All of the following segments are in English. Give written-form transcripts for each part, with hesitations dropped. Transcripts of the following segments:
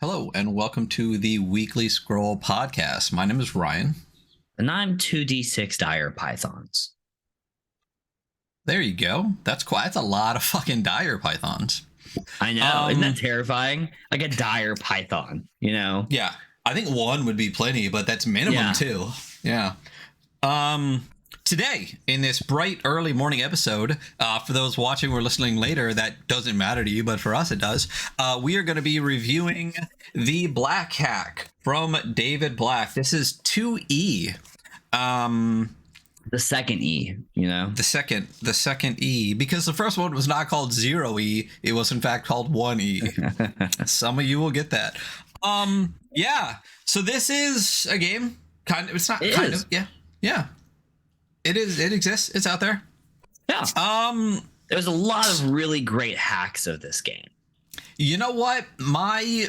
Hello, and welcome to the Weekly Scroll podcast. My name is Ryan. And I'm 2d6 dire pythons. There you go. That's quite. That's a lot of fucking dire pythons. I know. Isn't that terrifying? Like a dire python, you know? Yeah, I think one would be plenty, but that's minimum two. Yeah. Today, in this bright early morning episode, for those watching or listening later, that doesn't matter to you, but for us it does. We are going to be reviewing The Black Hack from David Black. This is 2E. The second E, you know? The second E, because the first one was not called 0E. It was in fact called 1E. Some of you will get that. Yeah. So this is a game. It's not kind of. Yeah. Yeah. It is. It exists. It's out there. Yeah. There's a lot of really great hacks of this game. You know what? My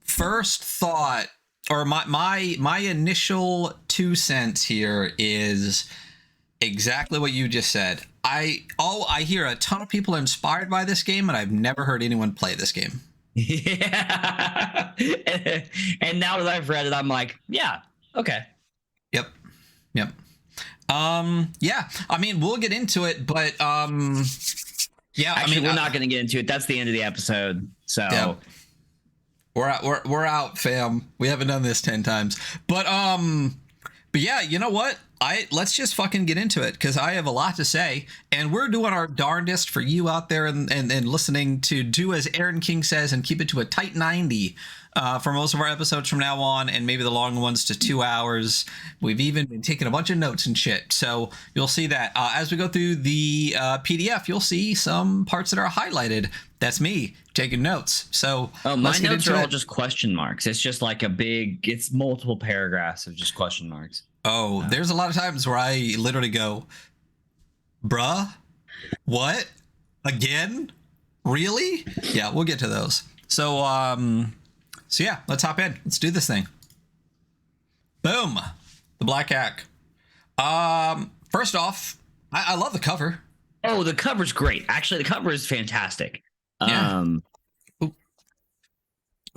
first thought, or my initial 2 cents here, is exactly what you just said. I hear a ton of people inspired by this game, and I've never heard anyone play this game. Yeah. And now that I've read it, I'm like, yeah, okay. Yep. Yeah, I mean, we'll get into it, but yeah, actually, we're not going to get into it. That's the end of the episode. So yeah. We're out, fam. We haven't done this 10 times, but yeah, you know what? Let's just fucking get into it, because I have a lot to say, and we're doing our darndest for you out there and listening to do as Aaron King says and keep it to a tight 90 for most of our episodes from now on, and maybe the long ones to 2 hours. We've even been taking a bunch of notes and shit, so you'll see that as we go through the PDF. You'll see some parts that are highlighted. That's me taking notes. So my notes are all just question marks. It's just like it's multiple paragraphs of just question marks. Oh, there's a lot of times where I literally go, bruh, what? Again? Really? Yeah, we'll get to those. So yeah, let's hop in. Let's do this thing. Boom. The Black Hack. First off, I love the cover. Oh, the cover's great. Actually, the cover is fantastic. Yeah.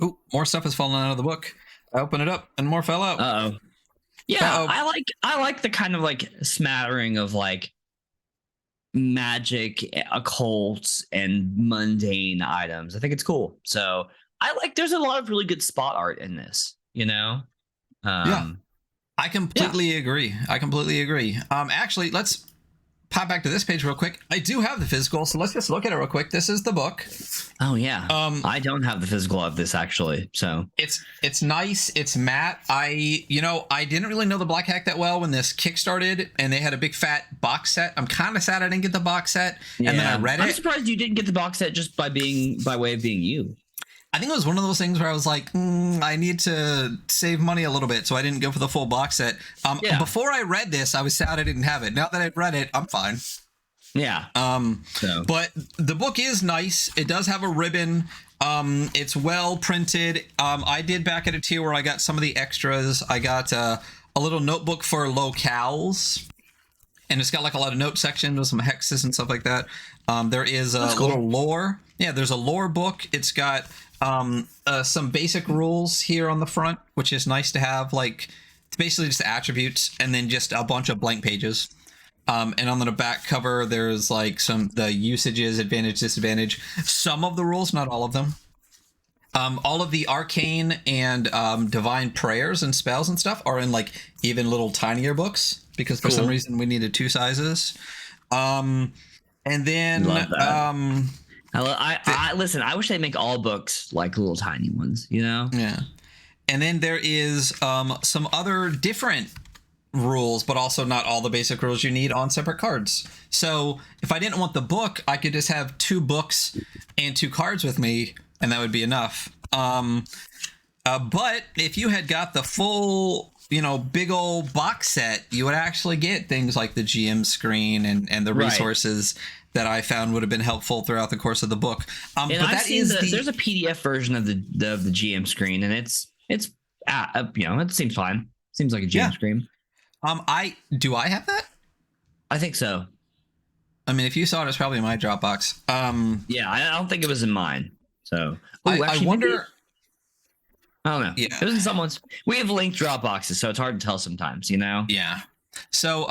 Ooh, more stuff has fallen out of the book. I open it up and more fell out. Uh-oh. Yeah, I like the kind of like smattering of like magic, occult, and mundane items. I think it's cool. So there's a lot of really good spot art in this, you know? Yeah, I completely agree. Actually, let's pop back to this page real quick. I do have the physical, so let's just look at it real quick. This is the book. Oh yeah. I don't have the physical of this actually, so it's nice. It's matte. I didn't really know the Black Hack that well when this kickstarted, and they had a big fat box set. I'm kind of sad I didn't get the box set, and then I read it. I'm surprised you didn't get the box set just by way of being you. I think it was one of those things where I was like, I need to save money a little bit, so I didn't go for the full box set. Before I read this, I was sad I didn't have it. Now that I've read it, I'm fine. Yeah. But the book is nice. It does have a ribbon. It's well printed. I did back at a tier where I got some of the extras. I got a little notebook for locales, and it's got like a lot of note sections with some hexes and stuff like that. There is a little lore. Yeah, there's a lore book. It's got some basic rules here on the front, which is nice to have. Like, it's basically just attributes and then just a bunch of blank pages. And on the back cover, there's like the usages, advantage, disadvantage. Some of the rules, not all of them. All of the arcane and divine prayers and spells and stuff are in like even little tinier books, because for some reason we needed 2 sizes. And then listen, I wish they'd make all books like little tiny ones, you know? Yeah. And then there is some other different rules, but also not all the basic rules you need on separate cards. So if I didn't want the book, I could just have 2 books and 2 cards with me, and that would be enough. But if you had got the full, big old box set, you would actually get things like the GM screen and the resources that I found would have been helpful throughout the course of the book. But there's a PDF version of the GM screen, and it's it seems fine. Seems like a GM screen. Do I have that? I think so. I mean, if you saw it, it's probably in my Dropbox. Yeah, I don't think it was in mine. So I wonder. I don't know. Yeah. It was in someone's. We have linked Dropboxes, so it's hard to tell sometimes. You know. Yeah. So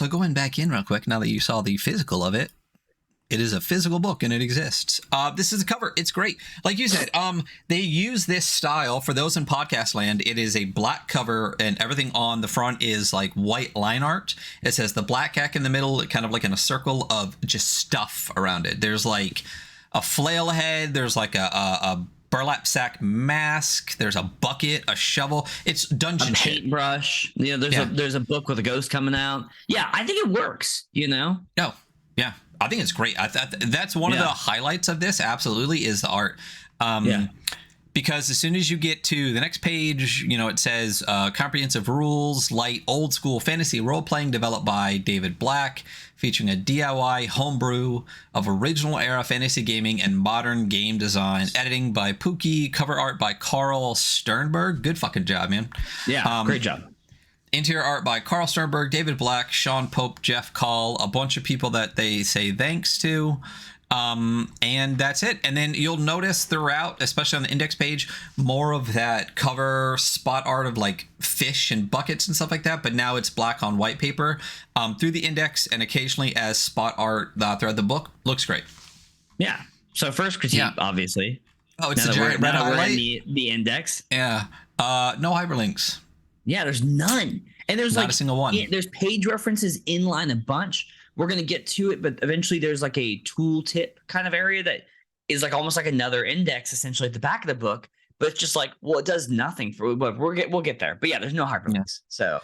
going back in real quick, now that you saw the physical of it, it is a physical book and it exists. This is the cover. It's great. Like you said, they use this style for those in podcast land. It is a black cover and everything on the front is like white line art. It says the Black Cat in the middle, kind of like in a circle of just stuff around it. There's like a flail head. There's like a burlap sack mask. There's a bucket, a shovel. It's dungeon shit. Paintbrush. You know, there's a book with a ghost coming out. Yeah, I think it works. You know. No. Yeah. I think it's great. That's one of the highlights of this. Absolutely, is the art. Because as soon as you get to the next page, you know, it says comprehensive rules, light, old school fantasy role playing developed by David Black, featuring a DIY homebrew of original era fantasy gaming and modern game design. Editing by Pookie, cover art by Carl Sternberg. Good fucking job, man. Yeah, great job. Interior art by Carl Sternberg, David Black, Sean Pope, Jeff Call, a bunch of people that they say thanks to. And that's it. And then you'll notice throughout, especially on the index page, more of that cover spot art of like fish and buckets and stuff like that. But now it's black on white paper through the index and occasionally as spot art throughout the book. Looks great. Yeah. So first critique, obviously. Oh, it's a giant red highlight. The index. Yeah. No hyperlinks. Yeah, there's none. And there's not a single one. There's page references inline a bunch. We're going to get to it, but eventually there's like a tooltip kind of area that is like almost like another index essentially at the back of the book. But it's just like, well, it does nothing for. But we'll get there. But yeah, there's no hyperlinks. So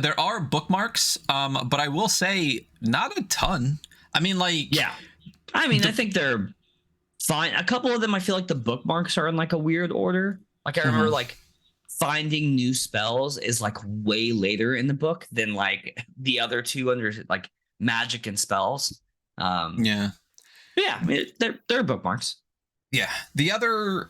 there are bookmarks, but I will say not a ton. I mean, like, yeah, I mean, I think they're fine. A couple of them, I feel like the bookmarks are in like a weird order. Like I remember like finding new spells is like way later in the book than like the other two under like magic and spells. I mean, they're bookmarks. Yeah. The other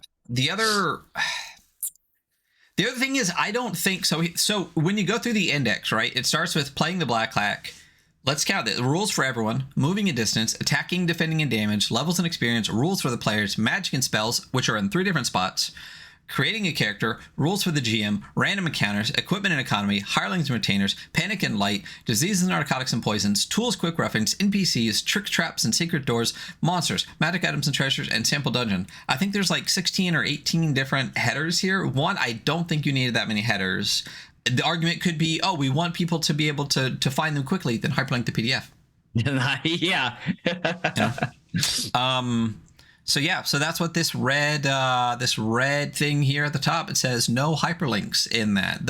thing is, I don't think so. So when you go through the index, right, it starts with playing the Black Hack. Let's count it. Rules for everyone, moving and distance, attacking, defending, and damage, levels and experience, rules for the players, magic and spells, which are in 3 different spots, creating a character, rules for the GM, random encounters, equipment and economy, hirelings and retainers, panic and light, diseases, narcotics and poisons, tools, quick reference, NPCs, trick traps and secret doors, monsters, magic items and treasures, and sample dungeon. I think there's like 16 or 18 different headers here. One, I don't think you needed that many headers. The argument could be, oh, we want people to be able to find them quickly, then hyperlink the PDF. Yeah. So that's what this red thing here at the top, it says no hyperlinks in that.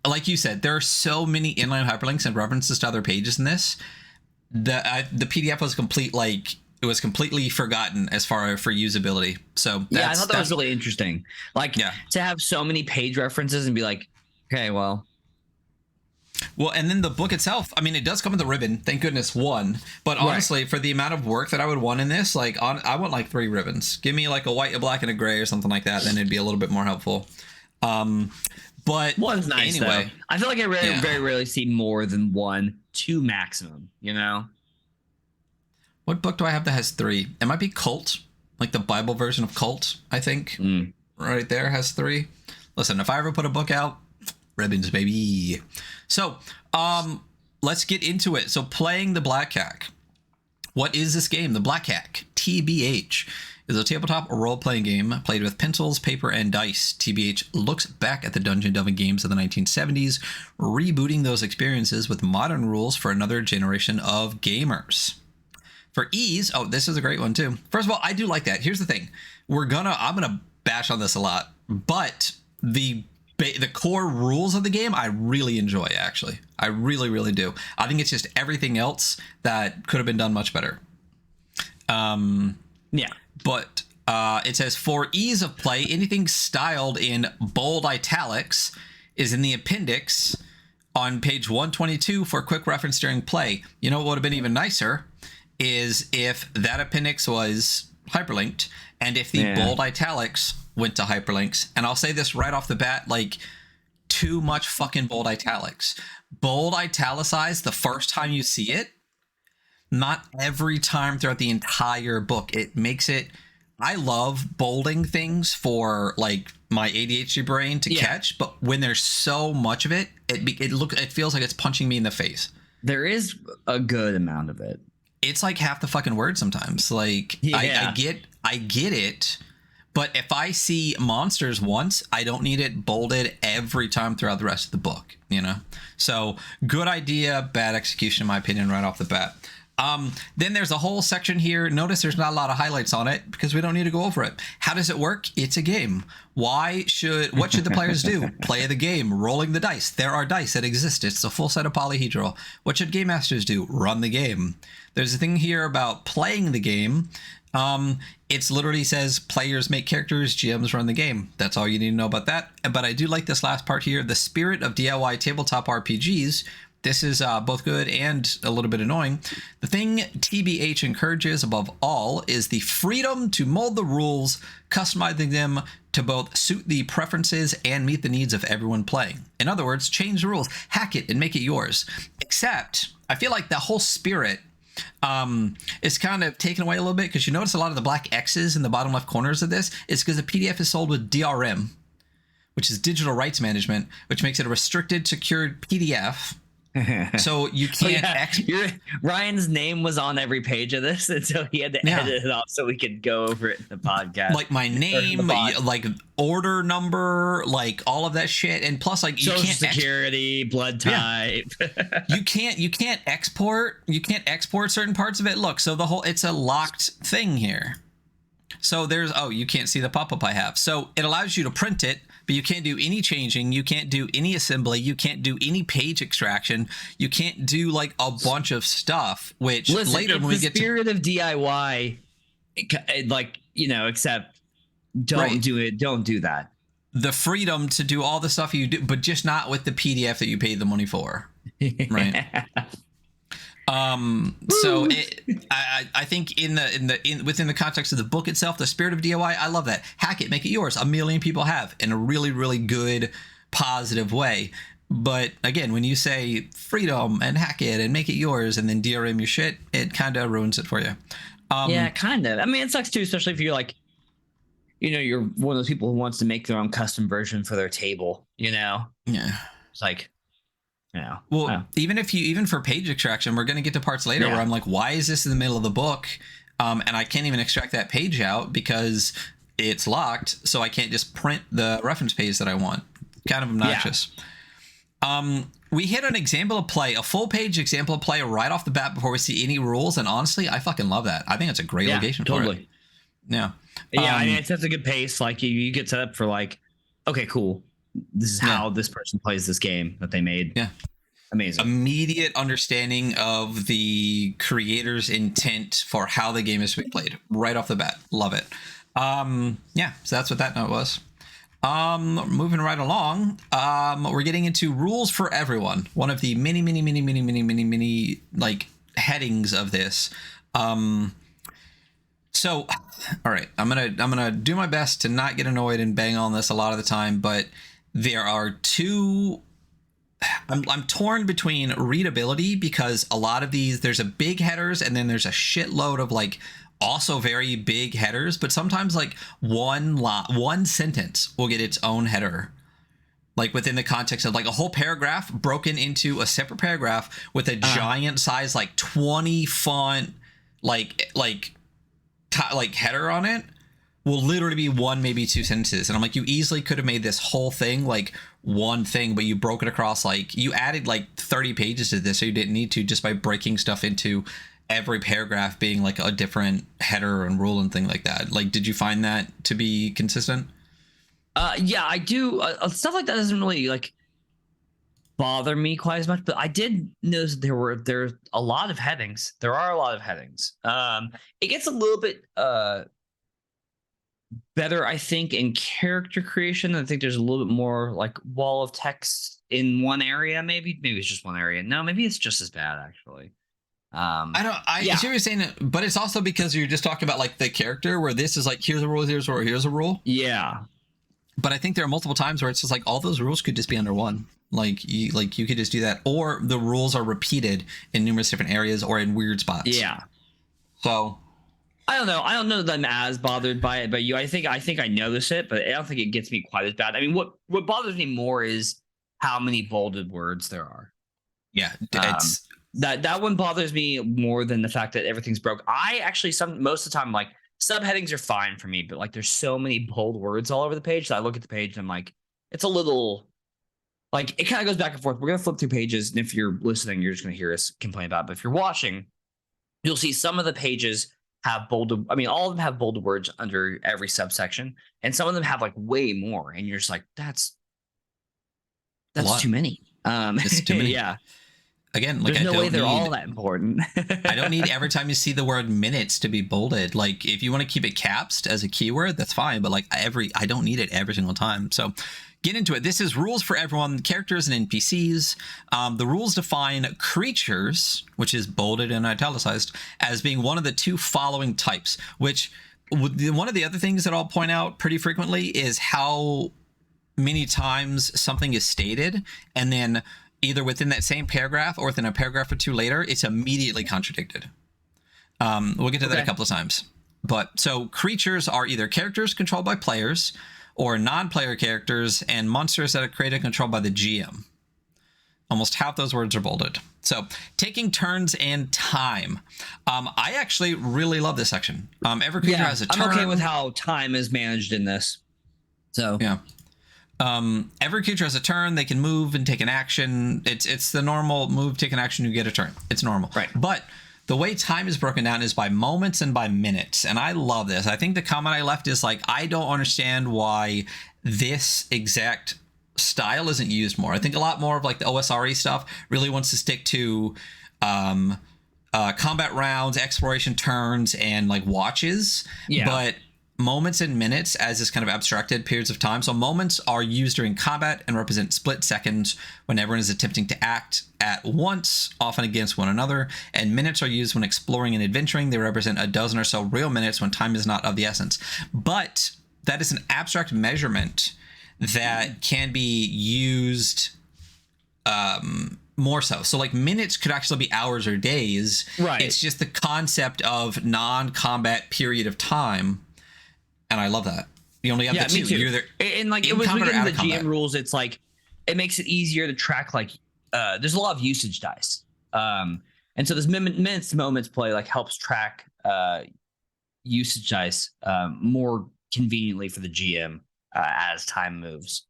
Like you said, there are so many inline hyperlinks and references to other pages in this. The PDF was completely forgotten as far for usability. So yeah, I thought that was really interesting. Like to have so many page references and be like, okay, well, and then the book itself, I mean, it does come with a ribbon. Thank goodness, one. But honestly, for the amount of work that I would want in this, like, I want like 3 ribbons. Give me like a white, a black, and a gray or something like that. Then it'd be a little bit more helpful. But one's nice anyway. Though. I feel like I very rarely see more than 1, 2 maximum. You know. What book do I have that has 3? It might be Cult, like the Bible version of Cult. I think right there has 3. Listen, if I ever put a book out, ribbons, baby. So, let's get into it. So, playing the Black Hack. What is this game? The Black Hack, TBH, is a tabletop role-playing game played with pencils, paper, and dice. TBH looks back at the dungeon delving games of the 1970s, rebooting those experiences with modern rules for another generation of gamers. For ease, this is a great one too. First of all, I do like that. Here's the thing. I'm gonna bash on this a lot, but the core rules of the game I really enjoy, actually. I really, really do. I think it's just everything else that could have been done much better. But it says, for ease of play, anything styled in bold italics is in the appendix on page 122 for quick reference during play. You know what would have been even nicer is if that appendix was hyperlinked and if the bold italics went to hyperlinks. And I'll say this right off the bat, like, too much fucking bold italics. Bold italicized the first time you see it, not every time throughout the entire book. It makes it I love bolding things for like my ADHD brain to catch, but when there's so much of it, it feels like it's punching me in the face. There is a good amount of it. It's like half the fucking word sometimes. Like I get it, but if I see monsters once, I don't need it bolded every time throughout the rest of the book, you know? So good idea, bad execution, in my opinion, right off the bat. Then there's a whole section here. Notice there's not a lot of highlights on it because we don't need to go over it. How does it work? It's a game. What should the players do? Play the game, rolling the dice. There are dice that exist. It's a full set of polyhedral. What should game masters do? Run the game. There's a thing here about playing the game. It's literally says players make characters, GMs run the game. That's all you need to know about that. But I do like this last part here. The spirit of DIY tabletop RPGs. This is both good and a little bit annoying. The thing TBH encourages above all is the freedom to mold the rules, customizing them to both suit the preferences and meet the needs of everyone playing. In other words, change the rules, hack it, and make it yours. Except, I feel like the whole spirit is kind of taken away a little bit because you notice a lot of the black X's in the bottom left corners of this is because the PDF is sold with DRM, which is digital rights management, which makes it a restricted, secured PDF. So you can't Ryan's name was on every page of this, and so he had to edit it off so we could go over it in the podcast. Like my name, like order number, like all of that shit, and plus like Social security, blood type. you can't export certain parts of it. Look, so it's a locked thing here. So there's you can't see the pop-up I have. So it allows you to print it, but you can't do any changing, you can't do any assembly, you can't do any page extraction, you can't do like a bunch of stuff, which later when we get to the spirit of DIY, like, you know, except don't do that. The freedom to do all the stuff you do, but just not with the PDF that you paid the money for. Right. So I think within the context of the book itself, the spirit of DIY, I love that. Hack it, make it yours. A million people have in a really, really good, positive way. But again, when you say freedom and hack it and make it yours and then DRM your shit, it kind of ruins it for you. Yeah, kind of. I mean, it sucks too, especially if you're like, you know, you're one of those people who wants to make their own custom version for their table, you know? Yeah. It's like, yeah. Well, even for page extraction, we're going to get to parts later where I'm like, why is this in the middle of the book? And I can't even extract that page out because it's locked. So I can't just print the reference page that I want. Kind of obnoxious. Yeah. We hit an example of play, a full page example of play right off the bat before we see any rules. And honestly, I fucking love that. I think it's a great location for it. Yeah. Yeah. I mean, it's such a good pace. Like you get set up for like, okay, cool. This is how this person plays this game that they made. Yeah. Amazing. Immediate understanding of the creator's intent for how the game is to be played right off the bat. Love it. Yeah, so that's what that note was. Moving right along, we're getting into rules for everyone. One of the many like headings of this. So, all right, I'm gonna do my best to not get annoyed and bang on this a lot of the time, but there are two. I'm torn between readability because a lot of these there's a big headers and then there's a shitload of like also very big headers, but sometimes like one sentence will get its own header, like within the context of like a whole paragraph broken into a separate paragraph with a giant size like 20 font like header on it will literally be one, maybe two sentences. And I'm like, you easily could have made this whole thing like one thing, but you broke it across, like you added like 30 pages to this, so you didn't need to, just by breaking stuff into every paragraph being like a different header and rule and thing like that. Like, did you find that to be consistent? Yeah, I do. Stuff like that doesn't really like bother me quite as much, but I did notice there's a lot of headings. There are a lot of headings. It gets a little bit better, I think, in character creation. I think there's a little bit more like wall of text in one area. Maybe it's just one area. No, maybe it's just as bad actually. I see what you're saying, but it's also because you're just talking about like the character, where this is like here's a rule, here's a rule. Yeah. But I think there are multiple times where it's just like all those rules could just be under one. Like you could just do that, or the rules are repeated in numerous different areas or in weird spots. Yeah. So I don't know. I don't know that I'm as bothered by it, but I think I notice it, but I don't think it gets me quite as bad. I mean, what bothers me more is how many bolded words there are. Yeah, Um, it's that one bothers me more than the fact that everything's broke. I actually most of the time like subheadings are fine for me, but like there's so many bold words all over the page that I look at the page and I'm like, it's a little like it kind of goes back and forth. We're gonna flip through pages, and if you're listening, you're just gonna hear us complain about it. But if you're watching, you'll see some of the pages have bolded. I mean, all of them have bolded words under every subsection, and some of them have like way more, and you're just like, that's too many. It's too many. Yeah. Again, like There's no way they're all that important. I don't need every time you see the word minutes to be bolded. Like if you want to keep it capsed as a keyword, that's fine. But like I don't need it every single time. So get into it. This is rules for everyone, characters and NPCs. The rules define creatures, which is bolded and italicized, as being one of the two following types, which one of the other things that I'll point out pretty frequently is how many times something is stated and then either within that same paragraph or within a paragraph or two later, it's immediately contradicted. We'll get to that a couple of times. But so creatures are either characters controlled by players or non-player characters and monsters that are created and controlled by the GM. Almost half those words are bolded. So taking turns and time. I actually really love this section. Every creature has a turn. I'm okay with how time is managed in this. So yeah. Every creature has a turn. They can move and take an action. It's the normal move, take an action, you get a turn. It's normal. Right. But the way time is broken down is by moments and by minutes. And I love this. I think the comment I left is like, I don't understand why this exact style isn't used more. I think a lot more of like the OSRE stuff really wants to stick to combat rounds, exploration turns, and like watches. Yeah. But moments and minutes as this kind of abstracted periods of time. So moments are used during combat and represent split seconds when everyone is attempting to act at once, often against one another. And minutes are used when exploring and adventuring. They represent a dozen or so real minutes when time is not of the essence. But that is an abstract measurement that can be used more so. So like minutes could actually be hours or days. Right. It's just the concept of non-combat period of time. And I love that. You only have the two. Me too. You're either and like in it was combat or within out the of combat. GM rules. It's like it makes it easier to track. Like there's a lot of usage dice, and so this minutes to moments play like helps track usage dice more conveniently for the GM as time moves.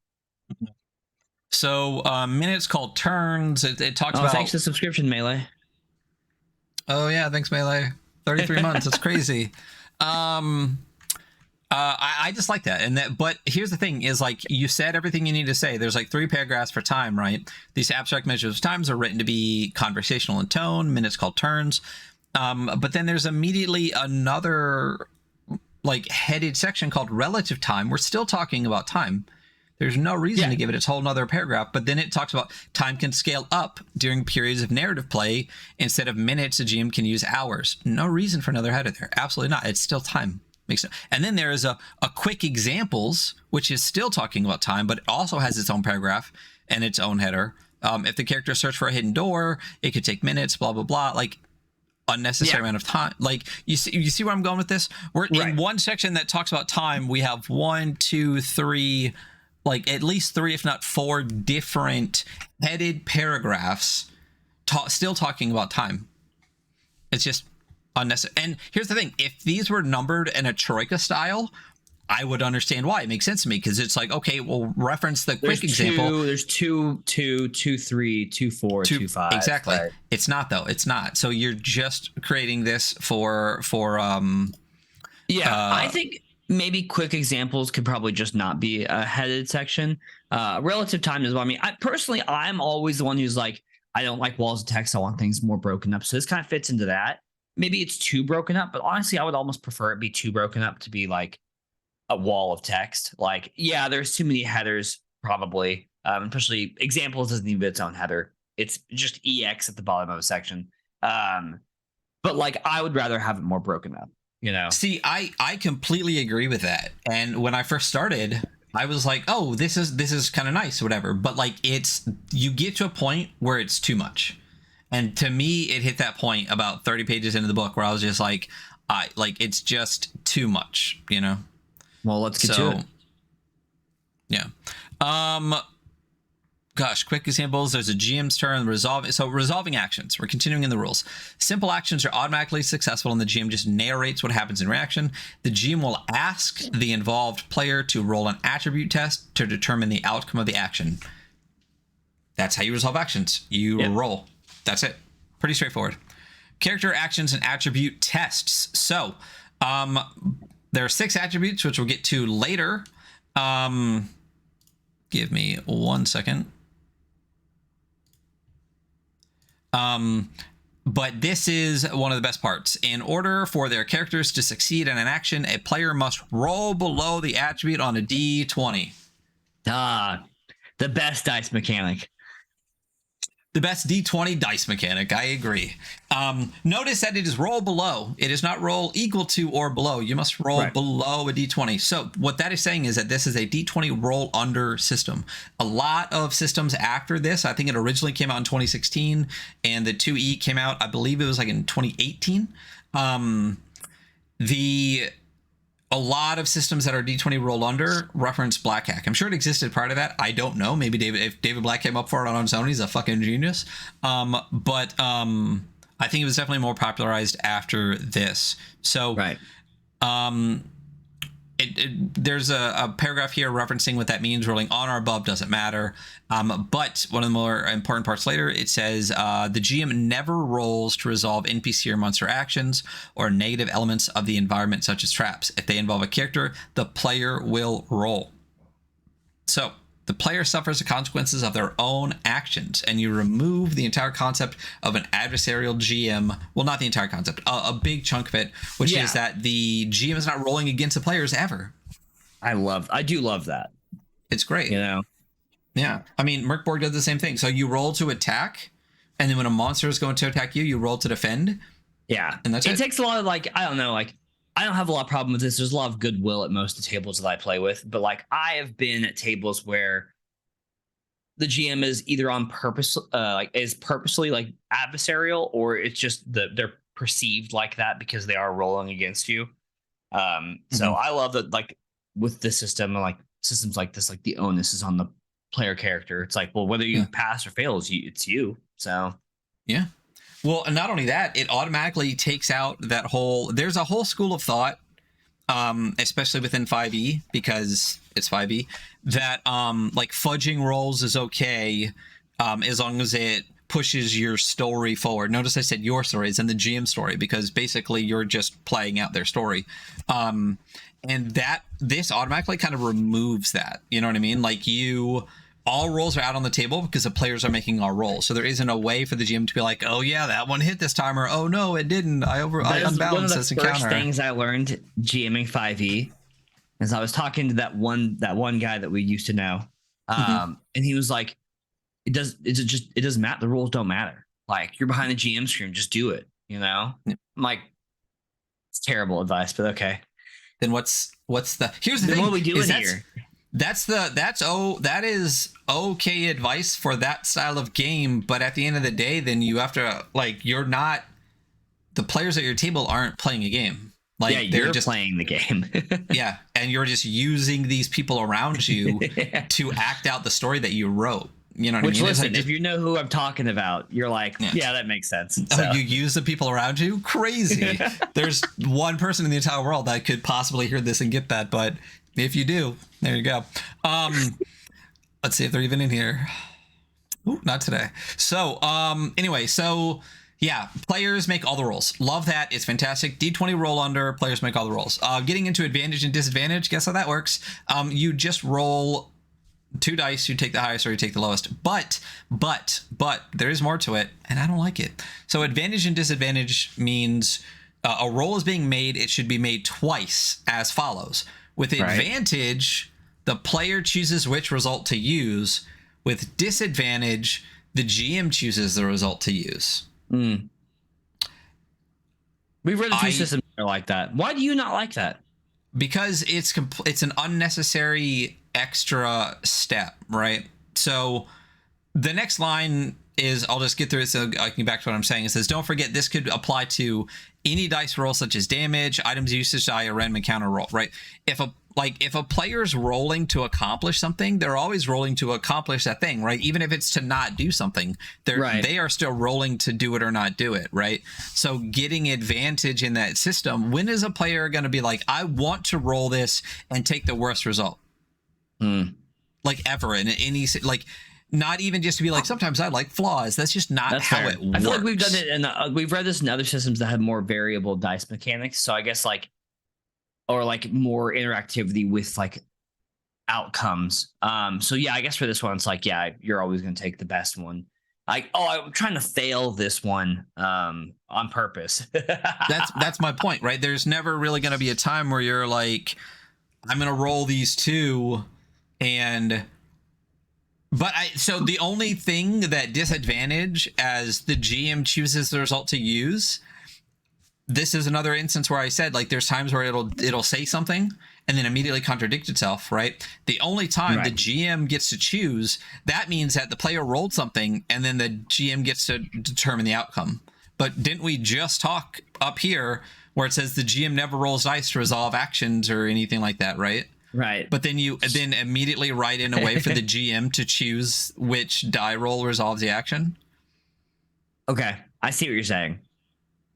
So minutes called turns. It talks about. Thanks to subscription, Melee. Oh yeah, thanks Melee. 33 months. That's crazy. I just like that. And that, but here's the thing is like you said everything you need to say. There's like 3 paragraphs for time, right? These abstract measures of times are written to be conversational in tone, minutes called turns. But then there's immediately another like headed section called relative time. We're still talking about time. There's no reason to give it its whole nother paragraph, but then it talks about time can scale up during periods of narrative play. Instead of minutes, a GM can use hours. No reason for another header there. Absolutely not. It's still time. Makes sense. And then there is a quick examples, which is still talking about time, but it also has its own paragraph and its own header. If the character search for a hidden door, it could take minutes, blah, blah, blah. Like unnecessary amount of time. Like you see where I'm going with this? We're in one section that talks about time. We have 1, 2, 3, like at least 3, if not 4 different headed paragraphs still talking about time. It's just unnecessary. And here's the thing, if these were numbered in a troika style, I would understand why. It makes sense to me because it's like, okay, we'll reference the quick example. There's 2, 2, 2, 3, 2, 4, 2, 5. Exactly. Right. It's not though. It's not. So you're just creating this for I think maybe quick examples could probably just not be a headed section. Relative time as well. I mean, I'm always the one who's like, I don't like walls of text. I want things more broken up. So this kind of fits into that. Maybe it's too broken up, but honestly, I would almost prefer it be too broken up to be like a wall of text. Like, yeah, there's too many headers probably. Especially examples doesn't need its own header. It's just EX at the bottom of a section. But like, I would rather have it more broken up, you know? See, I completely agree with that. And when I first started, I was like, oh, this is kind of nice, whatever. But like, you get to a point where it's too much. And to me, it hit that point about 30 pages into the book where I was just like, I like it's just too much, you know. Well, let's get to it. Yeah. Gosh, quick examples. There's a GM's turn. Resolving actions. We're continuing in the rules. Simple actions are automatically successful, and the GM just narrates what happens in reaction. The GM will ask the involved player to roll an attribute test to determine the outcome of the action. That's how you resolve actions. You roll. That's it. Pretty straightforward. Character actions and attribute tests. So, there are 6 attributes, which we'll get to later. Give me 1 second. But this is one of the best parts. In order for their characters to succeed in an action, a player must roll below the attribute on a D20. The best dice mechanic. The best D20 dice mechanic. I agree. Notice that it is roll below. It is not roll equal to or below. You must roll below a D20. So what that is saying is that this is a D20 roll under system. A lot of systems after this, I think it originally came out in 2016, and the 2E came out, I believe it was like in 2018. A lot of systems that are D20 roll under reference Black Hack. I'm sure it existed prior to that. I don't know. Maybe if David Black came up for it on his own, he's a fucking genius. But I think it was definitely more popularized after this. So there's a paragraph here referencing what that means. Rolling on or above doesn't matter. But one of the more important parts later, it says the GM never rolls to resolve NPC or monster actions or negative elements of the environment, such as traps. If they involve a character, the player will roll. So the player suffers the consequences of their own actions, and you remove the entire concept of an adversarial GM. Well, not the entire concept, a big chunk of it, which is that the GM is not rolling against the players ever. I do love that. It's great. You know? Yeah. I mean, Merkborg does the same thing. So you roll to attack, and then when a monster is going to attack you, you roll to defend. Yeah. And that's it. It takes a lot of, like, I don't know, like, I don't have a lot of problem with this. There's a lot of goodwill at most of the tables that I play with, but like I have been at tables where the GM is either on purpose, is purposely like adversarial, or it's just they're perceived like that because they are rolling against you. So I love that, like with this system, like systems like this, like the onus is on the player character. It's like, well, whether you pass or fail, it's you. So yeah. Well, and not only that, it automatically takes out that there's a whole school of thought, especially within 5e, because it's 5e, that like fudging rolls is okay as long as it pushes your story forward. Notice I said your story, it's in the GM story, because basically you're just playing out their story. And this automatically kind of removes that. You know what I mean? Like all rolls are out on the table because the players are making all rolls. So there isn't a way for the GM to be like, oh yeah, that one hit this time, or oh no, it didn't. I unbalanced this encounter. One of the first things I learned GMing 5e is I was talking to that one guy that we used to know. And he was like, it doesn't matter. The rules don't matter. Like, you're behind the GM screen, just do it. You know? Yeah. I'm like, it's terrible advice, but okay. Then here's the thing. What are we doing here? That is okay advice for that style of game, but at the end of the day, then you have to, like, the players at your table aren't playing a game. Like, they're just playing the game. Yeah, and you're just using these people around you to act out the story that you wrote. You know what I mean? Listen, like, if you know who I'm talking about, you're like, yeah that makes sense. So. Oh, you use the people around you? Crazy. There's one person in the entire world that could possibly hear this and get that, but if you do, there you go. Let's see if they're even in here. Ooh, not today. So anyway, yeah, players make all the rolls. Love that. It's fantastic. D20 roll under, players make all the rolls. Getting into advantage and disadvantage, guess how that works? You just roll 2 dice, you take the highest or you take the lowest. But there is more to it, and I don't like it. So advantage and disadvantage means a roll is being made. It should be made twice, as follows. With advantage, the player chooses which result to use. With disadvantage, the GM chooses the result to use. We've read a few systems that are like that. Why do you not like that? Because it's an unnecessary extra step, right? So the next line is, I'll just get through it so I can get back to what I'm saying. It says, don't forget this could apply to any dice roll such as damage, items usage die, or random encounter roll, right? If a player's rolling to accomplish something, they're always rolling to accomplish that thing, right? Even if it's to not do something, they are still rolling to do it or not do it, right? So getting advantage in that system, when is a player going to be like, I want to roll this and take the worst result? Like ever in any, like, not even just to be like, sometimes I like flaws. That's just not how it works. I feel like we've done it, and we've read this in other systems that have more variable dice mechanics. So I guess like, or like more interactivity with like outcomes. So yeah, I guess for this one, it's like, yeah, you're always going to take the best one. Like, oh, I'm trying to fail this one on purpose. That's my point, right? There's never really going to be a time where you're like, I'm going to roll these two so the only thing that disadvantage as the GM chooses the result to use, this is another instance where I said, like, there's times where it'll say something and then immediately contradict itself, right? The only time the GM gets to choose, that means that the player rolled something and then the GM gets to determine the outcome. But didn't we just talk up here where it says the GM never rolls dice to resolve actions or anything like that, right? Right. But then you immediately write in a way for the GM to choose which die roll resolves the action. Okay. I see what you're saying.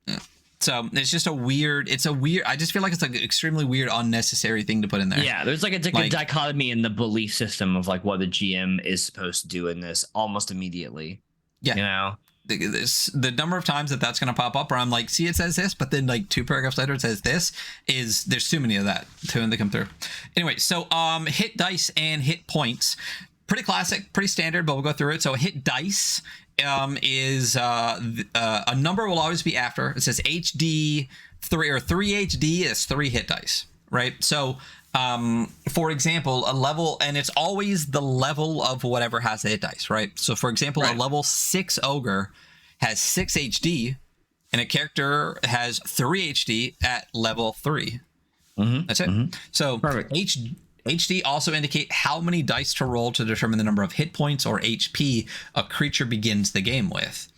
Yeah. So it's just I just feel like it's like an extremely weird, unnecessary thing to put in there. Yeah. There's like a dichotomy in the belief system of like what the GM is supposed to do in this almost immediately. Yeah. You know? The number of times that's going to pop up where I'm like, see, it says this, but then like 2 paragraphs later it says this, there's too many of that to come through. Anyway, so hit dice and hit points, pretty classic, pretty standard, but we'll go through it. So hit dice is a number will always be after. It says HD 3 or 3 HD is 3 hit dice, right? So for example, a level, and it's always the level of whatever has the hit dice, right? So for example, a level 6 ogre has 6 HD and a character has 3 HD at level 3. That's it. So perfect. HD also indicate how many dice to roll to determine the number of hit points or HP a creature begins the game with.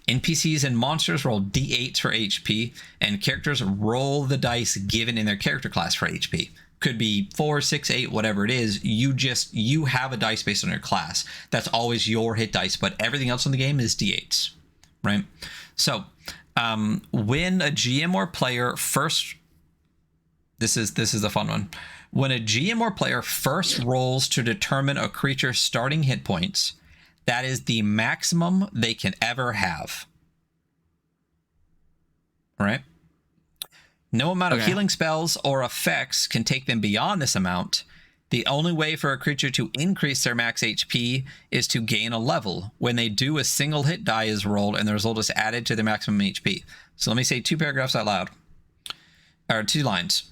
NPCs and monsters roll D8s for HP, and characters roll the dice given in their character class for HP. Could be 4, 6, 8, whatever it is. You have a dice based on your class. That's always your hit dice, but everything else in the game is D8s, right? So when a GM or player first, this is the fun one. When a GM or player first rolls to determine a creature's starting hit points, that is the maximum they can ever have. All right? No amount of healing spells or effects can take them beyond this amount. The only way for a creature to increase their max HP is to gain a level. When they do, a single hit die is rolled and the result is added to their maximum HP. So let me say 2 paragraphs out loud. Or 2 lines.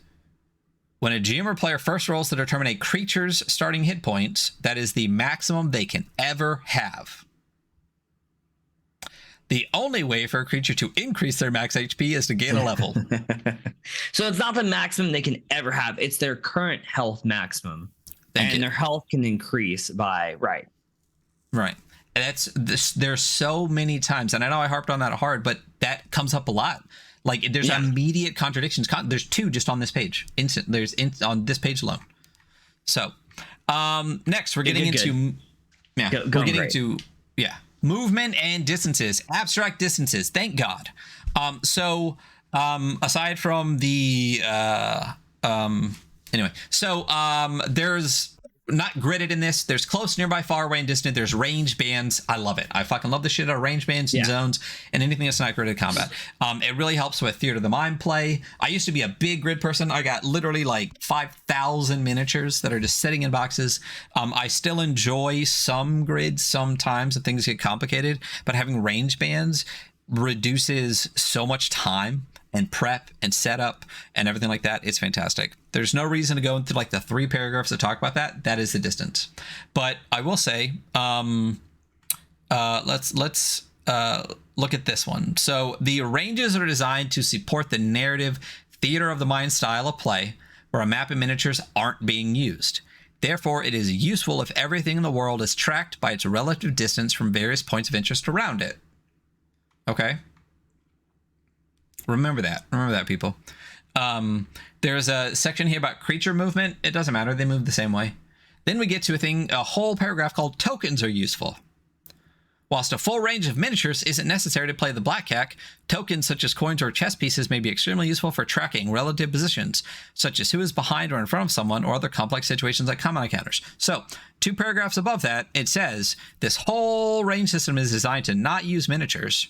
When a GM or player first rolls to determine a creature's starting hit points, that is the maximum they can ever have. The only way for a creature to increase their max HP is to gain a level. So it's not the maximum they can ever have. It's their current health maximum. And their health can increase by, right. And there's so many times, and I know I harped on that hard, but that comes up a lot. Like there's immediate contradictions. There's 2 just on this page. On this page alone. So next we're getting into movement and distances, abstract distances. Thank God. Aside from the there's not gridded in this. There's close, nearby, far away, and distant. There's range bands. I love it. I fucking love the shit out of range bands and zones and anything that's not gridded combat. It really helps with theater of the mind play. I used to be a big grid person. I got literally like 5,000 miniatures that are just sitting in boxes. I still enjoy some grids sometimes if things get complicated, but having range bands reduces so much time and prep and setup and everything like that. It's fantastic. There's no reason to go into like the 3 paragraphs to talk about that. That is the distance. But I will say, let's look at this one. So the ranges are designed to support the narrative theater of the mind style of play where a map and miniatures aren't being used. Therefore, it is useful if everything in the world is tracked by its relative distance from various points of interest around it. Okay? Remember that, people. There's a section here about creature movement. It doesn't matter. They move the same way. Then we get to a whole paragraph called tokens are useful. Whilst a full range of miniatures isn't necessary to play the blackjack, tokens such as coins or chess pieces may be extremely useful for tracking relative positions, such as who is behind or in front of someone or other complex situations like combat encounters. So, 2 paragraphs above that, it says this whole range system is designed to not use miniatures.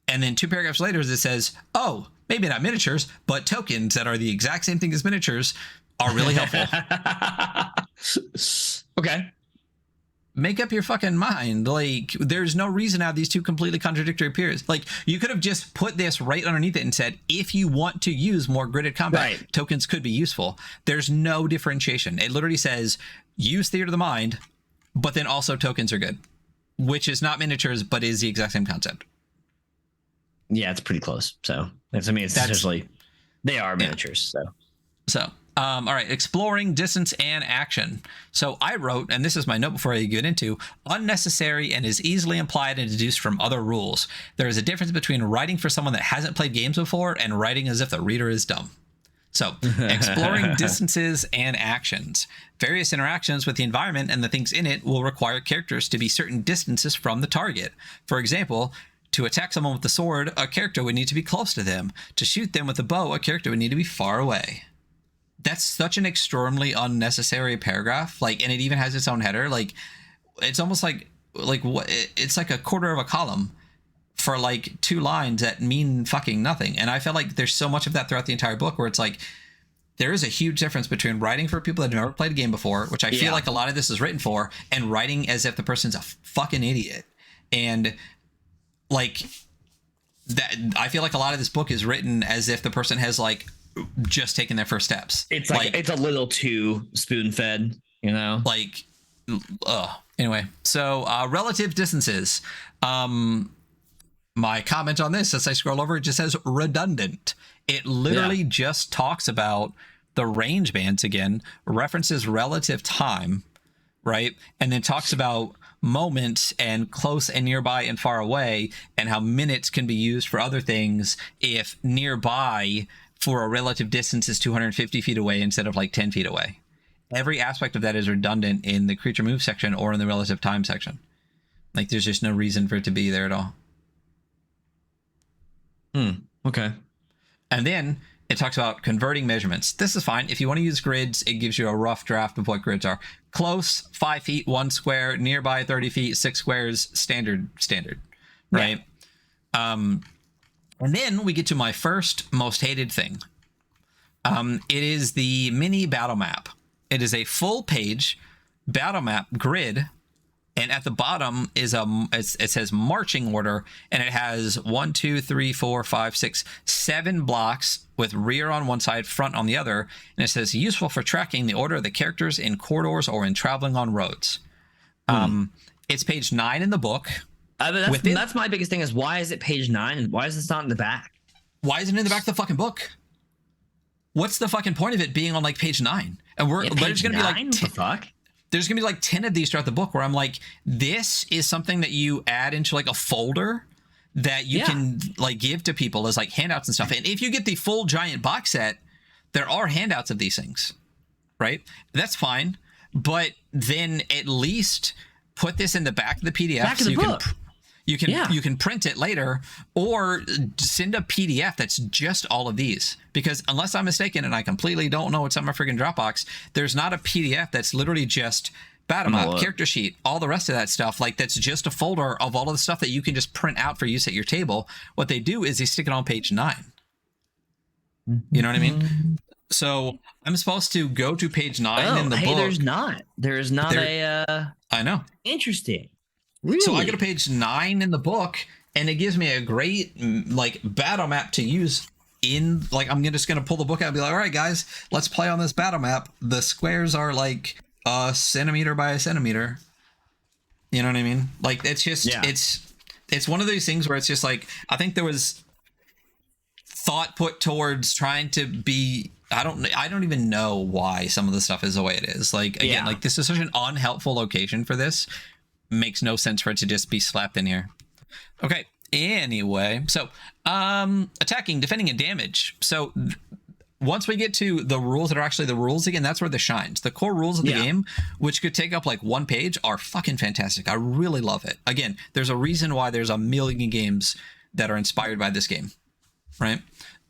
And then 2 paragraphs later, it says, oh, maybe not miniatures, but tokens that are the exact same thing as miniatures are really helpful. Okay. Make up your fucking mind. Like, there's no reason to have these 2 completely contradictory periods. Like, you could have just put this right underneath it and said, if you want to use more gridded combat, tokens could be useful. There's no differentiation. It literally says, use theater of the mind, but then also tokens are good, which is not miniatures, but is the exact same concept. Yeah, it's pretty close. So, it's essentially, they are miniatures. So. All right, exploring distance and action. So I wrote, and this is my note before I get into, unnecessary and is easily implied and deduced from other rules. There is a difference between writing for someone that hasn't played games before and writing as if the reader is dumb. So, exploring distances and actions. Various interactions with the environment and the things in it will require characters to be certain distances from the target. For example, to attack someone with the sword, a character would need to be close to them. To shoot them with a bow, a character would need to be far away. That's such an extremely unnecessary paragraph. Like, and it even has its own header. Like, it's almost like what? It's like a quarter of a column for like 2 lines that mean fucking nothing. And I feel like there's so much of that throughout the entire book where it's like, there is a huge difference between writing for people that have never played a game before, which I feel like a lot of this is written for, and writing as if the person's a fucking idiot. And like that, I feel like a lot of this book is written as if the person has like just taken their first steps. It's like it's a little too spoon-fed, you know? Like, anyway, so relative distances. My comment on this, as I scroll over, it just says redundant. It literally just talks about the range bands again, references relative time, right? And then talks about moments and close and nearby and far away, and how minutes can be used for other things if nearby for a relative distance is 250 feet away instead of like 10 feet away. Every aspect of that is redundant in the creature move section or in the relative time section. Like, there's just no reason for it to be there at all. Okay. And then it talks about converting measurements. This is fine. If you want to use grids, it gives you a rough draft of what grids are. Close, 5 feet, 1 square. Nearby, 30 feet, 6 squares. Standard, right? Yeah. And then we get to my first most hated thing. It is the mini battle map. It is a full page battle map grid, and at the bottom is it says marching order, and it has 1, 2, 3, 4, 5, 6, 7 blocks with rear on one side, front on the other, and it says useful for tracking the order of the characters in corridors or in traveling on roads. It's page 9 in the book. That's my biggest thing is, why is it page 9 and why is this not in the back? Why isn't it in the back of the fucking book? What's the fucking point of it being on like page 9? And there's gonna be like there's gonna be like 10 of these throughout the book where I'm like, this is something that you add into like a folder that you can like give to people as like handouts and stuff. And if you get the full giant box set, there are handouts of these things, right? That's fine, but then at least put this in the back of the PDF. Back of the book. You can print it later, or send a PDF that's just all of these. Because unless I'm mistaken, and I completely don't know what's on my freaking Dropbox, there's not a PDF that's literally just battle map, character sheet, all the rest of that stuff. Like, that's just a folder of all of the stuff that you can just print out for use at your table. What they do is they stick it on page 9. You know what I mean? So I'm supposed to go to page 9 in the book. There's not I know. Interesting. Really? So I go to page 9 in the book, and it gives me a great like battle map to use in, like, I'm just going to pull the book out and be like, all right, guys, let's play on this battle map. The squares are like a centimeter by a centimeter. You know what I mean? Like, it's just, it's one of those things where it's just like, I think there was thought put towards trying to be I don't even know why some of the stuff is the way it is. Like, again, like this is such an unhelpful location for this. Makes no sense for it to just be slapped in here. Okay. Anyway, so attacking, defending, and damage. So once we get to the rules that are actually the rules again, that's where this shines. The core rules of the game, which could take up like one page, are fucking fantastic. I really love it. Again, there's a reason why there's a million games that are inspired by this game, right?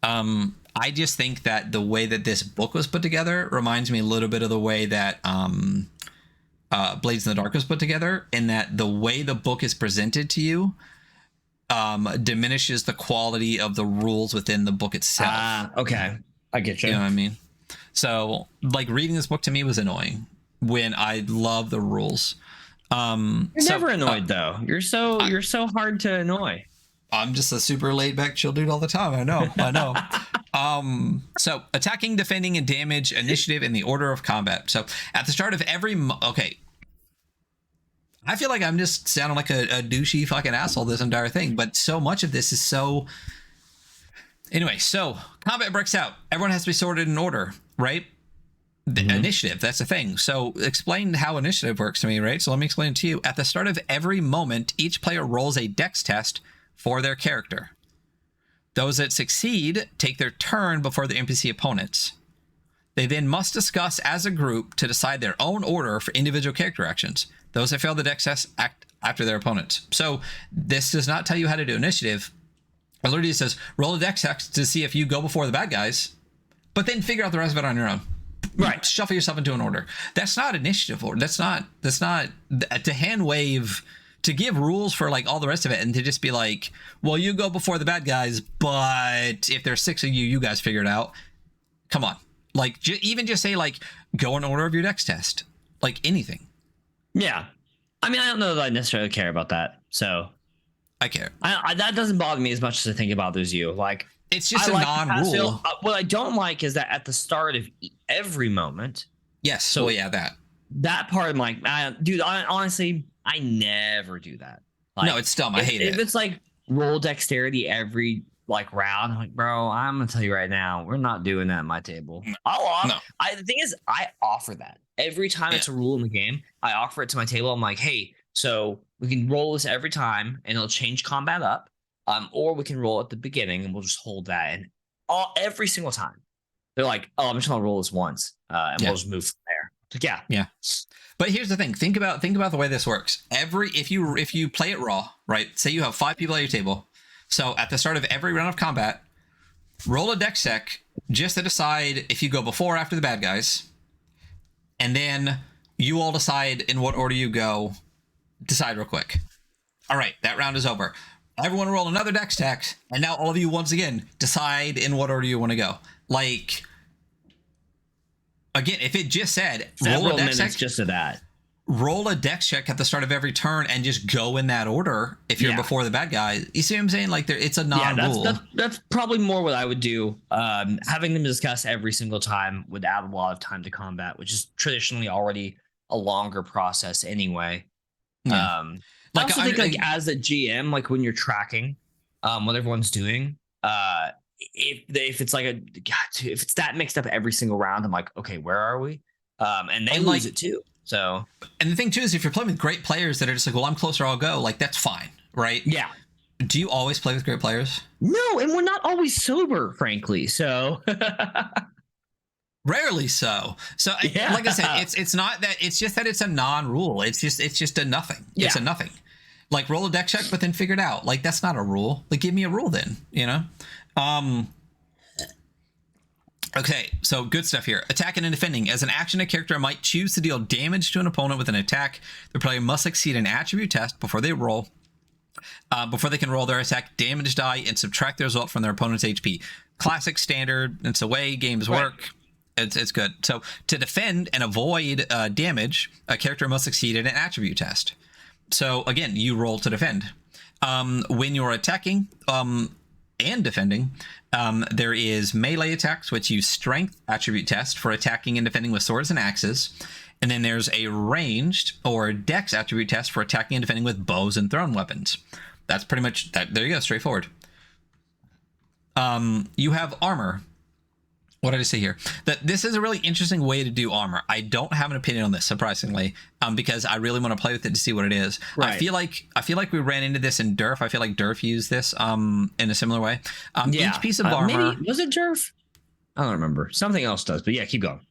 I just think that the way that this book was put together reminds me a little bit of the way that Blades in the Dark was put together, in that the way the book is presented to you diminishes the quality of the rules within the book itself. Okay. I get you. You know what I mean? So, like, reading this book to me was annoying when I love the rules. You're never annoyed though. You're so hard to annoy. I'm just a super laid back chill dude all the time. I know. So attacking, defending, and damage, initiative, in the order of combat. So at the start of every okay. I feel like I'm just sounding like a douchey fucking asshole this entire thing, but so much of this is so. Anyway, so combat breaks out. Everyone has to be sorted in order, right? The initiative, that's the thing. So explain how initiative works to me, right? So let me explain it to you. At the start of every moment, each player rolls a dex test for their character. Those that succeed take their turn before the NPC opponents. They then must discuss as a group to decide their own order for individual character actions. Those that fail the dex test act after their opponents. So this does not tell you how to do initiative. It literally says roll a dex test to see if you go before the bad guys, but then figure out the rest of it on your own. Right. Shuffle yourself into an order. That's not initiative order. That's not to hand wave, to give rules for like all the rest of it and to just be like, well, you go before the bad guys, but if there's 6 of you, you guys figure it out. Come on. Like even just say like, go in order of your dex test, like anything. Yeah. I mean, I don't know that I necessarily care about that. So I care. I that doesn't bother me as much as I think it bothers you. Like, it's just a non-rule. What I don't like is that at the start of every moment. Yes. So yeah, that part, I'm like, dude, honestly, I never do that. Like, no, it's dumb. I hate it. If it's like roll dexterity every like round, I'm like, bro, I'm gonna tell you right now, we're not doing that at my table. The thing is, I offer that every time it's a rule in the game. I offer it to my table. I'm like, hey, so we can roll this every time, and it'll change combat up. Or we can roll at the beginning, and we'll just hold that. And every single time, they're like, "Oh, I'm just gonna roll this once, and we'll just move from there." Like, yeah. But here's the thing: think about the way this works. If you play it raw, right? Say you have 5 people at your table. So at the start of every round of combat, roll a dex check just to decide if you go before or after the bad guys, and then you all decide in what order you go. Decide real quick. All right, that round is over. Everyone roll another dex check, and now all of you once again decide in what order you want to go. Like, again, if it just said roll a dex check, just to that. Roll a dex check at the start of every turn and just go in that order if you're before the bad guy. You see what I'm saying? Like, it's a non-rule. That's probably more what I would do. Having them discuss every single time would add a lot of time to combat, which is traditionally already a longer process anyway. I also think like as a GM, like when you're tracking what everyone's doing, if it's like if it's that mixed up every single round, I'm like, okay, where are we? And they lose it too. So, and the thing too is if you're playing with great players that are just like, well, I'm closer, I'll go, like that's fine, right? Yeah. Do you always play with great players? No, and we're not always sober, frankly. So rarely so. So like I said, it's not that, it's just that it's a non-rule. It's just a nothing. Yeah. It's a nothing. Like roll a dex check, but then figure it out. Like that's not a rule. Like give me a rule then, you know? Okay, so good stuff here. Attacking and defending. As an action, a character might choose to deal damage to an opponent with an attack. The player must succeed an attribute test before they roll. Before they can roll their attack damage die and subtract the result from their opponent's HP. Classic, standard. It's the way games work. It's good. So to defend and avoid damage, a character must succeed at an attribute test. So again, you roll to defend. When you're attacking and defending, there is melee attacks, which use strength attribute test for attacking and defending with swords and axes. And then there's a ranged or dex attribute test for attacking and defending with bows and thrown weapons. That's pretty much that. There you go. Straightforward. You have armor. what did I say here? That this is a really interesting way to do armor. I don't have an opinion on this, surprisingly, because I really want to play with it to see what it is. Right. I feel like we ran into this in Durf. I feel like Durf used this in a similar way. Yeah. Each piece of armor. Maybe, was it Durf? I don't remember. Something else does, but yeah, keep going.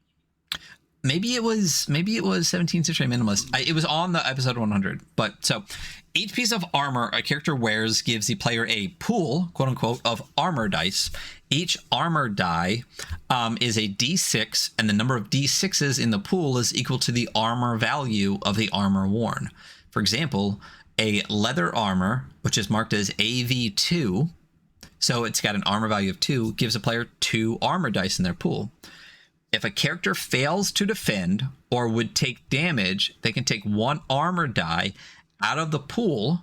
Maybe it was 17th Century Minimalist. It was on the episode 100. But so each piece of armor a character wears gives the player a pool, quote unquote, of armor dice. Each armor die is a d6, and the number of d6s in the pool is equal to the armor value of the armor worn. For example, a leather armor, which is marked as AV2, so it's got an armor value of 2, gives a player 2 armor dice in their pool. If a character fails to defend or would take damage, they can take 1 armor die out of the pool,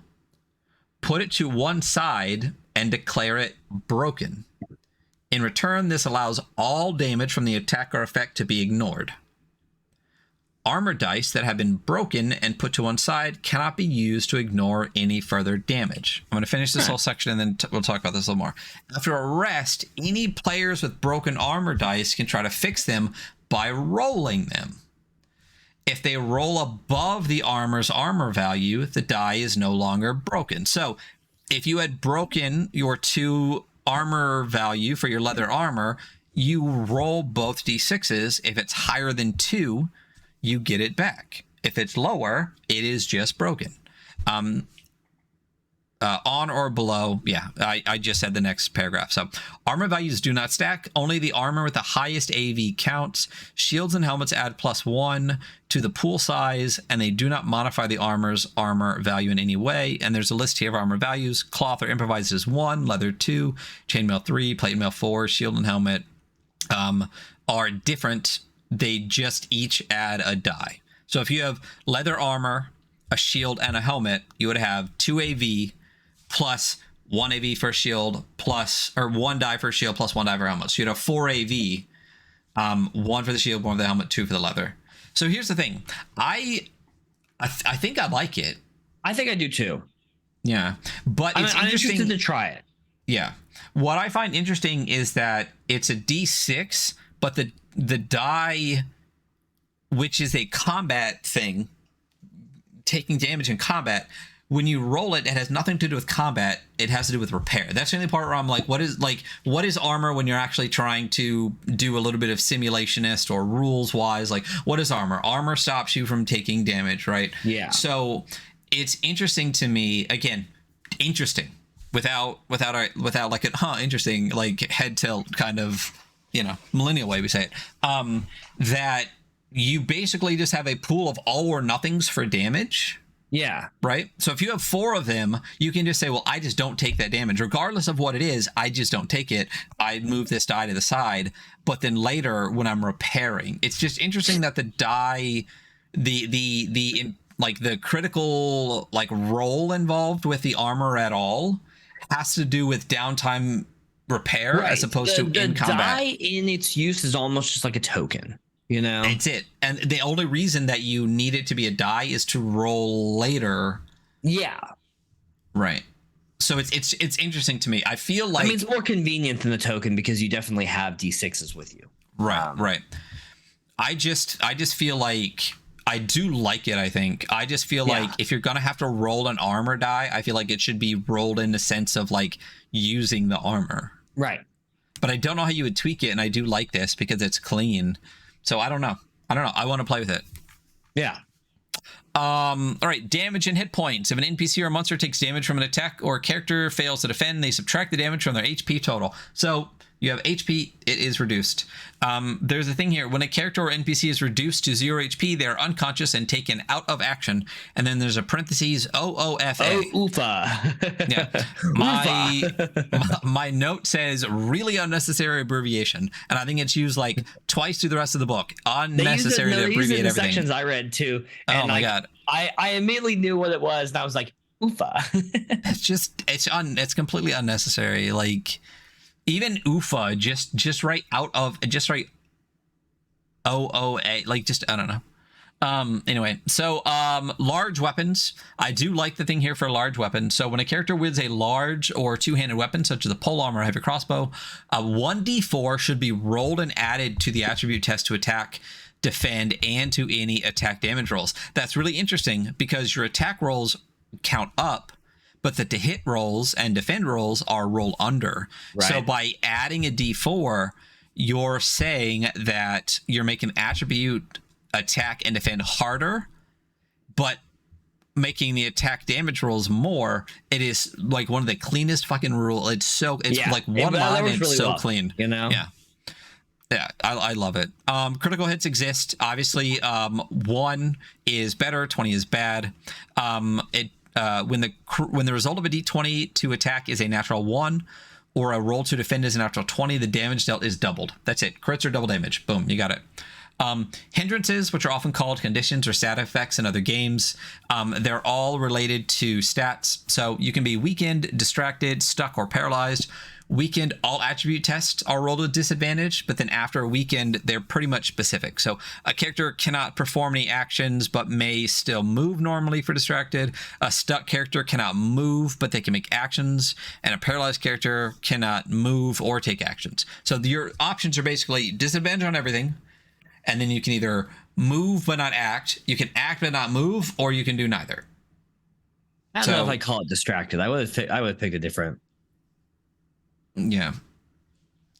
put it to one side, and declare it broken. In return, this allows all damage from the attack or effect to be ignored. Armor dice that have been broken and put to one side cannot be used to ignore any further damage. I'm going to finish this whole section and then we'll talk about this a little more. After a rest, any players with broken armor dice can try to fix them by rolling them. If they roll above the armor's armor value, the die is no longer broken. So if you had broken your 2 armor value for your leather armor, you roll both d6s. If it's higher than 2, you get it back. If it's lower, it is just broken. On or below, yeah, I just said the next paragraph. So armor values do not stack. Only the armor with the highest AV counts. Shields and helmets add +1 to the pool size, and they do not modify the armor's armor value in any way. And there's a list here of armor values. Cloth or improvised is 1, leather 2, chainmail 3, plate and mail 4, shield and helmet are different. They just each add a die. So if you have leather armor, a shield, and a helmet, you would have 2 AV plus 1 AV for shield plus, or 1 die for shield plus 1 die for helmet. So you'd have 4 AV, 1 for the shield, 1 for the helmet, 2 for the leather. So here's the thing. I think I like it. I think I do too. Yeah. But it's I'm interesting interested to try it. Yeah. What I find interesting is that it's a D6, but the die, which is a combat thing, taking damage in combat, when you roll it, it has nothing to do with combat. It has to do with repair. That's the only part where I'm like, what is armor when you're actually trying to do a little bit of simulationist or rules wise? Like, what is armor? Armor stops you from taking damage, right? Yeah. So it's interesting to me, again, interesting without like a interesting, like head tilt kind of, millennial way we say it, that you basically just have a pool of all or nothings for damage. Yeah. Right. So if you have 4 of them, you can just say, well, I just don't take that damage regardless of what it is. I just don't take it. I move this die to the side. But then later when I'm repairing, it's just interesting that the die, the critical role involved with the armor at all has to do with downtime repair, right, as opposed to in combat. The die in its use is almost just like a token. It's it. And the only reason that you need it to be a die is to roll later. Yeah. Right. So it's interesting to me. I feel like it's more convenient than the token because you definitely have D6s with you. Right. Right. I just feel like I do like it. I think I just feel like if you're going to have to roll an armor die, I feel like it should be rolled in the sense of using the armor. Right. But I don't know how you would tweak it. And I do like this because it's clean. So I don't know. I want to play with it. Yeah. All right. Damage and hit points. If an NPC or monster takes damage from an attack or a character fails to defend, they subtract the damage from their HP total. So you have HP, it is reduced. There's a thing here. When a character or NPC is reduced to 0 HP, they are unconscious and taken out of action. And then there's a parentheses OOFA. Oh, oofa. Yeah. My note says really unnecessary abbreviation. And I think it's used twice through the rest of the book. Unnecessary to abbreviate everything. Sections I read too. And my God. I immediately knew what it was. And I was like, oofa. It's completely unnecessary. Even UFA, just right out of, just right OOA, I don't know. Anyway, so large weapons. I do like the thing here for large weapons. So when a character wields a large or two-handed weapon, such as a polearm or heavy crossbow, 1d4 should be rolled and added to the attribute test to attack, defend, and to any attack damage rolls. That's really interesting because your attack rolls count up, but the to hit rolls and defend rolls are roll under. Right. So by adding a d4, you're saying that you're making attribute attack and defend harder, but making the attack damage rolls more. It is like one of the cleanest fucking rule. It's like one line and it's so clean. You know? Yeah, I love it. Critical hits exist. Obviously, 1 is better, 20 is bad. When the result of a d20 to attack is a natural 1, or a roll to defend is a natural 20, the damage dealt is doubled. That's it. Crits are double damage. Boom, you got it. Hindrances, which are often called conditions or stat effects in other games, they're all related to stats. So you can be weakened, distracted, stuck, or paralyzed. Weakened, all attribute tests are rolled with disadvantage, but then after a weakened, they're pretty much specific. So a character cannot perform any actions, but may still move normally for distracted. A stuck character cannot move, but they can make actions. And a paralyzed character cannot move or take actions. So your options are basically disadvantage on everything, and then you can either move but not act, you can act but not move, or you can do neither. I don't know if I call it distracted. I would have picked a different. Yeah.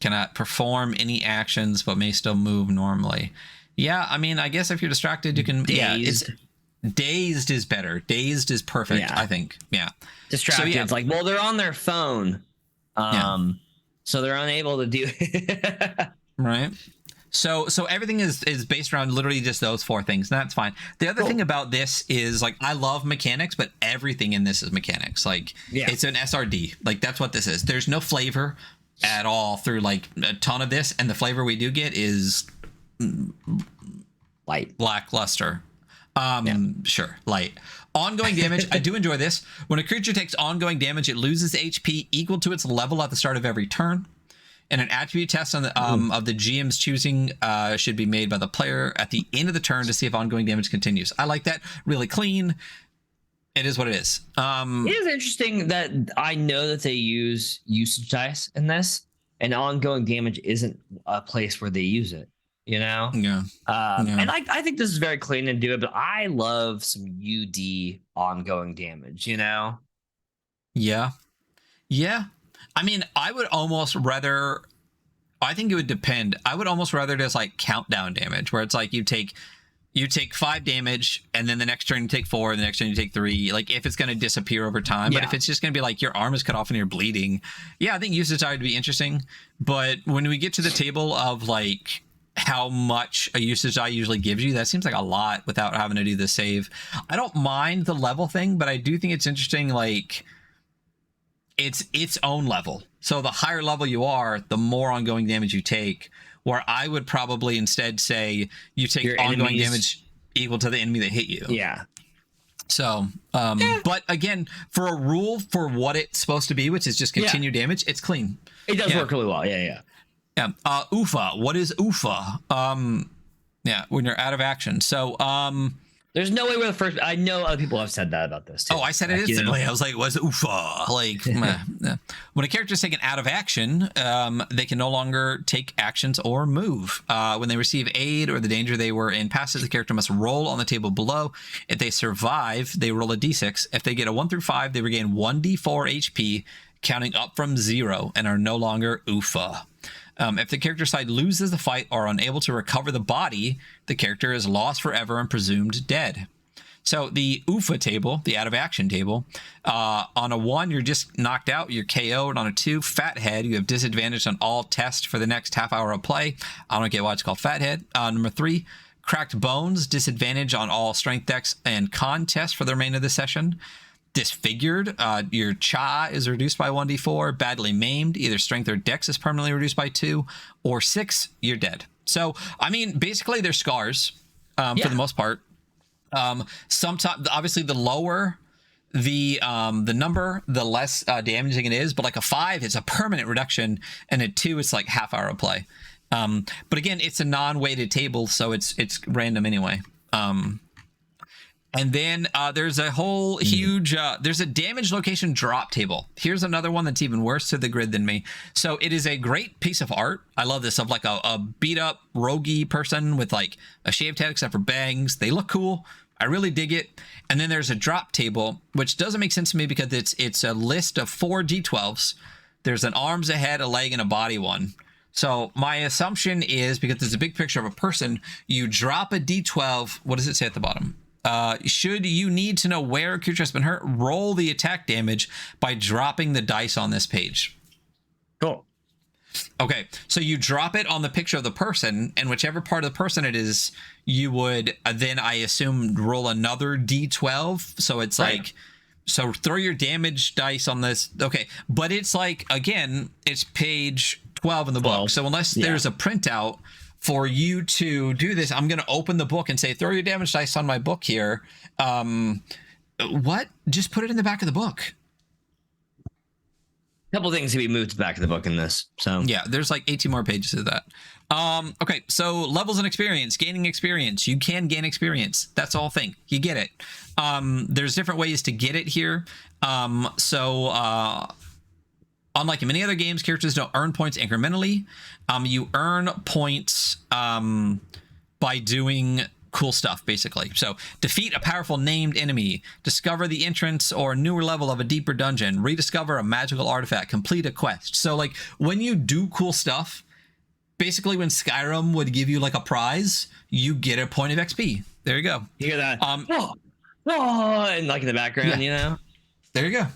Cannot perform any actions but may still move normally. Yeah, I mean, I guess if you're distracted, you can. Dazed. Yeah, it's dazed is better. Dazed is perfect, Yeah. I think. Yeah. Distracted. So, yeah. It's like, well, they're on their phone. So they're unable to do Right. So everything is based around literally just those 4 things, and that's fine. The other thing about this is, like, I love mechanics, but everything in this is mechanics. Like, it's an SRD. Like, that's what this is. There's no flavor at all through, like, a ton of this, and the flavor we do get is light. Lackluster. Sure, light. Ongoing damage. I do enjoy this. When a creature takes ongoing damage, it loses HP equal to its level at the start of every turn. And an attribute test on the of the GM's choosing should be made by the player at the end of the turn to see if ongoing damage continues. I like that. Really clean. It is what it is. It is interesting that I know that they use usage dice in this, and ongoing damage isn't a place where they use it. You know? Yeah. And I think this is very clean and do it, but I love some UD ongoing damage. You know? Yeah. Yeah. I mean, I would almost rather. I think it would depend. I would almost rather just like countdown damage, where it's like you take 5 damage, and then the next turn you take 4, and the next turn you take 3. Like, if it's going to disappear over time, but if it's just going to be like your arm is cut off and you're bleeding, yeah, I think usage die would be interesting. But when we get to the table of like how much a usage die usually gives you, that seems like a lot without having to do the save. I don't mind the level thing, but I do think it's interesting. Like, it's its own level. So the higher level you are, the more ongoing damage you take. Where I would probably instead say you take Your ongoing enemies. damage equal to the enemy that hit you. Yeah. So, but again, for a rule for what it's supposed to be, which is just continue damage, it's clean. It does work really well. Yeah. Yeah. UFA. What is UFA? Yeah, when you're out of action. So, There's no way we're the first. I know other people have said that about this too. oh, I said it Like, you know? instantly. I was like, "What's UFA?" Like, when a character is taken out of action, they can no longer take actions or move. When they receive aid or the danger they were in passes, the character must roll on the table below. If they survive, they roll a d6. If they get a 1 through 5, they regain 1d4 HP, counting up from 0, and are no longer UFA. If the character side loses the fight or are unable to recover the body, the character is lost forever and presumed dead. So the UFA table, the out of action table, on a 1, you're just knocked out, you're KO'd. On a 2, Fathead, you have disadvantage on all tests for the next half hour of play. I don't get why it's called Fathead. Number 3, Cracked Bones, disadvantage on all strength decks and con tests for the remainder of the session. Disfigured, your cha is reduced by 1d4. Badly maimed, either strength or dex is permanently reduced by 2. Or 6, you're dead. So, I mean, basically they're scars for the most part. Sometimes, obviously, the lower the number, the less damaging it is. But like a 5, it's a permanent reduction, and a 2, it's like half hour of play. But again, it's a non-weighted table, so it's random anyway. And then there's a whole huge, there's a damage location drop table. Here's another one that's even worse to the grid than me. So it is a great piece of art. I love this, of like a beat up roguey person with like a shaved head except for bangs. They look cool. I really dig it. And then there's a drop table, which doesn't make sense to me because it's a list of 4 D12s. There's an arms, a head, a leg, and a body one. So my assumption is, because there's a big picture of a person, you drop a D12. What does it say at the bottom? Should you need to know where a creature has been hurt, roll the attack damage by dropping the dice on this page. Cool. Okay, so you drop it on the picture of the person, and whichever part of the person it is, you would then, I assume, roll another D12. So it's Right. like, so throw your damage dice on this. Okay, but it's like, again, it's page 12 in the book. 12. So unless Yeah. there's a printout for you to do this, I'm going to open the book and say, throw your damage dice on my book here. What? Just put it in the back of the book. A couple things to be moved to the back of the book in this. So Yeah, there's like 18 more pages of that. Okay, so levels and experience, gaining experience. You can gain experience. That's the whole thing. You get it. There's different ways to get it here. Unlike in many other games, characters don't earn points incrementally. You earn points by doing cool stuff, basically. So defeat a powerful named enemy, discover the entrance or newer level of a deeper dungeon, rediscover a magical artifact, complete a quest. So like when you do cool stuff, basically when Skyrim would give you like a prize, you get a point of XP. There you go. you hear that? Oh, And like in the background, you know? There you go.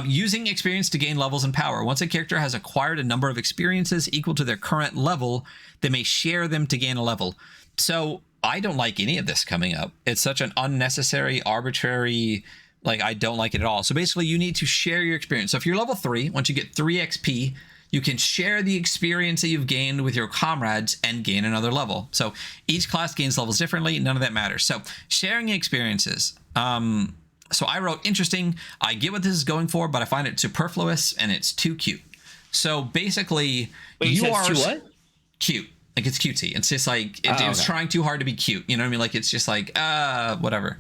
Using experience to gain levels and power. Once a character has acquired a number of experiences equal to their current level, they may share them to gain a level. So I don't like any of this coming up. It's such an unnecessary, arbitrary, like I don't like it at all. So basically you need to share your experience. So if you're level 3, once you get 3 XP, you can share the experience that you've gained with your comrades and gain another level. So each class gains levels differently. None of that matters. So sharing experiences. So I wrote interesting. I get what this is going for, but I find it superfluous and it's too cute. So basically, Wait, you said it's too what? cute. Like it's cutesy. It's just like it was okay. trying too hard to be cute. You know what I mean? Like it's just like whatever.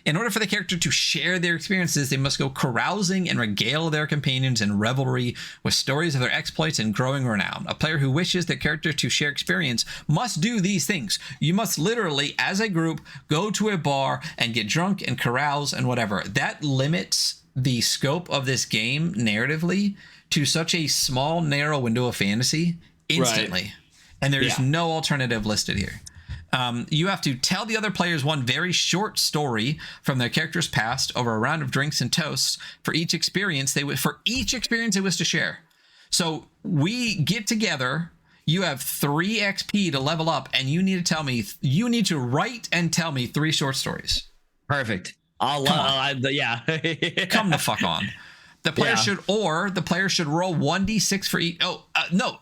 In order for the character to share their experiences, they must go carousing and regale their companions in revelry with stories of their exploits and growing renown. A player who wishes their character to share experience must do these things. You must literally, as a group, go to a bar and get drunk and carouse and whatever. That limits the scope of this game narratively to such a small, narrow window of fantasy instantly. Right. And there's Yeah. no alternative listed here. You have to tell the other players one very short story from their character's past over a round of drinks and toasts for each experience they wish to share. So we get together. You have 3 XP to level up, and you need to write and tell me 3 short stories. Perfect. Yeah. Come the fuck on. The player Yeah. should roll 1d6 for each.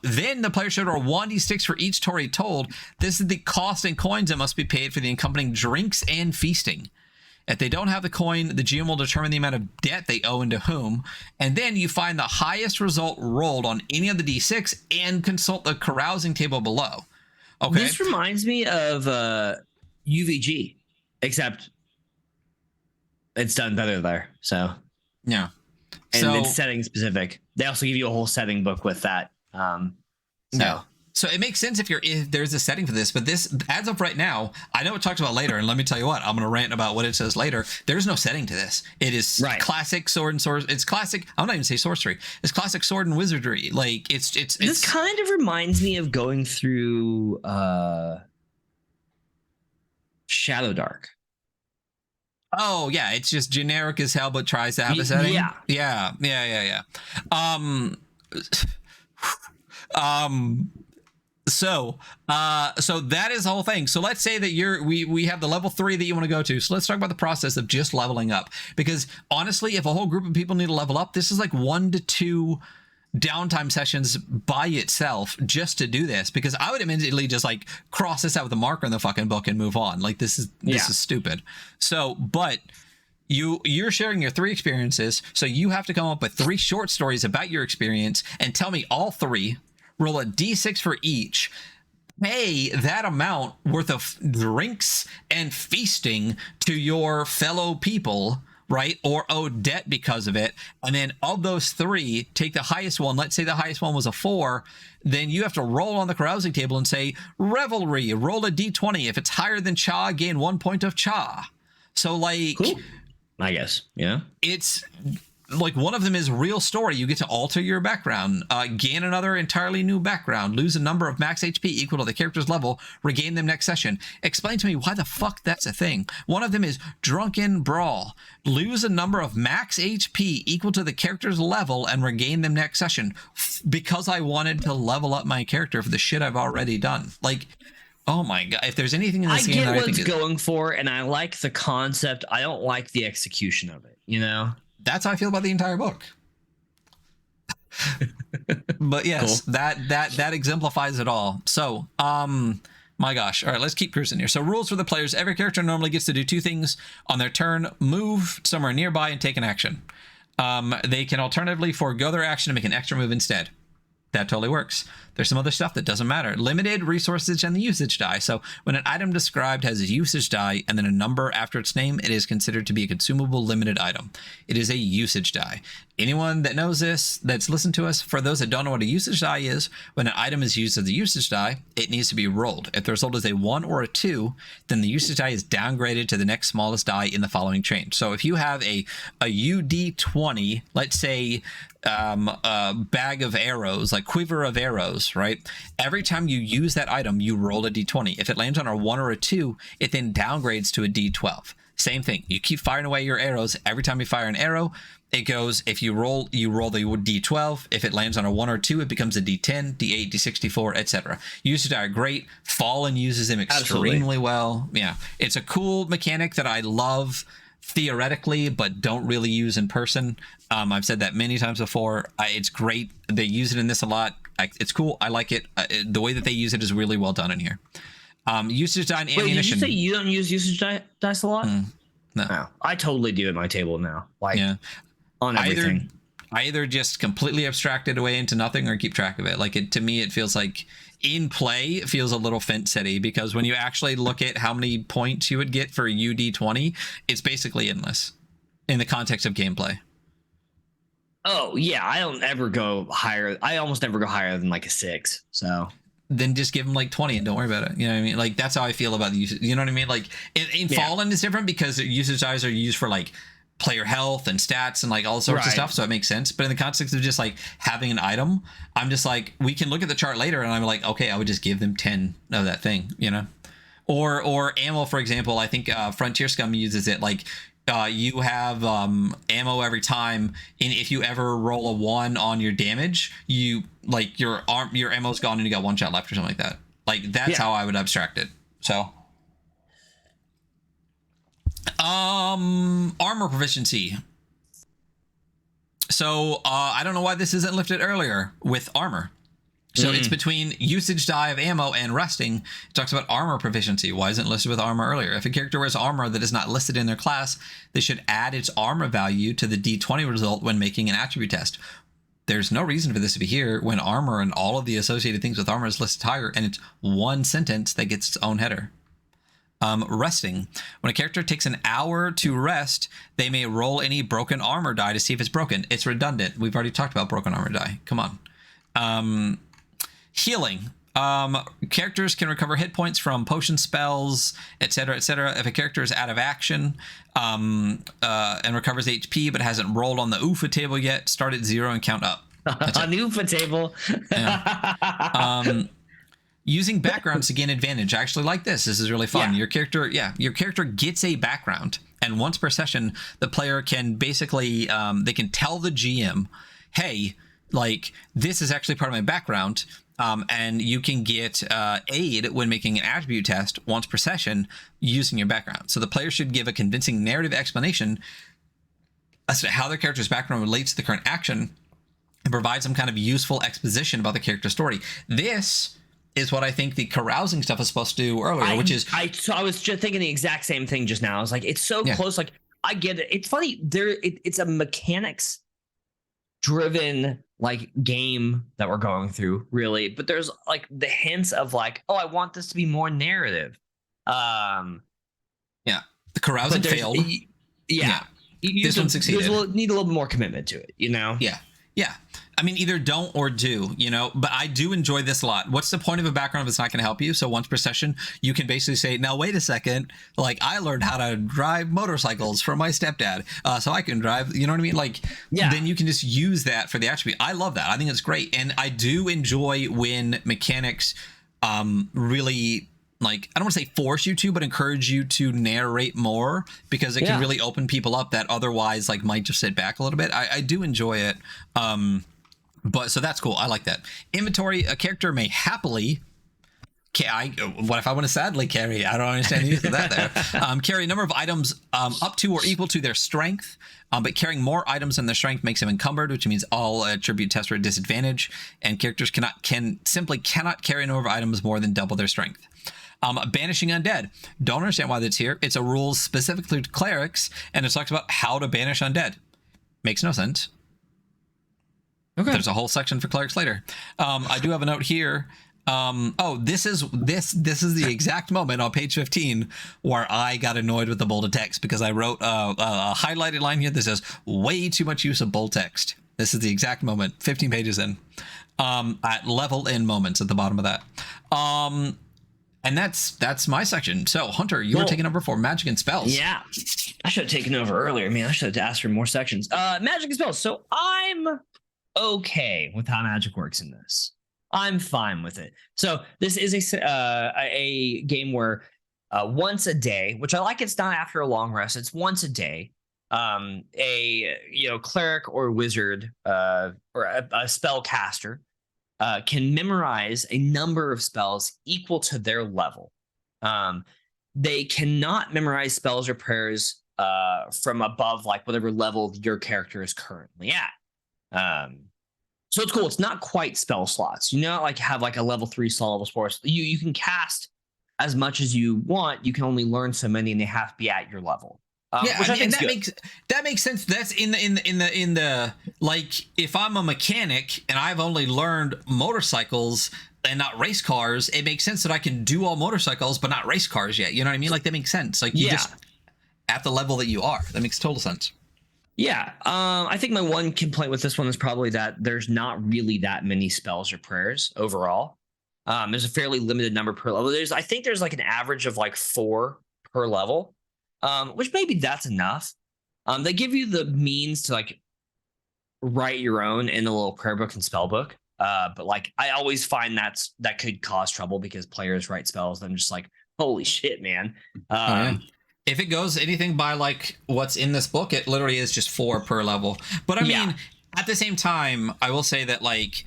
Then the player should roll 1d6 for each story told. This is the cost in coins that must be paid for the accompanying drinks and feasting. If they don't have the coin, the GM will determine the amount of debt they owe and to whom. And then you find the highest result rolled on any of the d6 and consult the carousing table below. Okay. This reminds me of UVG, except it's done better there. So, Yeah. and So- it's setting specific. They also give you a whole setting book with that. No. So it makes sense if there's a setting for this, but this, as of right now, I know it talks about later, and let me tell you what, I'm going to rant about what it says later. There's no setting to this. It is Right. classic sword and sorcery. It's classic. I'm not even say sorcery. It's classic sword and wizardry. Like it's This kind of reminds me of going through Shadow Dark. Oh yeah, it's just generic as hell, but tries to have a setting. Yeah. Yeah. So that is the whole thing. So let's say that we have the level 3 that you want to go to. So let's talk about the process of just leveling up. Because honestly, if a whole group of people need to level up, this is like 1 to 2 downtime sessions by itself just to do this. Because I would immediately just like cross this out with a marker in the fucking book and move on. Like this is stupid. So, but you're sharing your 3 experiences. So you have to come up with 3 short stories about your experience and tell me all 3. Roll a d6 for each. pay that amount worth of drinks and feasting to your fellow people, right? Or owe debt because of it. And then of those three, take the highest one. Let's say the highest one was a 4. Then you have to roll on the carousing table and say, revelry, roll a d20. If it's higher than cha, gain 1 point of cha. So like, Cool. I guess. Yeah. it's like one of them is real story. You get to alter your background, gain another entirely new background, lose a number of max HP equal to the character's level, regain them next session. Explain to me why the fuck that's a thing. One of them is drunken brawl, lose a number of max HP equal to the character's level and regain them next session, because I wanted to level up my character for the shit I've already done. Like, oh my god, if there's anything in I this game get that what I think it's going for, and I like the concept. I don't like the execution of it, you know? that's how I feel about the entire book. But yes, Cool. that exemplifies it all. So, my gosh. All right, let's keep cruising here. So rules for the players. Every character normally gets to do 2 things on their turn: move somewhere nearby and take an action. They can alternatively forego their action and make an extra move instead. That totally works. There's some other stuff that doesn't matter. Limited resources and the usage die. So when an item described has a usage die and then a number after its name, it is considered to be a consumable limited item. It is a usage die. Anyone that knows this, that's listened to us, for those that don't know what a usage die is, when an item is used as a usage die, it needs to be rolled. If the result is a 1 or a 2, then the usage die is downgraded to the next smallest die in the following change. So if you have a UD20, let's say a bag of arrows, like quiver of arrows, right? Every time you use that item, you roll a d20. If it lands on a 1 or a 2, it then downgrades to a d12. Same thing. You keep firing away your arrows. Every time you fire an arrow, it goes, if you roll the d12. If it lands on a 1 or 2, it becomes a d10, d8, d64, etc. Usage die are great. Fallen uses them extremely Absolutely. well. Yeah. It's a cool mechanic that I love theoretically, but don't really use in person. I've said that many times before. It's great. They use it in this a lot. It's cool. I like it. The way that they use it is really well done in here. Usage die and Wait, did you ammunition. say you don't use usage dice a lot? No. No, I totally do at my table now. Like Yeah. on everything. I either just completely abstract it away into nothing or keep track of it. Like to me, it feels like in play, it feels a little fence city, because when you actually look at how many points you would get for UD20, it's basically endless in the context of gameplay. Oh yeah, I don't ever go higher. I almost never go higher than like a 6. So Then just give them like 20 and don't worry about it. You know what I mean? Like that's how I feel about the usage. You know what I mean? Like in Yeah. Fallen is different because usage dies are used for like player health and stats and like all sorts of Right. stuff, so it makes sense. But in the context of just like having an item, I'm just like, we can look at the chart later and I'm like, okay, I would just give them 10 of that thing, you know? Or ammo, for example. I think Frontier Scum uses it like you have ammo every time, and if you ever roll a 1 on your damage, you like your ammo's gone and you got 1 shot left or something like that. Like that's Yeah. how I would abstract it. So armor proficiency. So I don't know why this isn't lifted earlier with armor. So it's between usage die of ammo and resting. It talks about armor proficiency. Why isn't it listed with armor earlier? If a character wears armor that is not listed in their class, they should add its armor value to the D20 result when making an attribute test. There's no reason for this to be here when armor and all of the associated things with armor is listed higher, and it's one sentence that gets its own header. Resting. When a character takes an hour to rest, they may roll any broken armor die to see if it's broken. It's redundant. We've already talked about broken armor die. Come on. Healing. Characters can recover hit points from potion spells, etc., etc. If a character is out of action and recovers HP but hasn't rolled on the UFA table yet, start at 0 and count up. On the UFA table. Yeah. Using backgrounds to gain advantage. I actually like this. This is really fun. Yeah. Your character gets a background, and once per session, the player can basically they can tell the GM, "Hey, like this is actually part of my background." And you can get aid when making an attribute test once per session using your background. So the player should give a convincing narrative explanation as to how their character's background relates to the current action and provide some kind of useful exposition about the character's story. This is what I think the carousing stuff is supposed to do earlier, which is... So I was just thinking the exact same thing just now. I was like, it's so close. Like, I get it. It's funny. It's a mechanics driven like game that we're going through, really, but there's like the hints of like, oh, I want this to be more narrative. Yeah, the carousing failed. Yeah. This one succeeded. Need a little bit more commitment to it, you know? Yeah. I mean, either don't or do, you know, but I do enjoy this a lot. What's the point of a background if it's not going to help you? So once per session, you can basically say, now, wait a second. Like, I learned how to drive motorcycles from my stepdad. So I can drive, you know what I mean? Like, then you can just use that for the attribute. I love that. I think it's great. And I do enjoy when mechanics really, like, I don't want to say force you to, but encourage you to narrate more, because it can really open people up that otherwise like might just sit back a little bit. I do enjoy it. But so that's cool. I like that. Inventory, a character may happily what if I want to sadly carry? I don't understand the use of that there. Carry a number of items up to or equal to their strength, but carrying more items than their strength makes them encumbered, which means all attribute tests are at disadvantage, and characters simply cannot carry a number of items more than double their strength. Banishing undead. Don't understand why that's here. It's a rule specifically to clerics, and it talks about how to banish undead. Makes no sense. Okay. There's a whole section for clerics later. I do have a note here. This is the exact moment on page 15 where I got annoyed with the bolded text, because I wrote a highlighted line here that says way too much use of bold text. This is the exact moment, 15 pages in, at level in moments at the bottom of that. And that's my section. So Hunter, you were taking over for magic and spells. Yeah, I should have taken over earlier. Man, I should have asked for more sections. Magic and spells. So I'm okay with how magic works in this. I'm fine with it. So this is a game where once a day, which I like, it's not after a long rest. It's once a day. A cleric or wizard or a spellcaster can memorize a number of spells equal to their level. They cannot memorize spells or prayers from above like whatever level your character is currently at. So it's cool. It's not quite spell slots. You know, like have like a level 3 slot, level 4. You can cast as much as you want. You can only learn so many, and they have to be at your level. Which I mean, that makes sense. That's in the like, if I'm a mechanic and I've only learned motorcycles and not race cars, it makes sense that I can do all motorcycles but not race cars yet. You know what I mean? Like, that makes sense. Like, you just at the level that you are. That makes total sense. Yeah, I think my one complaint with this one is probably that there's not really that many spells or prayers overall. There's a fairly limited number per level. I think there's like an average of like 4 per level, which maybe that's enough. They give you the means to like write your own in a little prayer book and spell book. But like, I always find that could cause trouble because players write spells. And I'm just like, holy shit, man. If it goes anything by like what's in this book, it literally is just 4 per level. But I mean, at the same time, I will say that like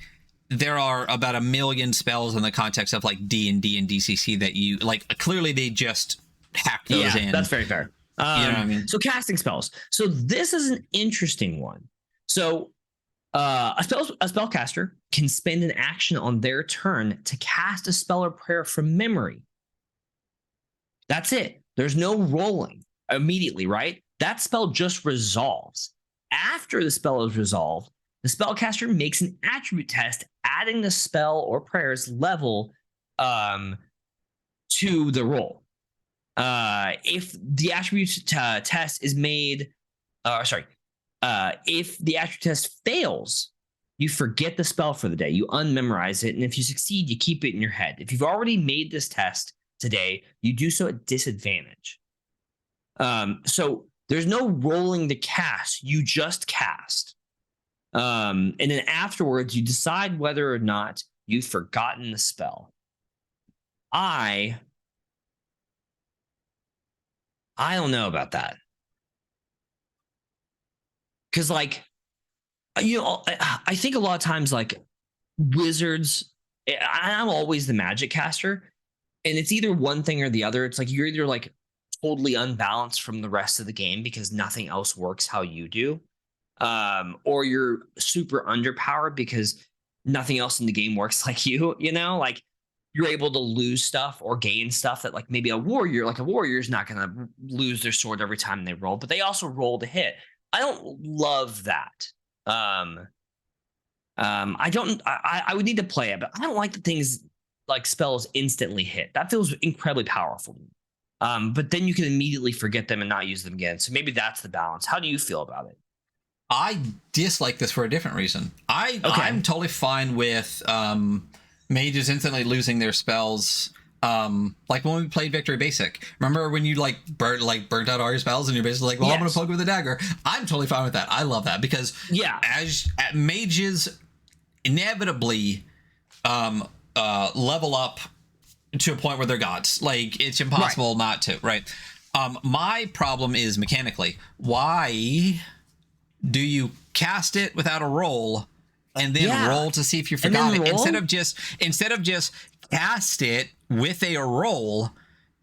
there are about 1 million spells in the context of like D&D and DCC that you like. Clearly, they just hack those in. That's very fair. You know what I mean? So casting spells. So this is an interesting one. So a spellcaster can spend an action on their turn to cast a spell or prayer from memory. That's it. There's no rolling immediately, right? That spell just resolves. After the spell is resolved, the spellcaster makes an attribute test, adding the spell or prayer's level to the roll. If the attribute test is made, if the attribute test fails, you forget the spell for the day. You unmemorize it, and if you succeed, you keep it in your head. If you've already made this test today, you do so at disadvantage. So there's no rolling to cast, you just cast. And then afterwards, you decide whether or not you've forgotten the spell. I don't know about that. Because like, I think a lot of times like wizards, I'm always the magic caster. And it's either one thing or the other. It's like you're either like totally unbalanced from the rest of the game because nothing else works how you do, or you're super underpowered because nothing else in the game works like you. You know, like you're able to lose stuff or gain stuff that like maybe a warrior is not going to lose their sword every time they roll, but they also roll to hit. I don't love that. I would need to play it, but I don't like the things like spells instantly hit. That feels incredibly powerful. But then you can immediately forget them and not use them again. So maybe that's the balance. How do you feel about it? I dislike this for a different reason. I'm totally fine with mages instantly losing their spells. Like when we played Victory Basic. Remember when you burnt out all your spells and you're basically like, well, I'm gonna poke with a dagger. I'm totally fine with that. I love that because as mages inevitably level up to a point where they're gods. Like it's impossible not to, right? My problem is mechanically. Why do you cast it without a roll and then roll to see if you forgot it instead of just cast it with a roll,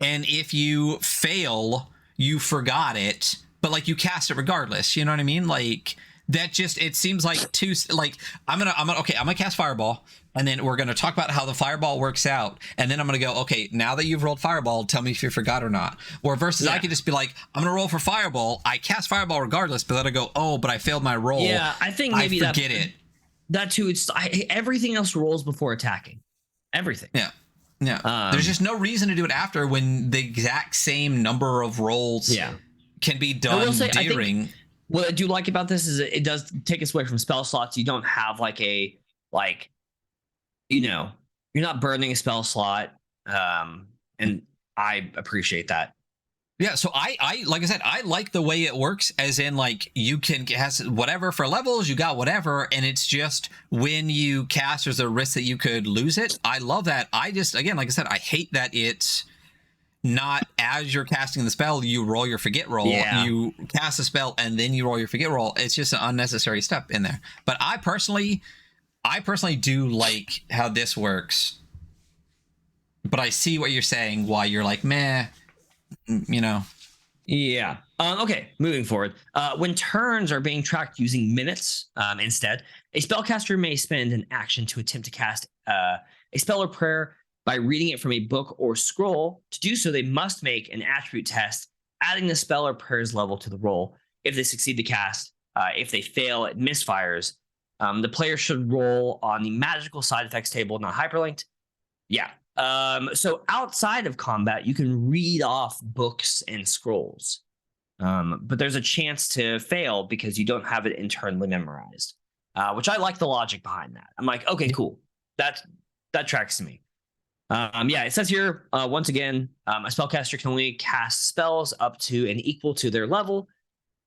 and if you fail you forgot it, but like you cast it regardless, you know what I mean? Like that just, it seems like too, like I'm gonna cast Fireball, and then we're gonna talk about how the Fireball works out, and then I'm gonna go, okay, now that you've rolled Fireball, tell me if you forgot or not. Or versus I could just be like, I'm gonna roll for Fireball, I cast Fireball regardless, but then I go, oh, but I failed my roll. Yeah, I think maybe I forget it. That too. Everything else rolls before attacking. Everything. Yeah. There's just no reason to do it after when the exact same number of rolls can be done during. What I do like about this is it does take us away from spell slots. You don't have you're not burning a spell slot. And I appreciate that. Yeah, so I like I said, I like the way it works, as in like you can cast whatever for levels, you got whatever, and it's just when you cast, there's a risk that you could lose it. I love that. I just, again, like I said, I hate that it's not as you're casting the spell, you roll your forget roll. Yeah. You cast a spell and then you roll your forget roll. It's just an unnecessary step in there. But I personally do like how this works. But I see what you're saying, why you're like, meh. Yeah. Okay, moving forward. When turns are being tracked using minutes instead, a spellcaster may spend an action to attempt to cast a spell or prayer by reading it from a book or scroll. To do so, they must make an attribute test, adding the spell or prayer's level to the roll. If they succeed the cast, if they fail, it misfires. The player should roll on the magical side effects table, not hyperlinked. Yeah. So outside of combat, you can read off books and scrolls, but there's a chance to fail because you don't have it internally memorized, which I like the logic behind that. I'm like, okay, cool. That tracks to me. It says here, once again, a spellcaster can only cast spells up to and equal to their level.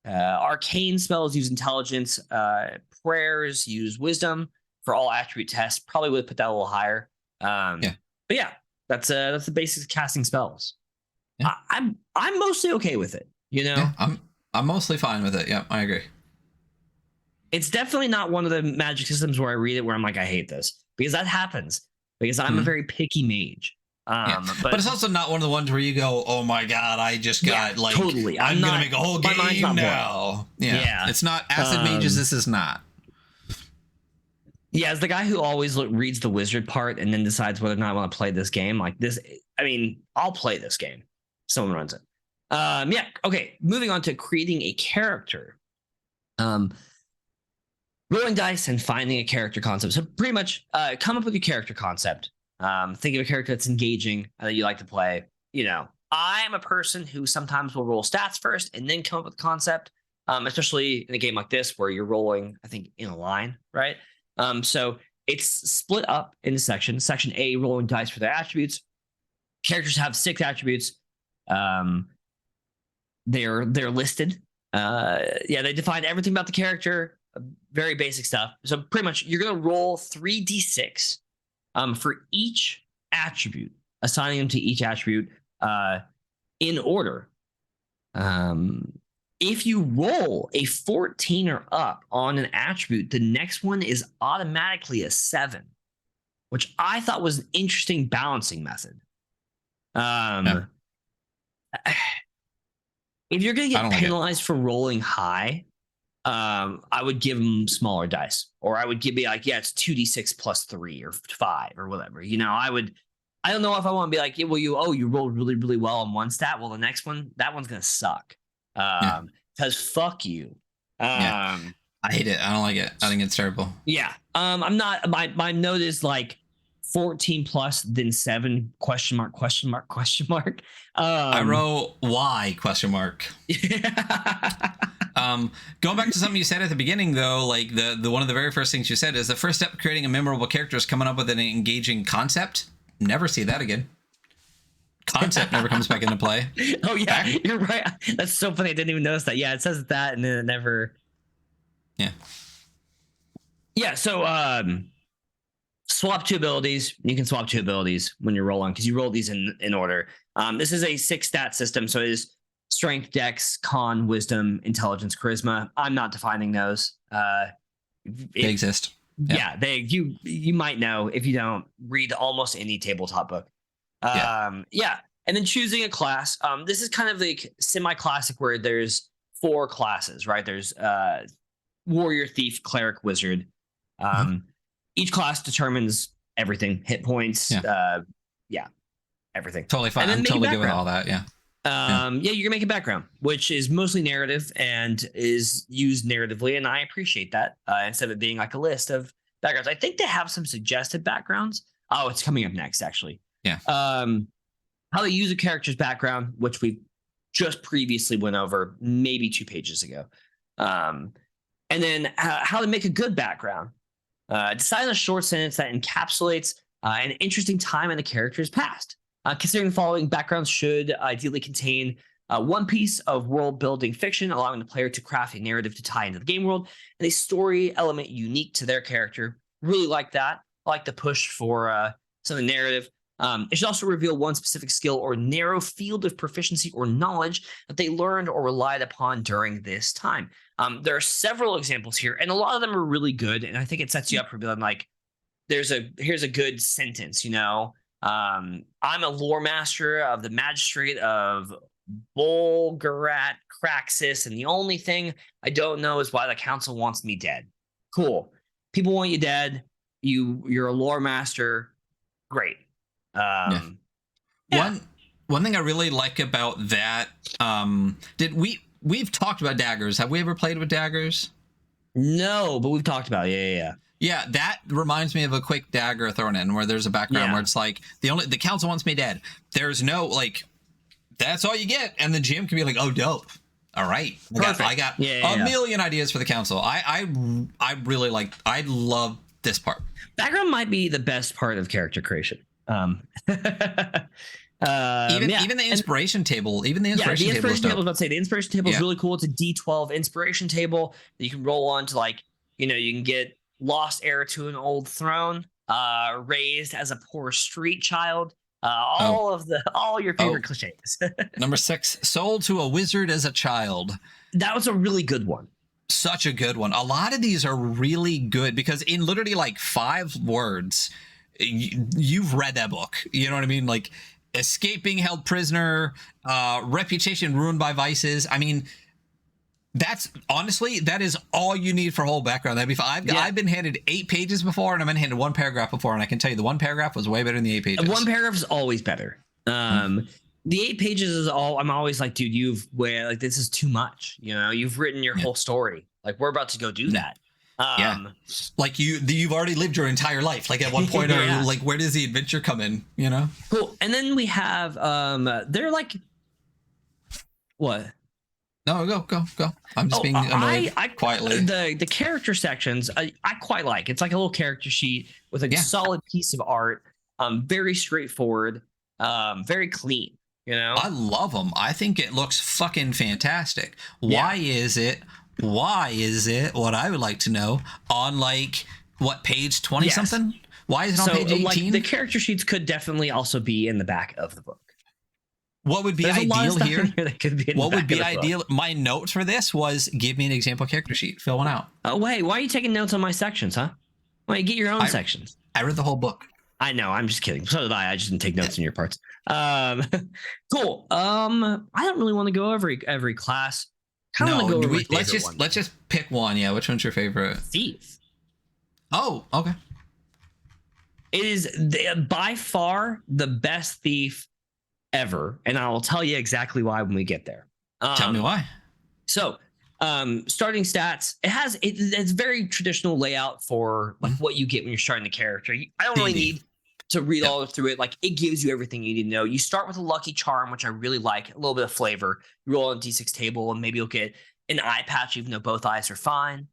Arcane spells use intelligence. Prayers use wisdom. For all attribute tests, probably would put that a little higher. But yeah, that's the basics of casting spells. Yeah. I'm mostly okay with it. Yeah, I'm mostly fine with it. Yeah, I agree. It's definitely not one of the magic systems where I read it where I'm like, I hate this, because that happens because I'm a very picky mage. But it's also not one of the ones where you go, oh my god, I just got totally. I'm gonna make a whole game now. Yeah, it's not Acid Mages. This is not. Yeah, as the guy who always reads the wizard part and then decides whether or not I want to play this game, like this, I mean, I'll play this game. Someone runs it. Okay. Moving on to creating a character. Rolling dice and finding a character concept. So pretty much come up with your character concept. Think of a character that's engaging that you like to play. I'm a person who sometimes will roll stats first and then come up with a concept, especially in a game like this where you're rolling, I think, in a line, right? So it's split up into sections. Section A, rolling dice for their attributes. Characters have 6 attributes. They're listed. They define everything about the character. Very basic stuff. So pretty much you're going to roll 3d6 for each attribute, assigning them to each attribute in order. If you roll a 14 or up on an attribute, the next one is automatically a 7, which I thought was an interesting balancing method. If you're going to get penalized for rolling high, I would give them smaller dice, or I would be like, it's 2d6 plus 3 or 5 or whatever. I don't know if I want to be like, you rolled really, really well on one stat. Well, the next one, that one's going to suck. Because fuck you. I hate it. I don't like it. I think it's terrible. Yeah. I'm not. My note is like 14 plus, then 7 question mark question mark question mark. I wrote why question mark. Going back to something you said at the beginning, though, like the one of the very first things you said is the first step of creating a memorable character is coming up with an engaging concept. Never see that again. Concept never comes back into play. Oh yeah, you're right. That's so funny. I didn't even notice that. Yeah, it says that, and then it never. Yeah. Yeah. So swap 2 abilities. You can swap 2 abilities when you're rolling because you roll these in order. This is a 6 stat system, so it is strength, dex, con, wisdom, intelligence, charisma. I'm not defining those. They exist. Yeah, you might know. If you don't, read almost any tabletop book. Yeah. And then choosing a class. This is kind of like semi-classic where there's 4 classes, right? There's warrior, thief, cleric, wizard. Each class determines everything: hit points. Everything. Totally fine. I'm totally good with all that. Yeah. You can make a background, which is mostly narrative and is used narratively, and I appreciate that. Instead of it being like a list of backgrounds, I think they have some suggested backgrounds. Oh, it's coming up next, actually. Yeah. How to use a character's background, which we just previously went over maybe 2 pages ago. And then how to make a good background. Decide on a short sentence that encapsulates an interesting time in the character's past. Considering the following, backgrounds should ideally contain one piece of world-building fiction, allowing the player to craft a narrative to tie into the game world, and a story element unique to their character. Really like that. I like the push for some narrative. It should also reveal one specific skill or narrow field of proficiency or knowledge that they learned or relied upon during this time. There are several examples here, and a lot of them are really good, and I think it sets you up for being like, here's a good sentence, you know? I'm a lore master of the magistrate of Bolgarat Craxus, and the only thing I don't know is why the council wants me dead. Cool. People want you dead. You're a lore master. Great. One thing I really like about that, we've talked about daggers. Have we ever played with daggers? No, but we've talked about it. Yeah, that reminds me of a quick dagger thrown in where there's a background where it's like the council wants me dead. There's no like, that's all you get, and the GM can be like, oh, dope. All right, I got a million ideas for the council. I really like. I love this part. Background might be the best part of character creation. Even the inspiration table. Even the inspiration table. I was about to say the inspiration table is really cool. It's a D12 inspiration table that you can roll on to, like, you can get lost heir to an old throne, raised as a poor street child, all your favorite cliches. Number 6, sold to a wizard as a child. That was a really good one. Such a good one. A lot of these are really good because in literally like 5 words, you've read that book. You know what I mean? Like escaping held prisoner, reputation ruined by vices. I mean, that is all you need for whole background. That'd be fine. I've been handed 8 pages before, and I've been handed 1 paragraph before, and I can tell you the 1 paragraph was way better than the 8 pages. 1 paragraph is always better. The 8 pages is all. I'm always like, dude, this is too much. You've written your whole story. Like, we're about to go do that. Like you've already lived your entire life. Like at one point, like where does the adventure come in? Cool. And then we have they're like, what? No, go. I'm just being annoyed quietly. The character sections I quite like. It's like a little character sheet with a solid piece of art. Very straightforward. Very clean. I love them. I think it looks fucking fantastic. Why is it what I would like to know on like what page 20 something? Why is it on page 18? Like, the character sheets could definitely also be in the back of the book. What would be ideal here? That could be what would be ideal? My notes for this was give me an example character sheet. Fill one out. Oh wait, why are you taking notes on my sections, huh? Why don't you get your own sections? I read the whole book. I know. I'm just kidding. So did I. I just didn't take notes in your parts. Cool. I don't really want to go over every class. Let's just pick one. Yeah, which one's your favorite? Thief. Oh, okay. It is by far the best thief ever, and I will tell you exactly why when we get there. Tell me why. So, Starting stats. It's very traditional layout for like what you get when you're starting the character. I don't really D&D. need to read all through it. Like it gives you everything you need to know. You start with a lucky charm, which I really like, a little bit of flavor. You roll on a d6 table, and maybe you'll get an eye patch, even though both eyes are fine.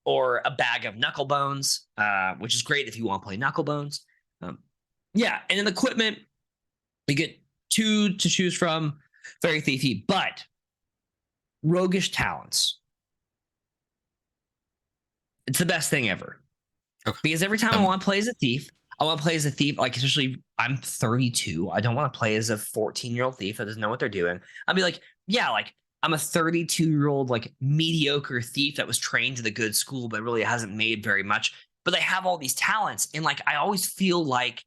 Or a bag of knuckle bones, which is great if you want to play knuckle bones. Yeah, and then equipment, you get 2 to choose from. Very thiefy, but roguish talents. It's the best thing ever. Okay. Because every time I want to play as a thief, like especially I'm 32. I don't want to play as a 14-year-old thief that doesn't know what they're doing. I'll be like, yeah, like I'm a 32-year-old like mediocre thief that was trained in a good school, but really hasn't made very much. But they have all these talents, and like I always feel like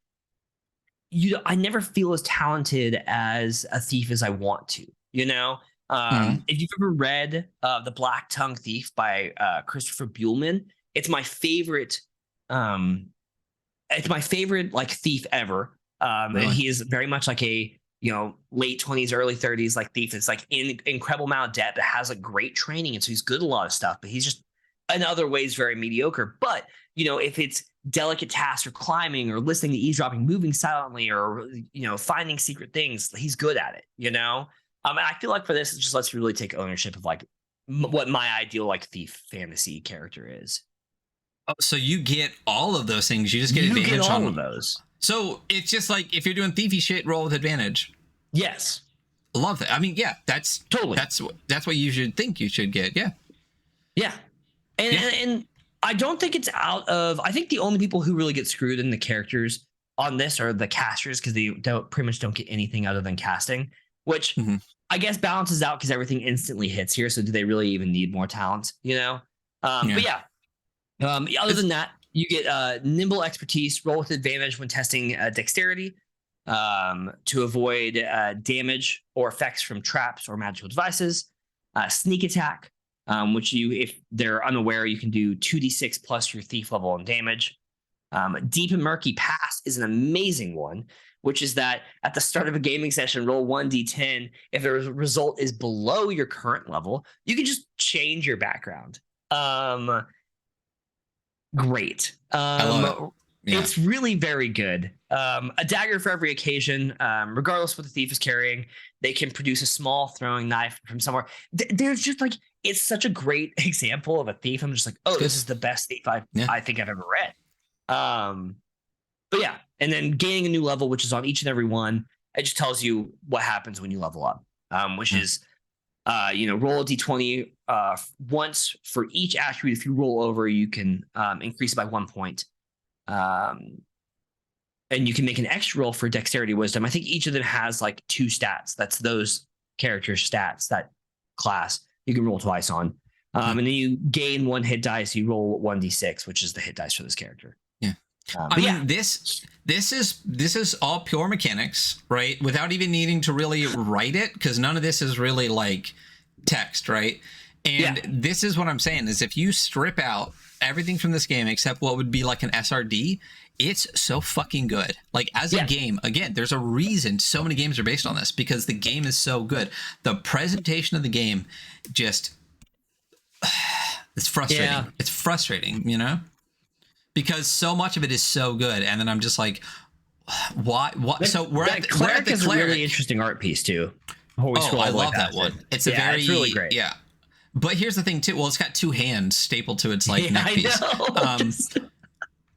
I never feel as talented as a thief as I want to, you know? If you've ever read The Black Tongue Thief by Christopher Buehlman, it's my favorite like thief ever. Really? And he is very much like a, you know, late 20s, early 30s like thief. It's like in incredible amount of debt, but has like great training, and so he's good at a lot of stuff, but he's just in other ways very mediocre. But you know, if it's delicate tasks or climbing or listening to eavesdropping, moving silently, or you know, finding secret things, he's good at it, you know. And I feel like for this, it just lets you really take ownership of like what my ideal like thief fantasy character is. Oh, so you get all of those things. You just get advantage get all on of those. So it's just like if you're doing thiefy shit, roll with advantage. Yes, Love that. I mean, yeah, that's totally. That's what you should think you should get. Yeah. Yeah. And I don't think it's out of. I think the only people who really get screwed in the characters on this are the casters, because they pretty much don't get anything other than casting, which I guess balances out because everything instantly hits here. So do they really even need more talent? You know. But yeah. Other than that, you get nimble expertise, roll with advantage when testing dexterity, to avoid damage or effects from traps or magical devices. Sneak attack, which if they're unaware, you can do 2d6 plus your thief level and damage. Deep and murky pass is an amazing one, which is that at the start of a gaming session, roll 1d10. If the result is below your current level, you can just change your background. Great. I love it. Yeah. It's really very good. A dagger for every occasion, regardless of what the thief is carrying. They can produce a small throwing knife from somewhere. There's just like, it's such a great example of a thief. I'm just like, oh, this is the best thief I think I've ever read. But yeah, and then gaining a new level, which is on each and every one. It just tells you what happens when you level up, which is, roll a d20 once for each attribute. If you roll over, you can increase it by 1 point. And you can make an extra roll for dexterity wisdom. I think each of them has like 2 stats. That's those character stats, that class you can roll twice on. And then you gain 1 hit dice. You roll 1d6, which is the hit dice for this character. Yeah. I mean, this is all pure mechanics, right? Without even needing to really write it, because none of this is really like text, right? And this is what I'm saying is if you strip out everything from this game except what would be like an SRD, it's so fucking good. Like as a game, again, there's a reason so many games are based on this, because the game is so good. The presentation of the game just it's frustrating. Yeah. It's frustrating, you know? Because so much of it is so good, and then I'm just like, why? So we're at the cleric. Is a really interesting art piece too. I love that one. It's it's really great. Yeah, but here's the thing too. Well, it's got 2 hands stapled to its like neck piece.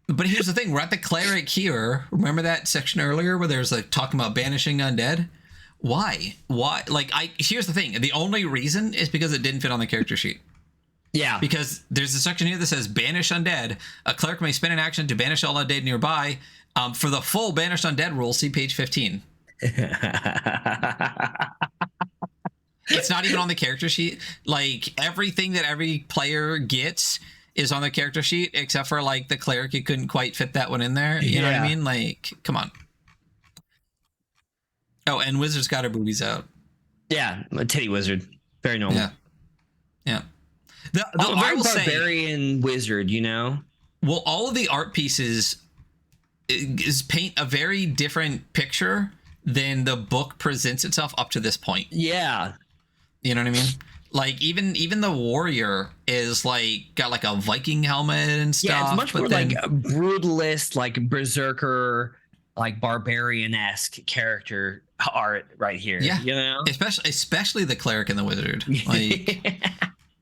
But here's the thing: we're at the cleric here. Remember that section earlier where there's like talking about banishing undead? Why? Like, here's the thing: the only reason is because it didn't fit on the character sheet. Yeah. Because there's a section here that says banish undead. A cleric may spend an action to banish all undead nearby. For the full banished undead rule, see page 15. It's not even on the character sheet. Like everything that every player gets is on the character sheet, except for like the cleric. It couldn't quite fit that one in there. You know what I mean? Like, come on. Oh, and Wizard's got her boobies out. Yeah, a titty wizard. Very normal. Yeah. Yeah. I will barbarian wizard, you know. Well, all of the art pieces is paint a very different picture than the book presents itself up to this point. Yeah, you know what I mean. Like even the warrior is like got like a Viking helmet and stuff. Yeah, it's much but more then- like a brutalist, like berserker, like barbarian-esque character art right here. Yeah. You know? especially the cleric and the wizard. Like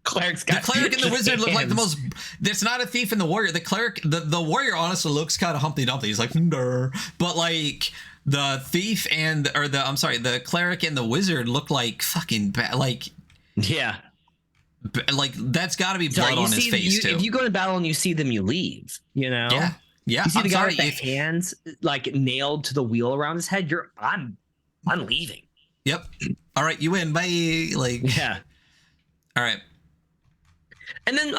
Cleric's the got cleric and the wizard look like the hands. most. It's not a thief and the warrior. The cleric, the warrior honestly looks kind of Humpty Dumpty. He's like, "Durr." But like the thief and or the I'm sorry, the cleric and the wizard look like fucking bad. Like that's got to be blood on his face too. If you go to battle and you see them, you leave. You know? Yeah. Yeah. You see I'm the guy sorry, with the if- hands like nailed to the wheel around his head. I'm leaving. Yep. All right, you win. Bye. Like. Yeah. All right. And then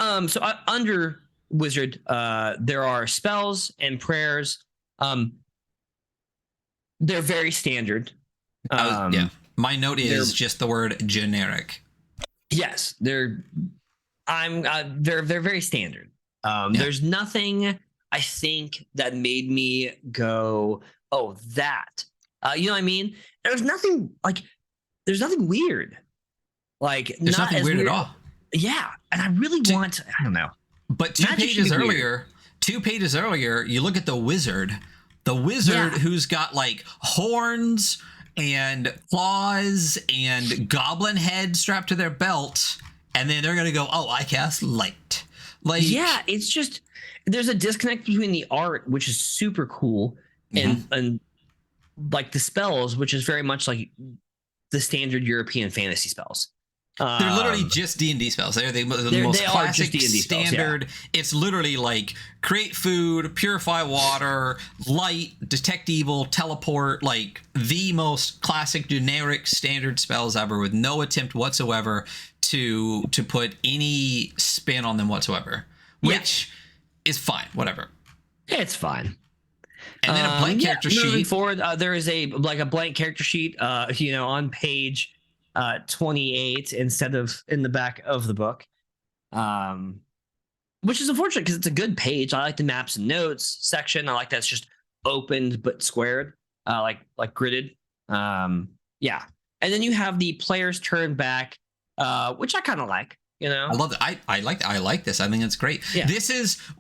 under wizard, there are spells and prayers. They're very standard. Yeah. My note they're- is just the word generic. Yes, they're very standard. There's nothing I think that made me go, oh, that. You know what I mean? There's nothing weird. Like There's not nothing as weird at all. Yeah, and I really want. I don't know. But Magic should be weird. 2 pages earlier, you look at the wizard. The wizard Yeah. who's got like horns and claws and goblin head strapped to their belt, and then they're gonna go, "Oh, I cast light." Like, Yeah, it's just there's a disconnect between the art, which is super cool, and like the spells, which is very much like the standard European fantasy spells. they're literally just D&D spells. They're the most they are classic, just D&D spells, standard. It's literally like create food, purify water, light, detect evil, teleport. Like the most classic, generic, standard spells ever, with no attempt whatsoever to put any spin on them whatsoever. Which is fine, whatever. It's fine. And then a blank character Moving sheet. forward, there is a blank character sheet. On page 28 instead of in the back of the book, which is unfortunate because it's a good page. I like the maps and notes section. I like that's just opened but squared, like gridded. And then you have the player's turn back, which I kind of like. I love it. I like this. I think it's great. Yeah.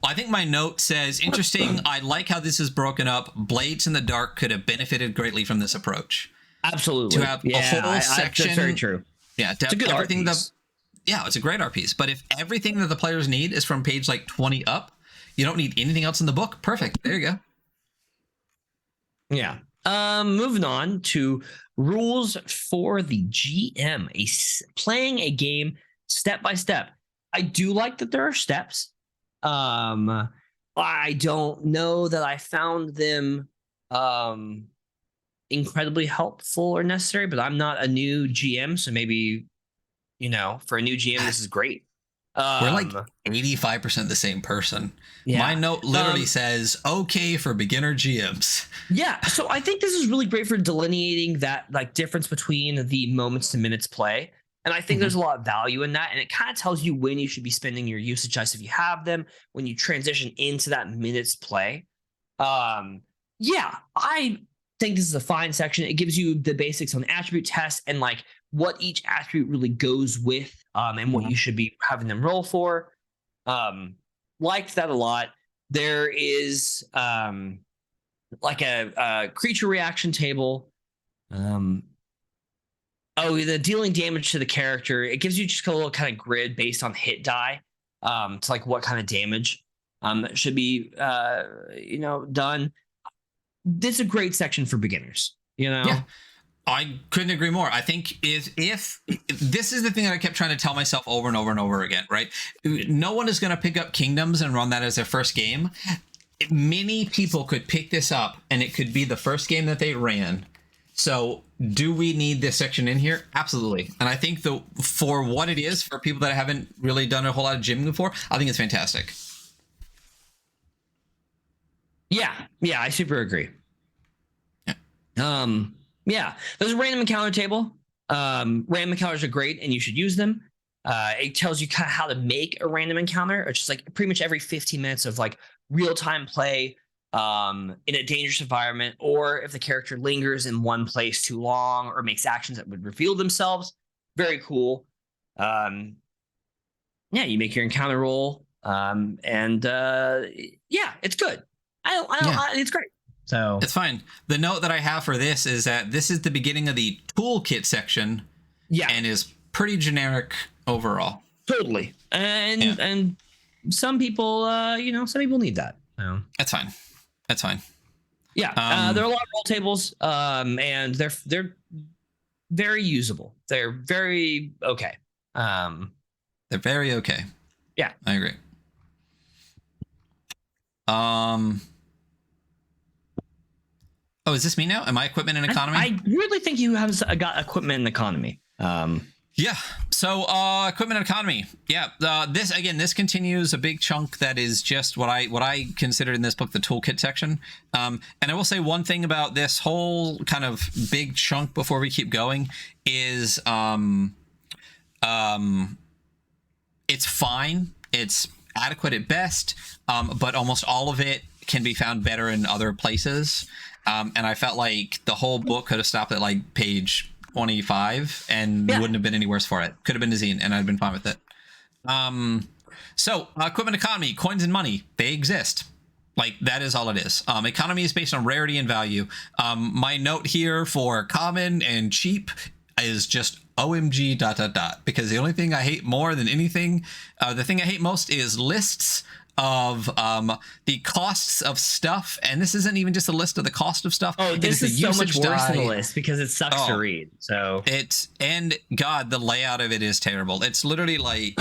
I think my note says interesting. I like how this is broken up. Blades in the Dark could have benefited greatly from this approach. Absolutely. To have a whole section. That's very true. Yeah, to It's a have good art everything piece. it's a great art piece. But if everything that the players need is from page like 20 up, you don't need anything else in the book. Perfect. There you go. Yeah. Moving on to rules for the GM, playing a game step by step. I do like that there are steps. I don't know that I found them incredibly helpful or necessary, but I'm not a new GM, so maybe for a new GM this is great. We're like 85% the same person. Yeah. My note literally says, okay for beginner GMs. Yeah, so I think this is really great for delineating that like difference between the moments to minutes play. And I think there's a lot of value in that. And it kind of tells you when you should be spending your usage dice if you have them, when you transition into that minutes play. I think this is a fine section. It gives you the basics on attribute tests and like what each attribute really goes with and what you should be having them roll for. Liked that a lot. There is like a creature reaction table. The dealing damage to the character. It gives you just a little kind of grid based on hit die to like what kind of damage should be done. This is a great section for beginners. Yeah. I couldn't agree more. I think if this is the thing that I kept trying to tell myself over and over and over again, right? No one is going to pick up Kingdoms and run that as their first game. Many people could pick this up and it could be the first game that they ran. So do we need this section in here? Absolutely. And I think for what it is, for people that haven't really done a whole lot of gymming before, I think it's fantastic. Yeah, I super agree. There's a random encounter table. Random encounters are great and you should use them. It tells you kind of how to make a random encounter. It's just like pretty much every 15 minutes of like real-time play in a dangerous environment, or if the character lingers in one place too long or makes actions that would reveal themselves. Very cool. Yeah, you make your encounter roll, and yeah, it's good. It's great. So It's fine. The note that I have for this is that this is the beginning of the toolkit section, yeah, and is pretty generic overall. totally. And some people, some people need that. So. That's fine. That's fine. Yeah, there are a lot of roll tables, and they're very usable. They're very okay. They're very okay. Yeah, I agree. Oh, is this me now? Am I equipment and economy? I really think you have got equipment and economy. Yeah. So equipment and economy. Yeah. This continues a big chunk that is just what I considered in this book the toolkit section. And I will say one thing about this whole kind of big chunk before we keep going is it's fine. It's adequate at best, but almost all of it can be found better in other places. And I felt like the whole book could have stopped at like page 25 and wouldn't have been any worse for it. Could have been a zine and I'd been fine with it. So equipment economy, coins and money, they exist. Like that is all it is. Economy is based on rarity and value. My note here for common and cheap is just OMG ... because the only thing I hate more than anything, the thing I hate most is lists of the costs of stuff, and this isn't even just a list of the cost of stuff. Oh, this is so much worse than the list because it sucks to read. So and God, the layout of it is terrible. It's literally like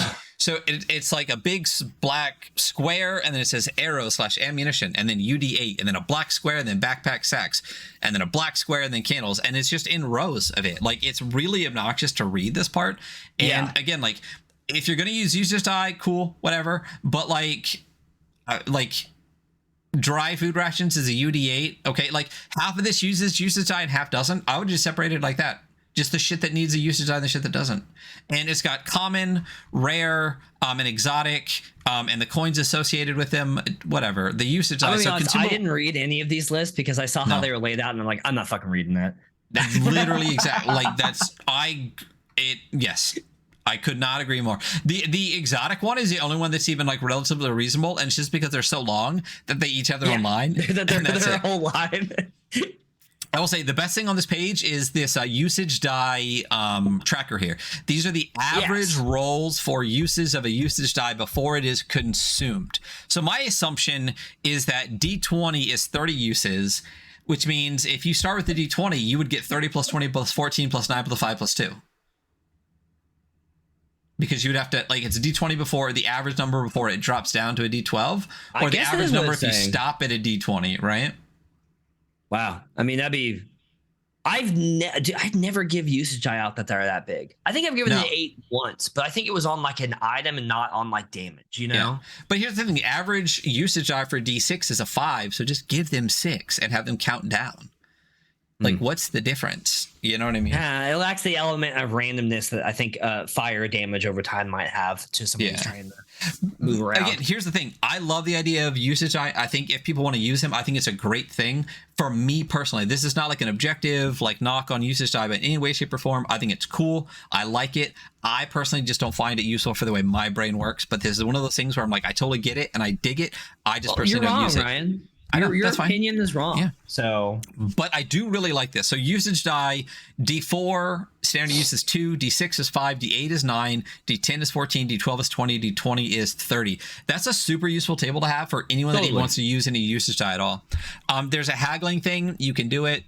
it's like a big black square, and then it says arrow/ammunition, and then UD8, and then a black square, and then backpack sacks, and then a black square, and then candles, and it's just in rows of it. Like it's really obnoxious to read this part. And again, like if you're gonna use usage die, cool, whatever. But like dry food rations is a UD8. Okay, like half of this uses usage die and half doesn't. I would just separate it like that. Just the shit that needs a usage die and the shit that doesn't. And it's got common, rare, and exotic, and the coins associated with them, whatever. The usage die. I didn't read any of these lists because I saw how they were laid out, and I'm like, I'm not fucking reading that. That's literally exactly like yes. I could not agree more. The exotic one is the only one that's even like relatively reasonable, and it's just because they're so long that they each have their own line. Their whole line. I will say the best thing on this page is this usage die tracker here. These are the average rolls for uses of a usage die before it is consumed. So my assumption is that D20 is 30 uses, which means if you start with the D20, you would get 30 plus 20 plus 14 plus 9 plus 5 plus 2. Because you would have to, like, it's a D20 before the average number before it drops down to a D12, or the average number if you stop at a D20, right? Wow. I mean, that'd be. I'd never give usage die out that they're that big. I think I've given it 8 once, but I think it was on like an item and not on like damage, you know? Yeah. But here's the thing: the average usage die for D6 is a 5, so just give them 6 and have them count down. Like, what's the difference? You know what I mean? It lacks the element of randomness that I think fire damage over time might have to somebody who's trying to move around. Again, here's the thing. I love the idea of usage. I think if people want to use him, I think it's a great thing. For me personally, this is not like an objective, like knock on usage die, but in any way, shape, or form. I think it's cool. I like it. I personally just don't find it useful for the way my brain works. But this is one of those things where I'm like, I totally get it and I dig it. I just personally don't use it. Ryan. Your opinion is wrong. Yeah. So, but I do really like this. So usage die, D4 standard use is 2, D6 is 5, D8 is 9, D10 is 14, D12 is 20, D20 is 30. That's a super useful table to have for anyone that wants to use any usage die at all. There's a haggling thing. You can do it.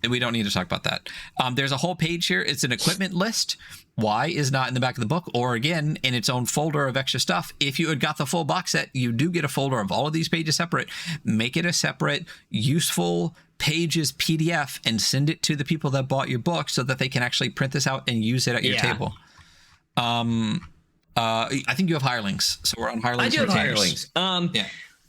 We don't need to talk about that. There's a whole page here. It's an equipment list. Why is not in the back of the book, or again in its own folder of extra stuff. If you had got the full box set, you do get a folder of all of these pages separate. Make it a separate useful pages PDF and send it to the people that bought your book so that they can actually print this out and use it at your table. I think you have hirelings, so we're on hirelings. I do have hirelings.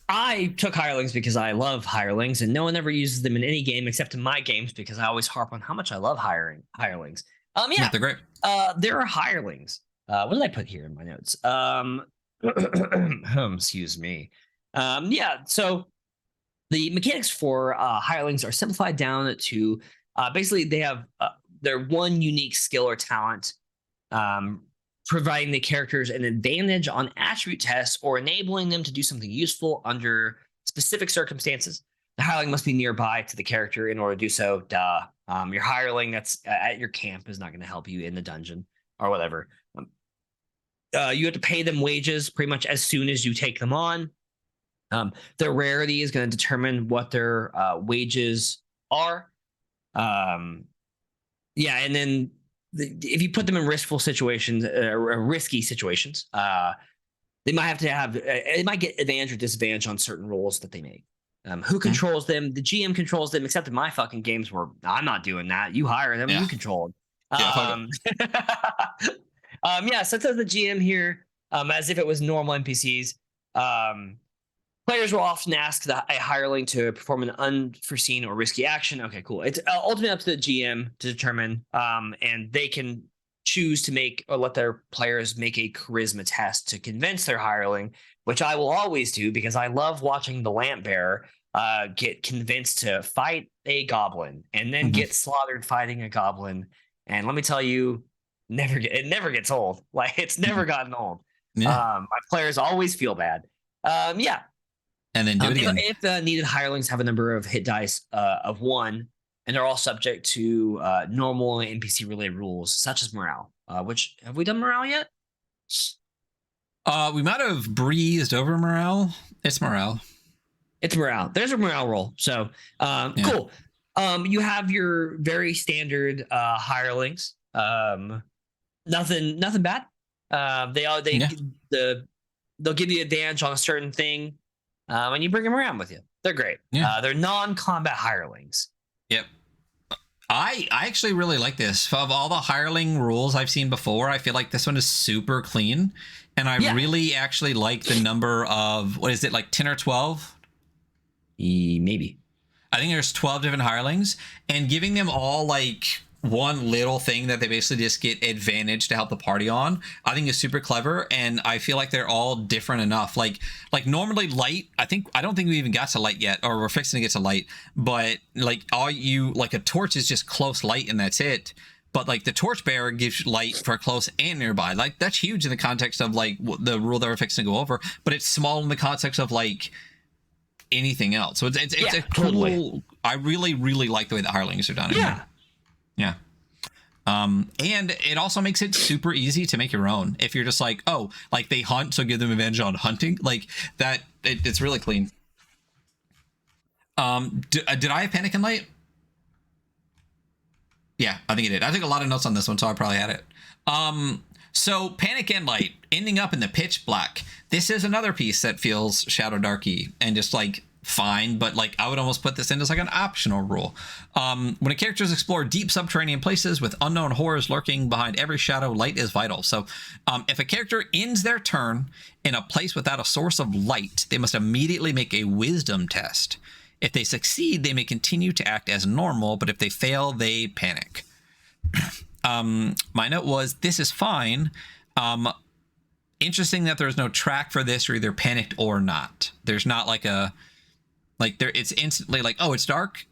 I took hirelings because I love hirelings, and no one ever uses them in any game except in my games because I always harp on how much I love hirelings. Yeah, they're great. There are hirelings. What did I put here in my notes? Excuse me. So the mechanics for hirelings are simplified down to basically they have their one unique skill or talent providing the characters an advantage on attribute tests or enabling them to do something useful under specific circumstances. The hireling must be nearby to the character in order to do so. Duh. Your hireling that's at your camp is not going to help you in the dungeon or whatever. You have to pay them wages pretty much as soon as you take them on. Their rarity is going to determine what their wages are. And then if you put them in risky situations, they might get advantage or disadvantage on certain rolls that they make. Who controls them? The GM controls them, except in my fucking games where I'm not doing that. You hire them, you control them. So it says the GM here, as if it was normal NPCs. Players will often ask a hireling to perform an unforeseen or risky action. Okay, cool. It's ultimately up to the GM to determine, and they can choose to make or let their players make a charisma test to convince their hireling, which I will always do because I love watching the lamp bearer get convinced to fight a goblin and then get slaughtered fighting a goblin. And let me tell you, it never gets old. Like, it's never gotten old. My players always feel bad. And then do it again. If the needed hirelings have a number of hit dice of 1, and they're all subject to normal NPC related rules, such as morale. Which, have we done morale yet? We might have breezed over morale. It's morale. There's a morale roll. So cool. You have your very standard hirelings. Nothing bad. They'll give you advantage on a certain thing, and you bring them around with you. They're great. They're non-combat hirelings. Yep. I actually really like this. Of all the hireling rules I've seen before, I feel like this one is super clean, and I really actually like the number of, what is it, like 10 or 12? Maybe. I think there's 12 different hirelings, and giving them all like one little thing that they basically just get advantage to help the party on, I think is super clever. And I feel like they're all different enough. Like normally light, I don't think we even got to light yet, or we're fixing to get to light, but like a torch is just close light and that's it. But like the torchbearer gives light for close and nearby. Like that's huge in the context of like the rule that we're fixing to go over, but it's small in the context of like anything else. So it's a cool, totally. I really, really like the way the hirelings are done. Yeah. And it also makes it super easy to make your own. If you're just like, oh, like they hunt, so give them advantage on hunting, like that. It's really clean. Did I have Panic and Light? Yeah, I think it did. I took a lot of notes on this one, so I probably had it. So Panic and Light ending up in the pitch black. This is another piece that feels Shadow Darky and just like fine, but like I would almost put this in as like an optional rule. When a characters explore deep subterranean places with unknown horrors lurking behind every shadow, light is vital. So if a character ends their turn in a place without a source of light, they must immediately make a wisdom test. If they succeed, they may continue to act as normal, but if they fail, they panic. My note was, this is fine. Interesting that there's no track for this. You're either panicked or not. There's not like it's instantly like, oh, it's dark,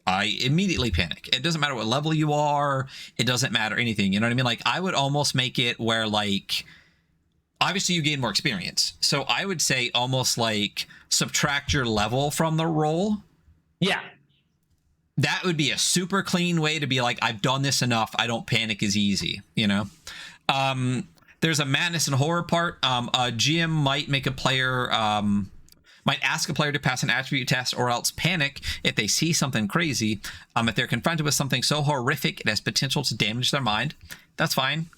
I immediately panic. It doesn't matter what level you are. It doesn't matter anything. You know what I mean? Like I would almost make it where like, obviously you gain more experience. So I would say almost like subtract your level from the roll. Yeah. That would be a super clean way to be like, I've done this enough. I don't panic as easy, you know? There's a madness and horror part. A GM might make a player, might ask a player to pass an attribute test or else panic if they see something crazy. If they're confronted with something so horrific it has potential to damage their mind, that's fine.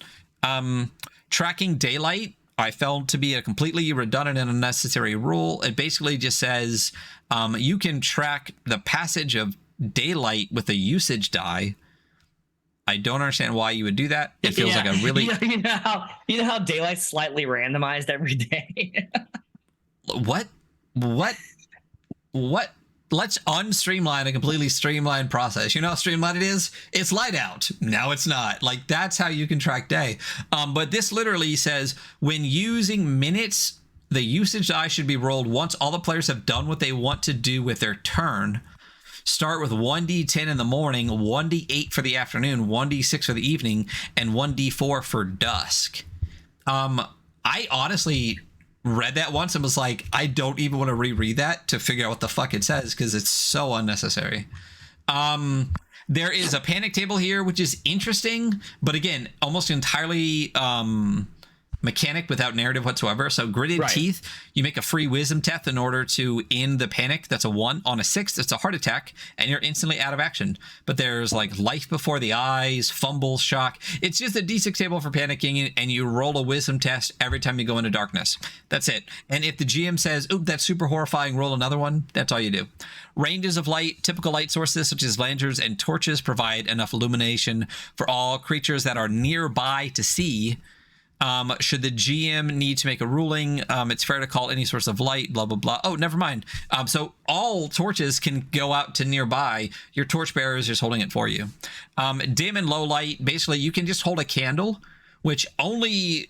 Tracking daylight, I found to be a completely redundant and unnecessary rule. It basically just says you can track the passage of daylight with a usage die. I don't understand why you would do that. It feels like a really you know how daylight's slightly randomized every day. What? Let's unstreamline a completely streamlined process. You know how streamlined it is? It's light out. Now it's not. Like that's how you can track day. But this literally says when using minutes, the usage die should be rolled once all the players have done what they want to do with their turn. Start with 1d10 in the morning, 1d8 for the afternoon, 1d6 for the evening, and 1d4 for dusk. I honestly read that once and was like, I don't even want to reread that to figure out what the fuck it says because it's so unnecessary. There is a panic table here, which is interesting, but again, almost entirely mechanic without narrative whatsoever. So gritted teeth, you make a free wisdom test in order to end the panic. That's a 1. On a 6, it's a heart attack, and you're instantly out of action. But there's like life before the eyes, fumble, shock. It's just a D6 table for panicking, and you roll a wisdom test every time you go into darkness. That's it. And if the GM says, "Oop, that's super horrifying, roll another one," that's all you do. Ranges of light. Typical light sources such as lanterns and torches provide enough illumination for all creatures that are nearby to see. Should the GM need to make a ruling, it's fair to call any source of light, blah, blah, blah. Oh, never mind. So all torches can go out to nearby. Your torchbearer is just holding it for you. Dim and low light, basically, you can just hold a candle, which only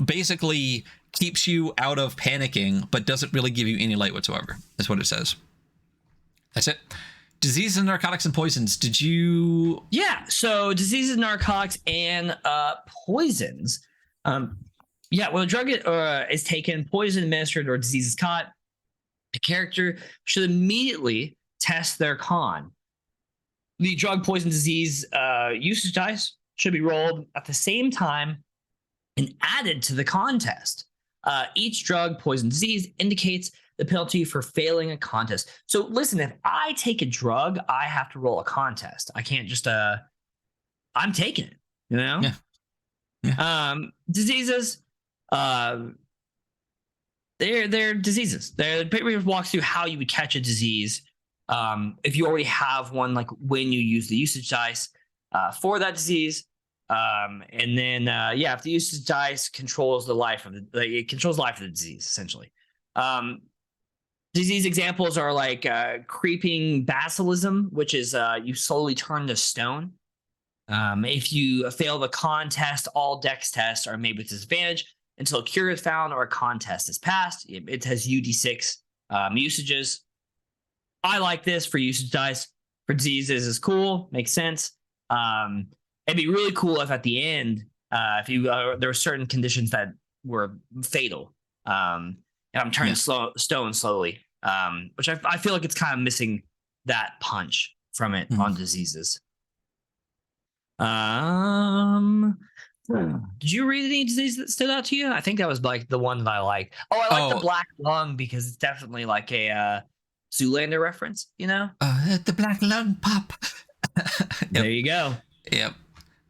basically keeps you out of panicking, but doesn't really give you any light whatsoever, is what it says. That's it. Diseases, and narcotics, and poisons. Did you? Yeah. So diseases, narcotics, and poisons. Yeah. When a drug is taken, poison administered, or disease is caught, the character should immediately test their con. The drug, poison, disease usage dice should be rolled at the same time and added to the contest. Each drug, poison, disease indicates the penalty for failing a contest. So listen, if I take a drug, I have to roll a contest. I can't just I'm taking it, you know? Yeah. Diseases, they're diseases. The paper walks through how you would catch a disease. If you already have one, like when you use the usage dice for that disease. And then if the usage dice controls the life of it controls the life of the disease, essentially. Disease examples are like creeping basilism, which is you slowly turn to stone. If you fail the contest, all dex tests are made with disadvantage until a cure is found or a contest is passed. It has UD6 usages. I like this for usage dice. For diseases is cool, makes sense. It'd be really cool if at the end, if you there were certain conditions that were fatal. And I'm turning stone slowly, which I feel like it's kind of missing that punch from it on diseases. Did you read any disease that stood out to you? I think that was like the one that I liked. Oh, I like the black lung because it's definitely like a Zoolander reference, you know? The black lung pop. There you go. Yep.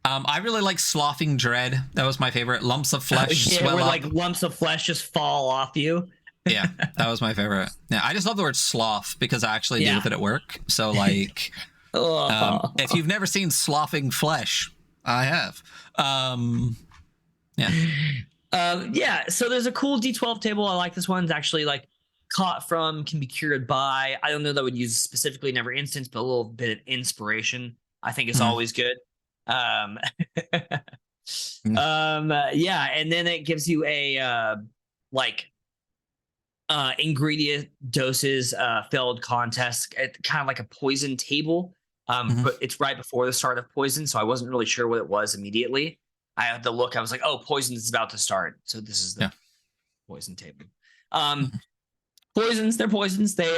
I really like sloughing dread. That was my favorite. Lumps of flesh swell where up. like lumps of flesh just fall off you. Yeah, that was my favorite. Yeah, I just love the word sloth because I actually deal with it at work. So like, if you've never seen sloughing flesh, I have. So there's a cool D12 table. I like this one. It's actually like caught from, can be cured by. I don't know that I would use specifically in every instance, but a little bit of inspiration I think is always good. And then it gives you a ingredient doses failed contest, kind of like a poison table. But it's right before the start of poison, so I wasn't really sure what it was immediately. I had to look. I was like, "Oh, poison is about to start." So this is the poison table. Poisons, they're poisons. They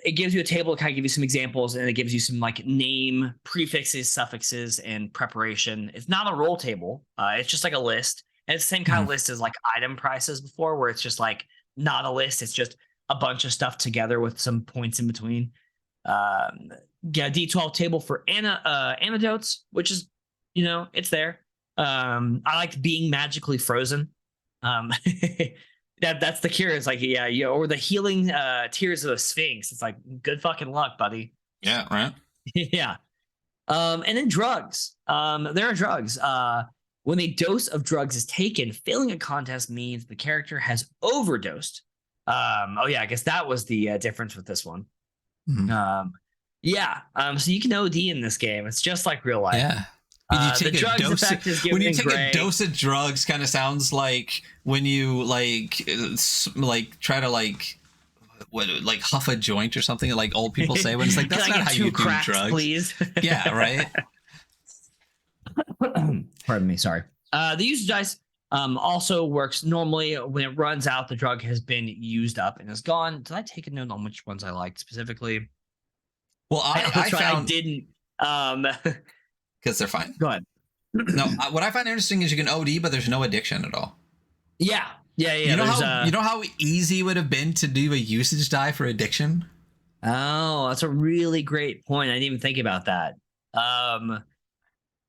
it gives you a table to kind of give you some examples, and it gives you some like name, prefixes, suffixes, and preparation. It's not a roll table. It's just like a list, and it's the same kind of list as like item prices before, where it's just like not a list. It's just a bunch of stuff together with some points in between. D12 table for antidotes, which is, you know, it's there. I liked being magically frozen. That's the cure. It's like, or the healing tears of the Sphinx. It's like, good fucking luck, buddy. Yeah, right. Yeah. And then drugs. There are drugs. When a dose of drugs is taken, failing a contest means the character has overdosed. I guess that was the difference with this one. So you can OD in this game. It's just like real life. Yeah. The drugs effect is given when you in take gray. a dose of drugs, kind of sounds like when you try to huff a joint or something, like old people say. When it's like, that's not how you do drugs, please. Yeah, right. Pardon me. Sorry. The usage dice Also works normally when it runs out, the drug has been used up and is gone. Did I take a note on which ones I liked specifically? Well, I That's right, I found didn't. because they're fine. Go ahead. No, what I find interesting is you can OD, but there's no addiction at all. Yeah. You know there's, how you know how easy it would have been to do a usage die for addiction? Oh, that's a really great point. I didn't even think about that.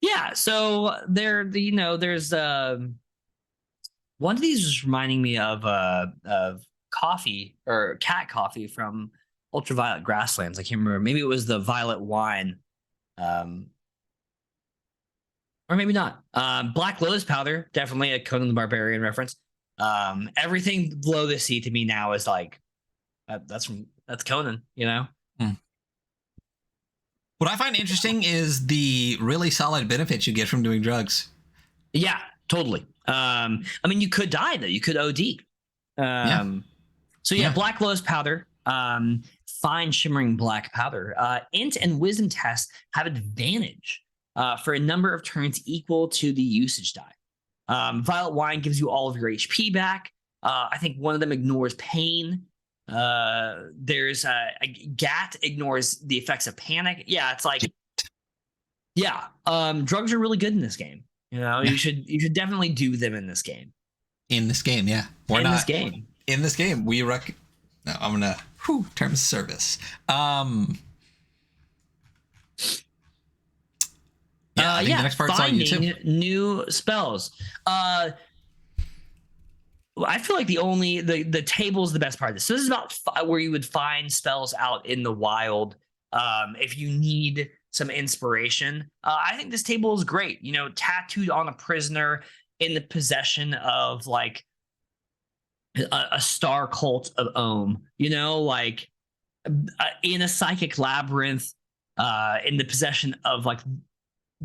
Yeah, so there's one of these is reminding me of coffee or cat coffee from Ultraviolet Grasslands. I can't remember. Maybe it was the violet wine. Or maybe not. Black Lotus powder, definitely a Conan the Barbarian reference. Everything below the sea to me now is like that's Conan, you know. What I find interesting is the really solid benefits you get from doing drugs. Yeah, totally. I mean, you could die though. You could OD. So yeah, Black Lotus powder, fine shimmering black powder. Int and wisdom tests have advantage for a number of turns equal to the usage die. Violet wine gives you all of your HP back. I think one of them ignores pain. There's GAT ignores the effects of panic. Yeah, it's like, yeah, drugs are really good in this game. You know, you should definitely do them in this game. In this game, yeah. Or in not. this game. In this game, we No, I'm gonna terms of service. Yeah, I think the next part's on you too. New spells. I feel like the table is the best part of this. So this is not where you would find spells out in the wild. If you need some inspiration, I think this table is great. You know, tattooed on a prisoner in the possession of like a star cult of Ohm. You know, like in a psychic labyrinth, in the possession of like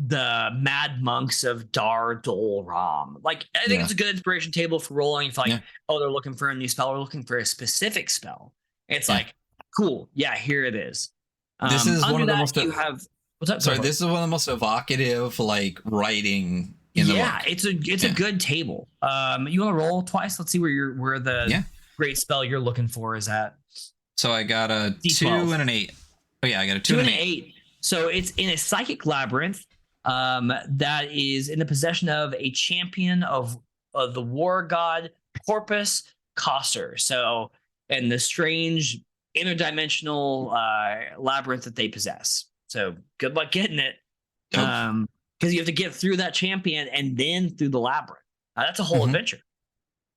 the mad monks of Dar Dol Ram. Like, I think it's a good inspiration table for rolling. If like, oh, they're looking for a new spell, or looking for a specific spell. It's like, cool. Yeah, here it is. This is one of the most. You have. What's up? Sorry, this is one of the most evocative like writing in the book. Yeah, it's a good table. You want to roll twice? Let's see where the great spell you're looking for is at. So I got a D12. 2 and an 8. Oh yeah, I got a 2 and an 8. So it's in a psychic labyrinth. That is in the possession of a champion of the war god Porpoise Coster. So, and the strange interdimensional labyrinth that they possess. So, good luck getting it. Because you have to get through that champion and then through the labyrinth. That's a whole adventure.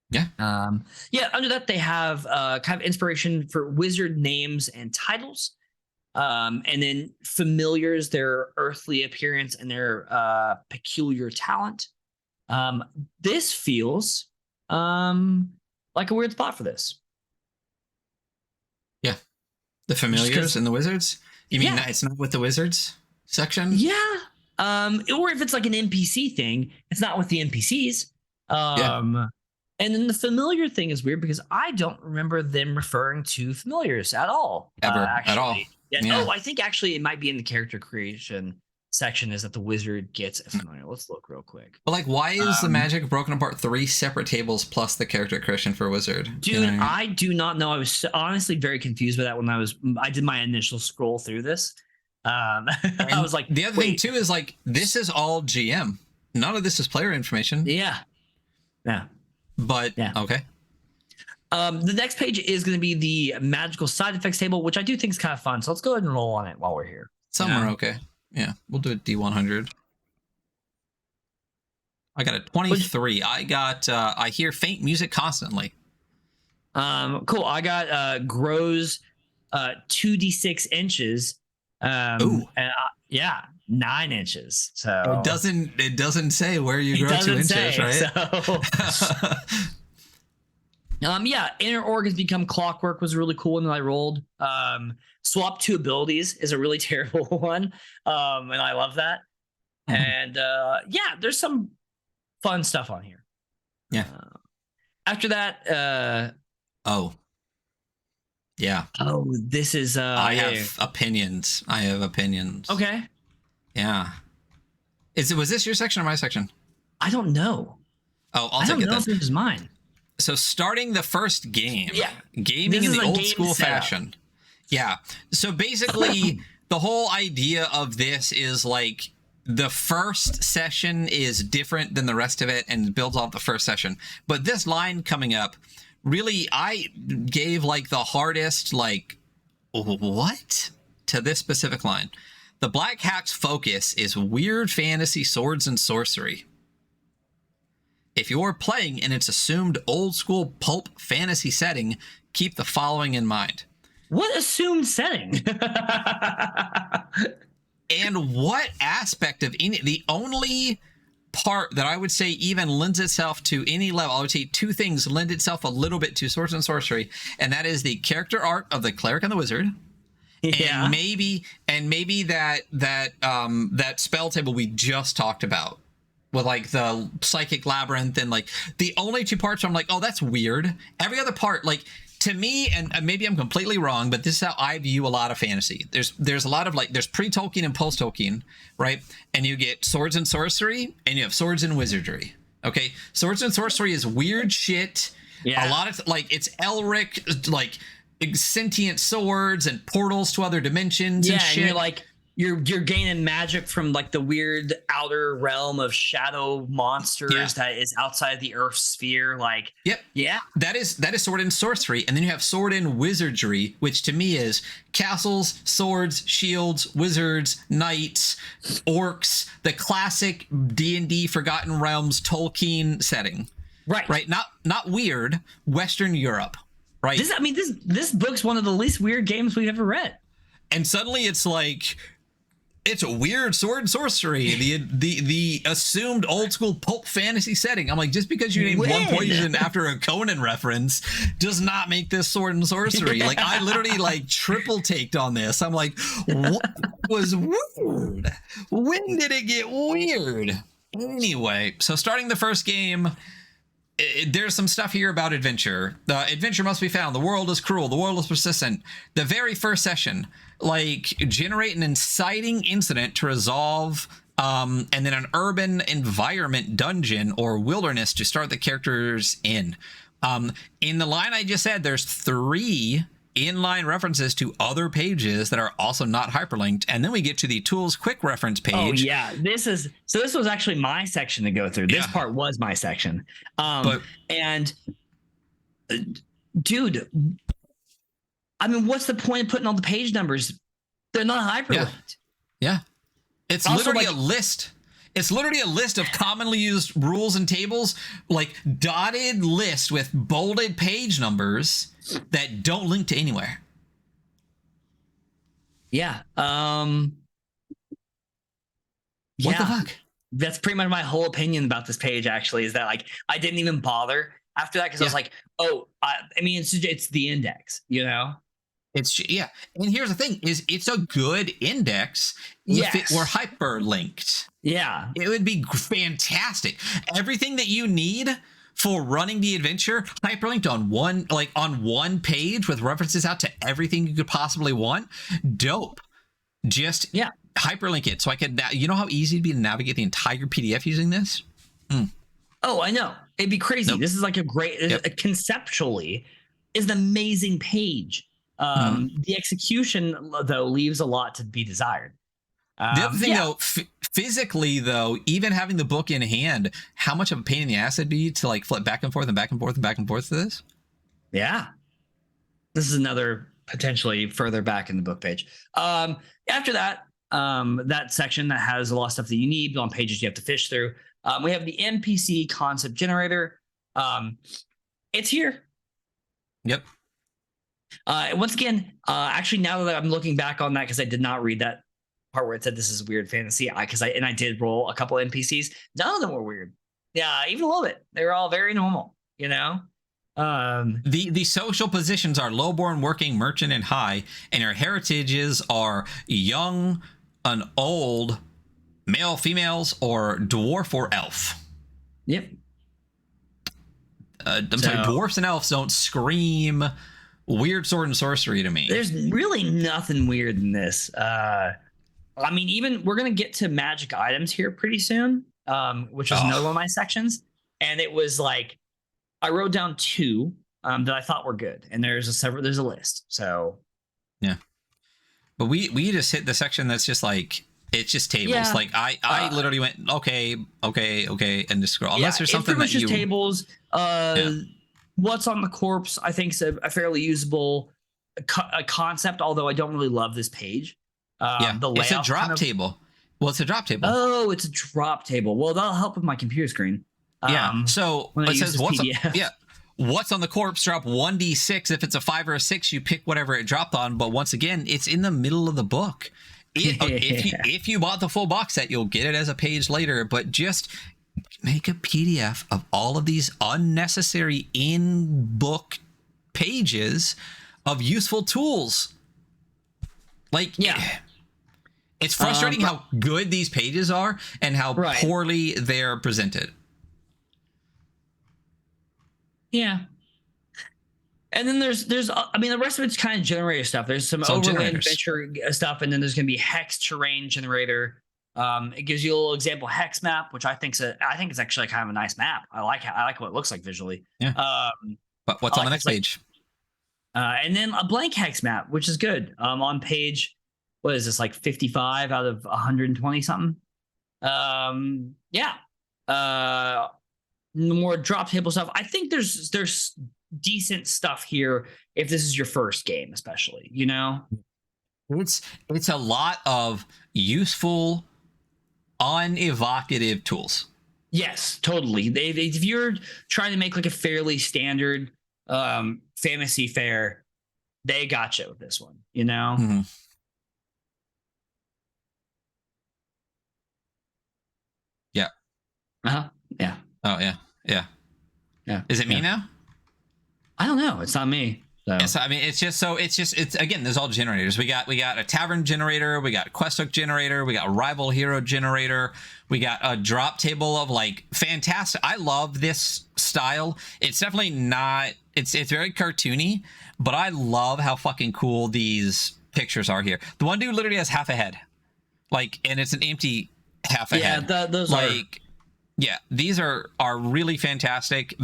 Yeah. Under that, they have kind of inspiration for wizard names and titles. And then familiars, their earthly appearance and their peculiar talent. This feels like a weird spot for this. Yeah. The familiars and the wizards? You mean it's not with the wizards section? Yeah. Or if it's like an NPC thing, it's not with the NPCs. And then the familiar thing is weird because I don't remember them referring to familiars at all. At all. Yeah. Oh, I think actually it might be in the character creation section is that the wizard gets a familiar. Let's look real quick. But like, why is the magic broken apart 3 separate tables plus the character creation for wizard? Dude, you know? I do not know. I was honestly very confused by that when I did my initial scroll through this. I was like, the other thing too is like, this is all GM. None of this is player information. Yeah. But okay. The next page is going to be the magical side effects table, which I do think is kind of fun. So let's go ahead and roll on it while we're here. Some are okay. Yeah, we'll do it D100. I got a 23. I got I hear faint music constantly. Cool. I got grows 2d6 inches. Ooh. And, 9 inches. So it doesn't say where you grow 2 inches, right? So. Inner organs become clockwork was a really cool one that I rolled. Swap 2 abilities is a really terrible one. And I love that. And there's some fun stuff on here. Yeah. After that, this is I have opinions. Okay. Yeah. Was this your section or my section? I don't know. Oh, I'll I take don't it know then. if this is mine. So starting the first game, Yeah. gaming This in is the a old game school setup. fashion. Yeah. So basically, the whole idea of this is like the first session is different than the rest of it and builds off the first session. But this line coming up, really, I gave like the hardest, like, what? To this specific line. The Black Hat's focus is weird fantasy swords and sorcery. If you're playing in its assumed old school pulp fantasy setting, keep the following in mind. What assumed setting? And what aspect of the only part that I would say even lends itself to any level, I would say two things lend itself a little bit to swords and sorcery, and that is the character art of the cleric and the wizard. Yeah. And maybe that spell table we just talked about with like the psychic labyrinth, and like the only two parts where I'm like, oh, that's weird. Every other part, like, to me, and maybe I'm completely wrong, but this is how I view a lot of fantasy. There's a lot of like, there's pre-Tolkien and post-Tolkien, right? And you get swords and sorcery, and you have swords and wizardry. Okay, swords and sorcery is weird shit. Yeah. A lot of like, it's Elric, like sentient swords and portals to other dimensions Yeah, and and shit. you're like you're gaining magic from like the weird outer realm of shadow monsters that is outside the Earth's sphere. Like, Yep. yeah, That is sword and sorcery, and then you have sword and wizardry, which to me is castles, swords, shields, wizards, knights, orcs, the classic D&D Forgotten Realms Tolkien setting. right. Not weird, Western Europe, right? This book's one of the least weird games we've ever read. And suddenly it's like, it's a weird sword and sorcery, the assumed old school pulp fantasy setting. I'm like, just because you named one poison after a Conan reference does not make this sword and sorcery. Like, I literally like triple taked on this. I'm like, what was weird? When did it get weird? Anyway, so starting the first game, there's some stuff here about adventure. Adventure must be found. The world is cruel. The world is persistent. The very first session, like, generate an inciting incident to resolve, and then an urban environment dungeon or wilderness to start the characters in. In the line I just said, there's 3 inline references to other pages that are also not hyperlinked, and then we get to the tools quick reference page. Oh yeah, this was actually my section to go through. This part was my section. Dude, I mean, what's the point of putting all the page numbers? They're not hyperlinked. Yeah. It's Also, literally like, a list. It's literally a list of commonly used rules and tables, like dotted list with bolded page numbers that don't link to anywhere. Yeah. What the fuck? That's pretty much my whole opinion about this page, actually, is that like I didn't even bother after that because I was like, oh, I mean, it's the index, you know? And here's the thing: is it's a good index if it were hyperlinked. Yeah. It would be fantastic. Everything that you need for running the adventure hyperlinked on one page with references out to everything you could possibly want. Dope. Just hyperlink it so I could. You know how easy it'd be to navigate the entire PDF using this? Oh, I know. It'd be crazy. This is like a great conceptually is an amazing page. The execution, though, leaves a lot to be desired. The other thing, though, physically, though, even having the book in hand, how much of a pain in the ass it'd be to like flip back and forth and back and forth and back and forth to this? Yeah. This is another potentially further back in the book page. After that, that section that has a lot of stuff that you need on pages you have to fish through. We have the NPC concept generator. It's here. Yep. Once again, actually, now that I'm looking back on that, because I did not read that part where it said this is weird fantasy, I did roll a couple NPCs. None of them were weird. Yeah, even a little bit. They were all very normal, you know? The social positions are lowborn, working, merchant, and high, and your heritages are young and old, male, females, or dwarf or elf. Yep. Sorry, dwarfs and elves don't scream weird sword and sorcery to me. There's really nothing weird in this. I mean, even we're gonna get to magic items here pretty soon, which is another one of my sections. and it was like I wrote down 2 that I thought were good, and there's a list. So yeah, but we just hit the section that's just like it's just tables. Yeah. Like I literally went okay, and just scroll. Unless there's something that you tables. What's on the corpse? I think is a fairly usable concept. Although I don't really love this page. The layout it's a drop table. Well, it's a drop table. Oh, it's a drop table. Well, that'll help with my computer screen. So when I it use says this PDF. what's on the corpse? Drop 1d6. If it's a 5 or a 6, you pick whatever it dropped on. But once again, it's in the middle of the book. If you bought the full box set, you'll get it as a page later. But just make a PDF of all of these unnecessary in-book pages of useful tools. Like, it's frustrating how good these pages are and how poorly they're presented. Yeah. And then there's I mean, the rest of it's kind of generator stuff. There's some overland adventure stuff, and then there's going to be hex terrain generator. It gives you a little example hex map, which I think it's actually kind of a nice map. I like what it looks like visually. Yeah. But what's on the next page? And then a blank hex map, which is good. On page, what is this, like 55 out of 120 something? More drop table stuff. I think there's decent stuff here if this is your first game, especially, you know. It's a lot of useful, unevocative tools. Yes, totally. If you're trying to make like a fairly standard fantasy fair, they got you with this one, you know. Mm-hmm. Yeah. Yeah. Oh yeah. Is it me now? I don't know. It's not me. So. Yes, I mean it's again, there's all generators. We got a tavern generator, we got a quest hook generator, we got rival hero generator, we got a drop table of like fantastic. I love this style. It's definitely not it's very cartoony, but I love how fucking cool these pictures are here. The one dude literally has half a head. Like, and it's an empty half a head. Yeah, those like yeah, these are really fantastic.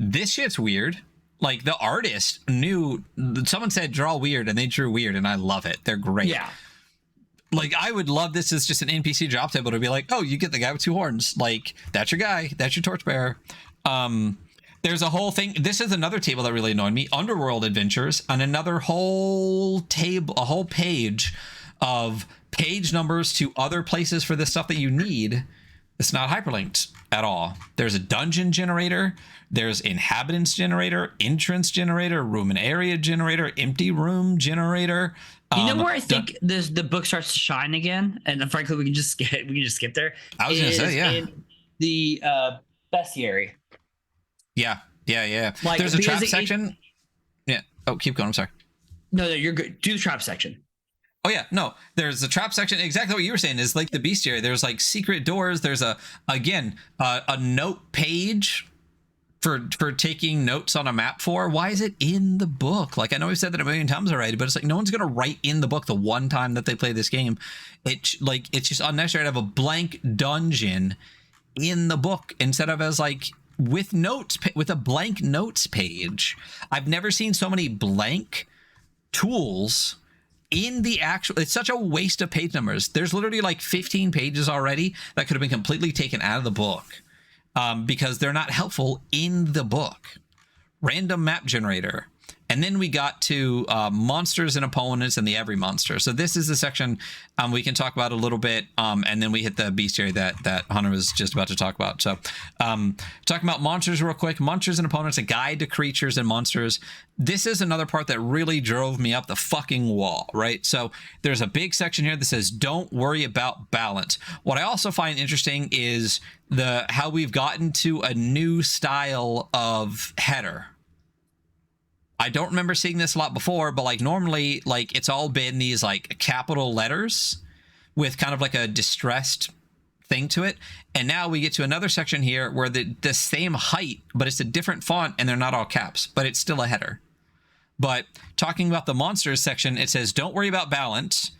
This shit's weird. Like, the artist knew, someone said draw weird, and they drew weird, and I love it. They're great. Yeah. Like, I would love this as just an NPC drop table to be like, oh, you get the guy with 2 horns. Like, that's your guy. That's your torchbearer. There's a whole thing. This is another table that really annoyed me. Underworld Adventures, and another whole table, a whole page of page numbers to other places for the stuff that you need. It's not hyperlinked at all. There's a dungeon generator. There's inhabitants generator, entrance generator, room and area generator, empty room generator. You know where I think the book starts to shine again, and frankly, we can just skip there. I was going to say, yeah. In the bestiary. Yeah. Like, there's a trap section. Yeah. Oh, keep going. I'm sorry. No, you're good. Do the trap section. Oh yeah, no, there's the trap section. Exactly what you were saying is like the bestiary. There's like secret doors. There's a note page for taking notes on a map for. Why is it in the book? Like, I know we've said that a million times already, but it's like no one's gonna write in the book the one time that they play this game. It's just unnecessary to have a blank dungeon in the book instead of as like with notes, with a blank notes page. I've never seen so many blank tools in the actual. It's such a waste of page numbers. There's literally like 15 pages already that could have been completely taken out of the book because they're not helpful in the book. Random map generator. And then we got to monsters and opponents and the every monster. So this is the section we can talk about a little bit. And then we hit the bestiary that Hunter was just about to talk about. So talking about monsters real quick. Monsters and opponents, a guide to creatures and monsters. This is another part that really drove me up the fucking wall, right? So there's a big section here that says, don't worry about balance. What I also find interesting is how we've gotten to a new style of header. I don't remember seeing this a lot before, but like normally, like it's all been these like capital letters with kind of like a distressed thing to it. And now we get to another section here where the same height, but it's a different font and they're not all caps, but it's still a header. But talking about the monsters section, it says, don't worry about balance.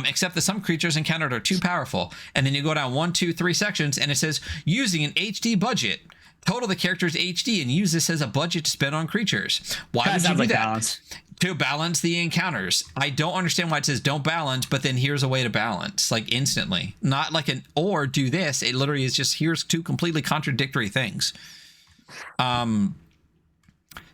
Except that some creatures encountered are too powerful. And then you go down 1, 2, 3 sections, and it says using an HD budget. Total the character's HD and use this as a budget to spend on creatures. Why would you do that? Balance. To balance the encounters. I don't understand why it says don't balance, but then here's a way to balance, like instantly. Not like an or do this. It literally is just here's two completely contradictory things.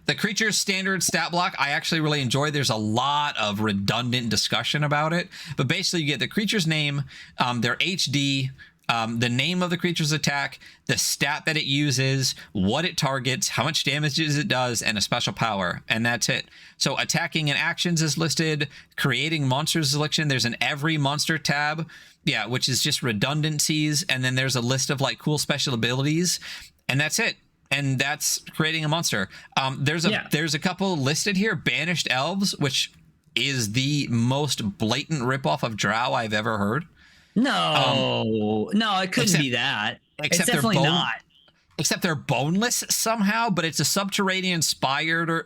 The creature's standard stat block, I actually really enjoy. There's a lot of redundant discussion about it, but basically you get the creature's name, their HD, the name of the creature's attack, the stat that it uses, what it targets, how much damage it does, and a special power, and that's it. So attacking and actions is listed, creating monsters selection, there's an every monster tab, yeah, which is just redundancies, and then there's a list of like cool special abilities, and that's it. And that's creating a monster. There's a couple listed here. Banished Elves, which is the most blatant ripoff of Drow I've ever heard. No, it couldn't be that. It's definitely not. Except they're boneless somehow, but it's a subterranean spider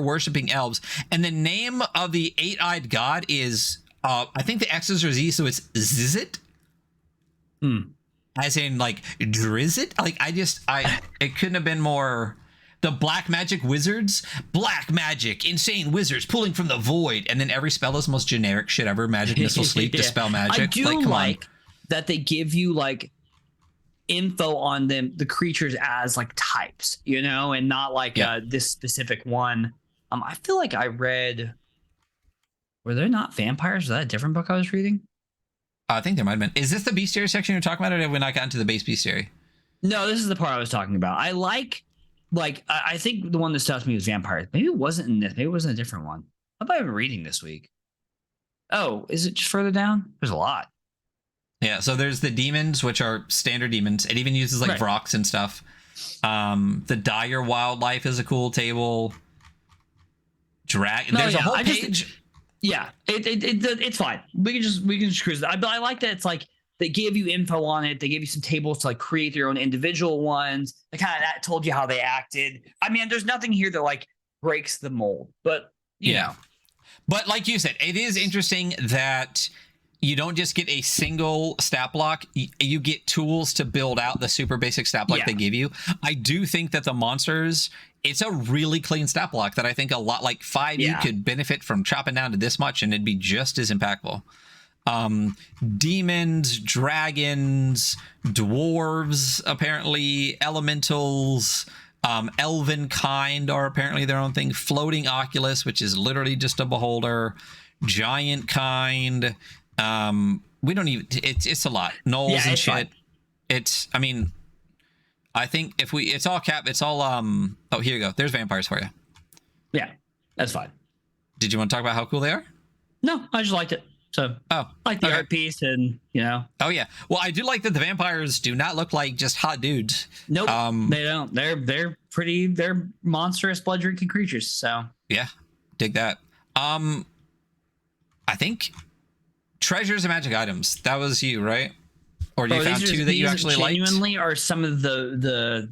worshipping elves. And the name of the 8-eyed god is, I think the X's are Z, so it's Zizit. As in like Drizzt. Like it couldn't have been more. The black magic wizards, black magic, insane wizards pulling from the void, and then every spell is the most generic shit ever. Magic missile sleep to spell magic. I do like that they give you like info on them, the creatures as like types, you know, and not like this specific one. I feel like I read. Were there not vampires? Was that a different book I was reading? I think there might have been. Is this the bestiary section you're talking about, or have we not gotten to the base bestiary? No, this is the part I was talking about. I I think the one that stuck me was vampires. Maybe it wasn't in this. Maybe it was in a different one. What have I been reading this week? Oh, is it just further down? There's a lot. Yeah, so there's the demons, which are standard demons. It even uses like Vrox and stuff. The dire wildlife is a cool table. There's a whole page. It's fine. We can just cruise it. But I like that it's like they gave you info on it. They gave you some tables to like create your own individual ones. They kind of that told you how they acted. I mean, there's nothing here that like breaks the mold, but you know. But like you said, it is interesting that you don't just get a single stat block. You get tools to build out the super basic stat block they give you. I do think that the monsters, it's a really clean stat block that I think a lot like 5e could benefit from chopping down to this much, and it'd be just as impactful. Demons, dragons, dwarves, apparently elementals, elven kind are apparently their own thing. Floating oculus, which is literally just a beholder. Giant kind. We don't even. It's a lot. Gnolls and shit. Fine. I mean, I think if we, it's all cap. It's all Oh, here you go. There's vampires for you. Yeah, that's fine. Did you want to talk about how cool they are? No, I just liked it. So I like the art piece, and you know. Oh yeah. Well, I do like that the vampires do not look like just hot dudes. Nope. They don't. They're pretty. They're monstrous blood drinking creatures. So yeah, dig that. I think treasures and magic items. That was you, right? Or you found two that you actually liked? Genuinely are some of the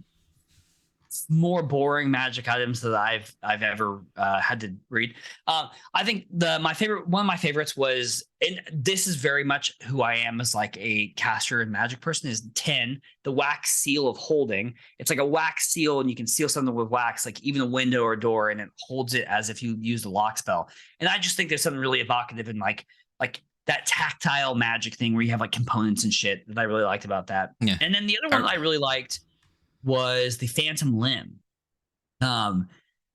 more boring magic items that I've ever had to read. I think one of my favorites was, and this is very much who I am as like a caster and magic person, is 10, the wax seal of holding. It's like a wax seal, and you can seal something with wax, like even a window or a door, and it holds it as if you used a lock spell. And I just think there's something really evocative in like that tactile magic thing where you have like components and shit that I really liked about that. Yeah. And then the other one I really liked was the Phantom Limb.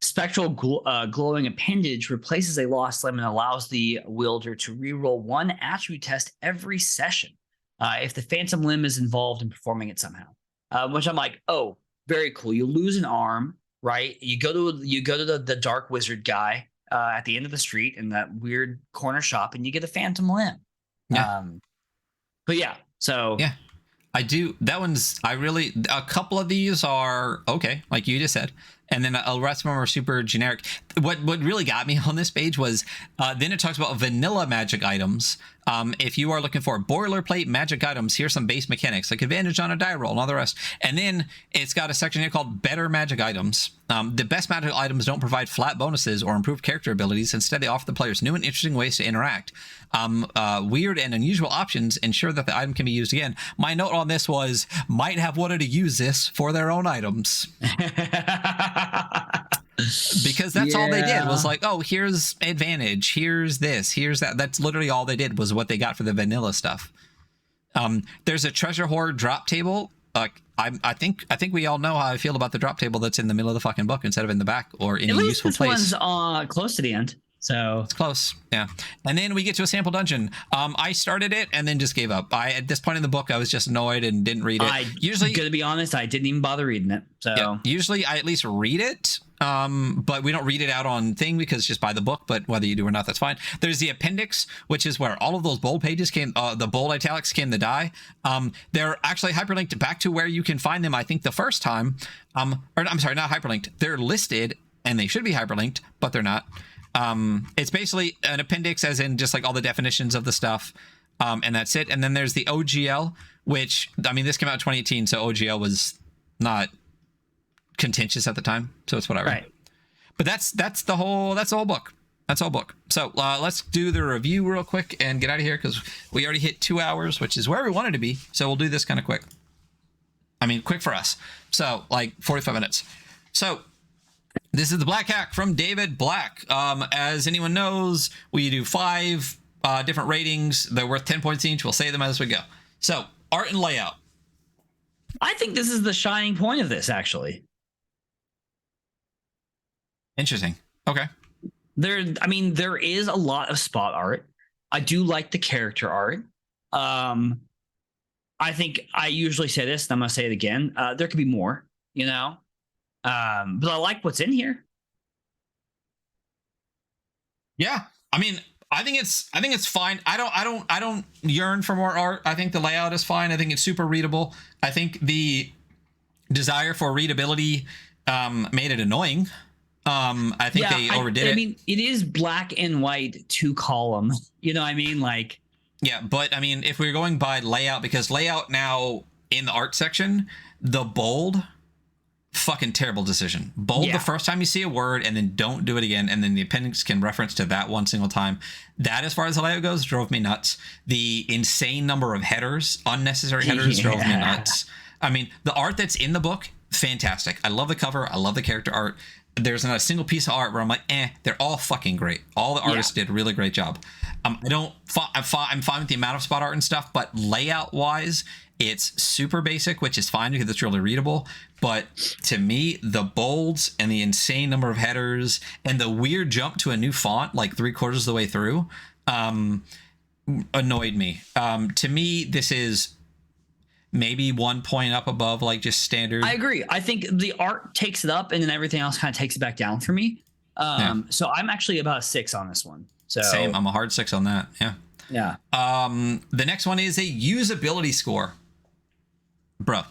Spectral glowing appendage replaces a lost limb and allows the wielder to reroll one attribute test every session if the Phantom Limb is involved in performing it somehow. Which I'm like, oh, very cool. You lose an arm, right? You go to the dark wizard guy at the end of the street in that weird corner shop, and you get a Phantom Limb. Yeah. But yeah, so yeah. I do. That one's, a couple of these are okay, like you just said. and then the rest of them are super generic. What really got me on this page was then it talks about vanilla magic items. If you are looking for boilerplate magic items, here's some base mechanics like advantage on a die roll and all the rest. And then it's got a section here called better magic items. The best magic items don't provide flat bonuses or improved character abilities. Instead, they offer the players new and interesting ways to interact. Weird and unusual options ensure that the item can be used again. My note on this was, might have wanted to use this for their own items. Because that's all they did was like, oh, here's advantage, here's this, here's that. That's literally all they did was what they got for the vanilla stuff. There's a treasure hoard drop table. I think we all know how I feel about the drop table that's in the middle of the fucking book instead of in the back or in a useful place. This one's close to the end, so it's close. Yeah. And then we get to a sample dungeon. I started it and then just gave up. At this point in the book, I was just annoyed and didn't read it. Usually, gonna be honest, I didn't even bother reading it. So yeah, usually I at least read it. But we don't read it out on thing because it's just by the book, but whether you do or not, that's fine. There's the appendix, which is where all of those bold pages came, the bold italics came to die. They're actually hyperlinked back to where you can find them, I think, the first time. Or I'm sorry, not hyperlinked. They're listed and they should be hyperlinked, but they're not. It's basically an appendix as in just like all the definitions of the stuff. And that's it. And then there's the OGL, which, I mean, this came out in 2018, so OGL was not contentious at the time, so it's whatever. Right. But that's the whole book. That's the whole book. So let's do the review real quick and get out of here because we already hit 2 hours, which is where we wanted to be. So we'll do this kind of quick. I mean, quick for us. So like 45 minutes. So this is the Black Hack from David Black. As anyone knows, we do 5 different ratings. They're worth 10 points each. We'll say them as we go. So art and layout. I think this is the shining point of this, actually. Interesting. Okay. There is a lot of spot art. I do like the character art. I think I usually say this, and I'm gonna say it again. There could be more, you know. But I like what's in here. Yeah. I mean, I think it's fine. I don't yearn for more art. I think the layout is fine. I think it's super readable. I think the desire for readability made it annoying. I think they overdid it. I mean, it is black and white 2-column. You know what I mean? Like, yeah, but I mean, if we're going by layout, because layout now in the art section, the bold, fucking terrible decision. Bold the first time you see a word and then don't do it again, and then the appendix can reference to that one single time. That, as far as the layout goes, drove me nuts. The insane number of headers, unnecessary headers, drove me nuts. I mean, the art that's in the book, fantastic. I love the cover. I love the character art. There's not a single piece of art where I'm like, they're all fucking great. All the artists did a really great job. I'm fine with the amount of spot art and stuff, but layout wise, it's super basic, which is fine because it's really readable. But to me, the bolds and the insane number of headers and the weird jump to a new font, like 3/4 of the way through, annoyed me. To me, this is maybe 1 point up above like just standard. I agree. I think the art takes it up and then everything else kind of takes it back down for me. So I'm actually about a 6 on this one. So same. I'm a hard 6 on that. Yeah. Yeah. The next one is a usability score. Bro.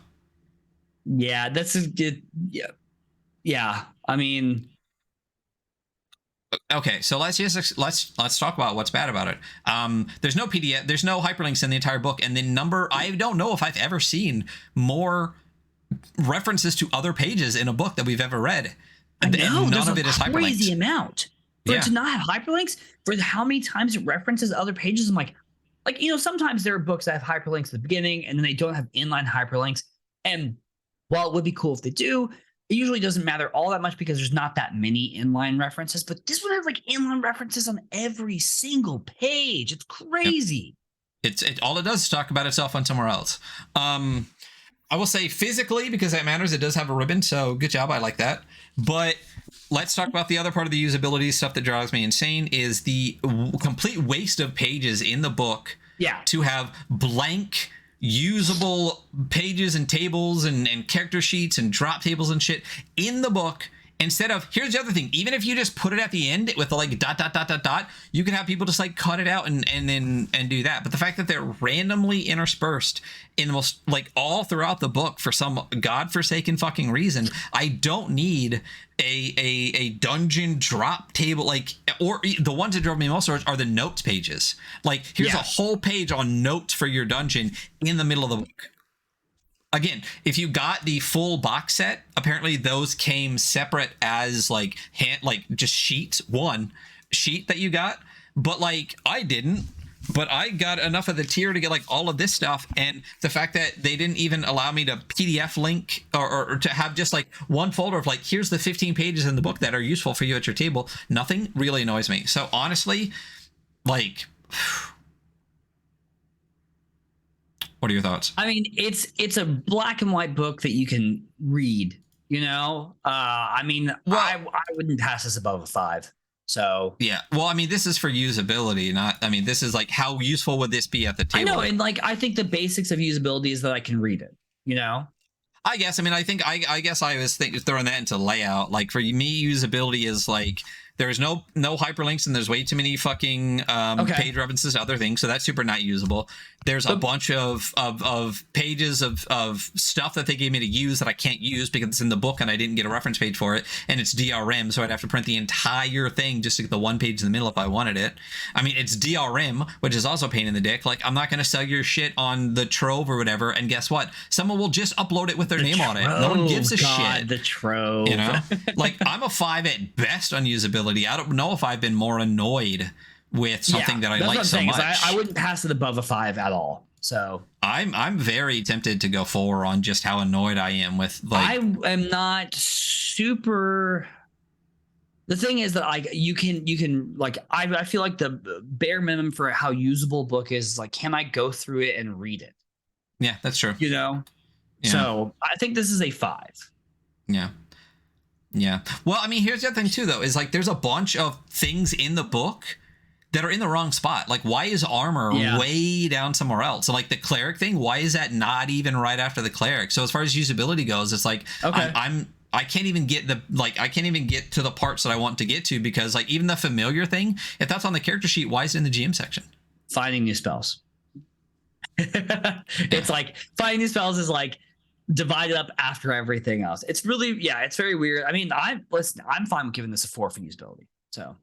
Yeah, that's a good. Yeah. Yeah. I mean, okay, so let's talk about what's bad about it. There's no PDF, there's no hyperlinks in the entire book, and the number, I don't know if I've ever seen more references to other pages in a book that we've ever read. And none of it is hyperlinked. Crazy amount for it to not have hyperlinks. For how many times it references other pages, I'm like, sometimes there are books that have hyperlinks at the beginning and then they don't have inline hyperlinks. And while it would be cool if they do, it usually doesn't matter all that much because there's not that many inline references. But this one has like inline references on every single page. It's crazy. It all it does is talk about itself on somewhere else. I will say physically, because that matters, it does have a ribbon, so good job. I like that. But let's talk about the other part of the usability stuff that drives me insane is the complete waste of pages in the book. Yeah. To have blank usable pages and tables and character sheets and drop tables and shit in the book, instead of, here's the other thing, even if you just put it at the end with the like dot dot dot dot dot, you can have people just like cut it out and do that. But the fact that they're randomly interspersed in the most, like, all throughout the book for some godforsaken fucking reason, I don't need a dungeon drop table, like, or the ones that drove me most are the notes pages. Like, here's a whole page on notes for your dungeon in the middle of the book. Again, if you got the full box set, apparently those came separate as like just sheets, one sheet that you got. But like, I didn't. But I got enough of the tier to get like all of this stuff, and the fact that they didn't even allow me to PDF link or to have just like one folder of like, here's the 15 pages in the book that are useful for you at your table. Nothing really annoys me. So honestly, like, what are your thoughts? I mean, it's a black and white book that you can read, you know? I mean, well, I wouldn't pass this above a 5. So yeah, well, I mean, this is for usability, not, I mean, this is like, how useful would this be at the table? I know, and like, I think the basics of usability is that I can read it, you know? I guess, I mean, I think, I guess I was throwing that into layout. Like, for me, usability is like, there's no hyperlinks, and there's way too many fucking page references to other things, so that's super not usable. There's a bunch of pages of stuff that they gave me to use that I can't use because it's in the book and I didn't get a reference page for it, and it's DRM, so I'd have to print the entire thing just to get the one page in the middle if I wanted it. I mean, it's DRM, which is also a pain in the dick. Like, I'm not going to sell your shit on the Trove or whatever, and guess what? Someone will just upload it with their name on it. No one gives a shit. The Trove. You know? Like, I'm a 5 at best on usability. I don't know if I've been more annoyed with something that I like so much. I wouldn't pass it above a 5 at all. So I'm very tempted to go 4 on just how annoyed I am with, like, I am not super. The thing is that like you can like I feel like the bare minimum for how usable a book is like, can I go through it and read it? Yeah, that's true. You know? Yeah. So I think this is a 5. Yeah. Yeah. Well, I mean, here's the other thing too, though, is like, there's a bunch of things in the book that are in the wrong spot. Like, why is armor way down somewhere else? So like the cleric thing, why is that not even right after the cleric? So as far as usability goes, it's like, okay. I can't even get I can't even get to the parts that I want to get to, because like, even the familiar thing, if that's on the character sheet, why is it in the GM section? Finding new spells. It's like finding new spells is like divided up after everything else. It's really, it's very weird. I mean, I'm fine with giving this a 4 for usability. So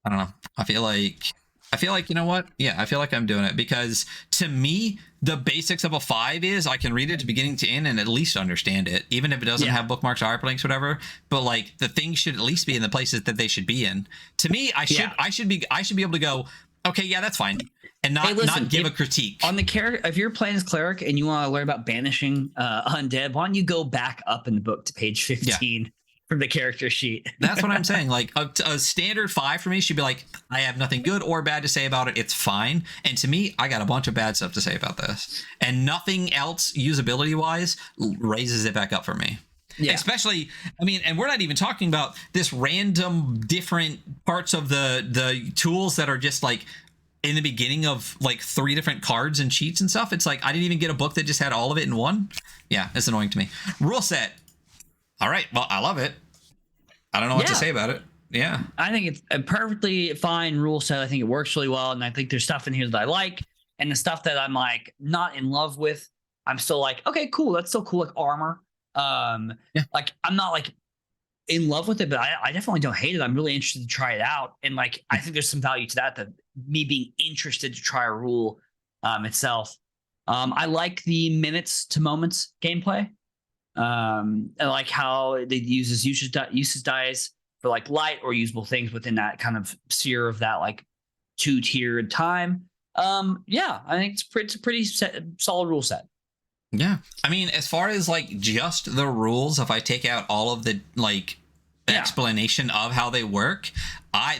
I don't know. I feel like, you know what? Yeah, I feel like I'm doing it, because to me, the basics of a 5 is I can read it to beginning to end and at least understand it, even if it doesn't have bookmarks or hyperlinks, whatever. But like, the things should at least be in the places that they should be in. To me, I should be able to go, okay, yeah, that's fine, and not give a critique on the character. If you're playing as cleric and you want to learn about banishing undead, why don't you go back up in the book to page 15 from the character sheet? That's what I'm saying. Like, a standard 5 for me should be like, I have nothing good or bad to say about it, it's fine. And to me, I got a bunch of bad stuff to say about this, and nothing else usability wise raises it back up for me. Yeah. Especially, I mean, and we're not even talking about this random different parts of the tools that are just like in the beginning of like 3 different cards and cheats and stuff. It's like, I didn't even get a book that just had all of it in one. Yeah, it's annoying to me. Rule set. All right, well, I love it. I don't know what to say about it. Yeah. I think it's a perfectly fine rule set. I think it works really well, and I think there's stuff in here that I like, and the stuff that I'm like not in love with, I'm still like, okay, cool, that's still cool, like armor. Like, I'm not like in love with it, but I definitely don't hate it. I'm really interested to try it out, and like, I think there's some value to that me being interested to try a rule itself. I like the minutes to moments gameplay. I like how it uses usage dice for like light or usable things within that kind of sphere of that like 2-tiered time. I think it's a pretty solid rule set. Yeah, I mean, as far as like just the rules, if I take out all of the like explanation of how they work,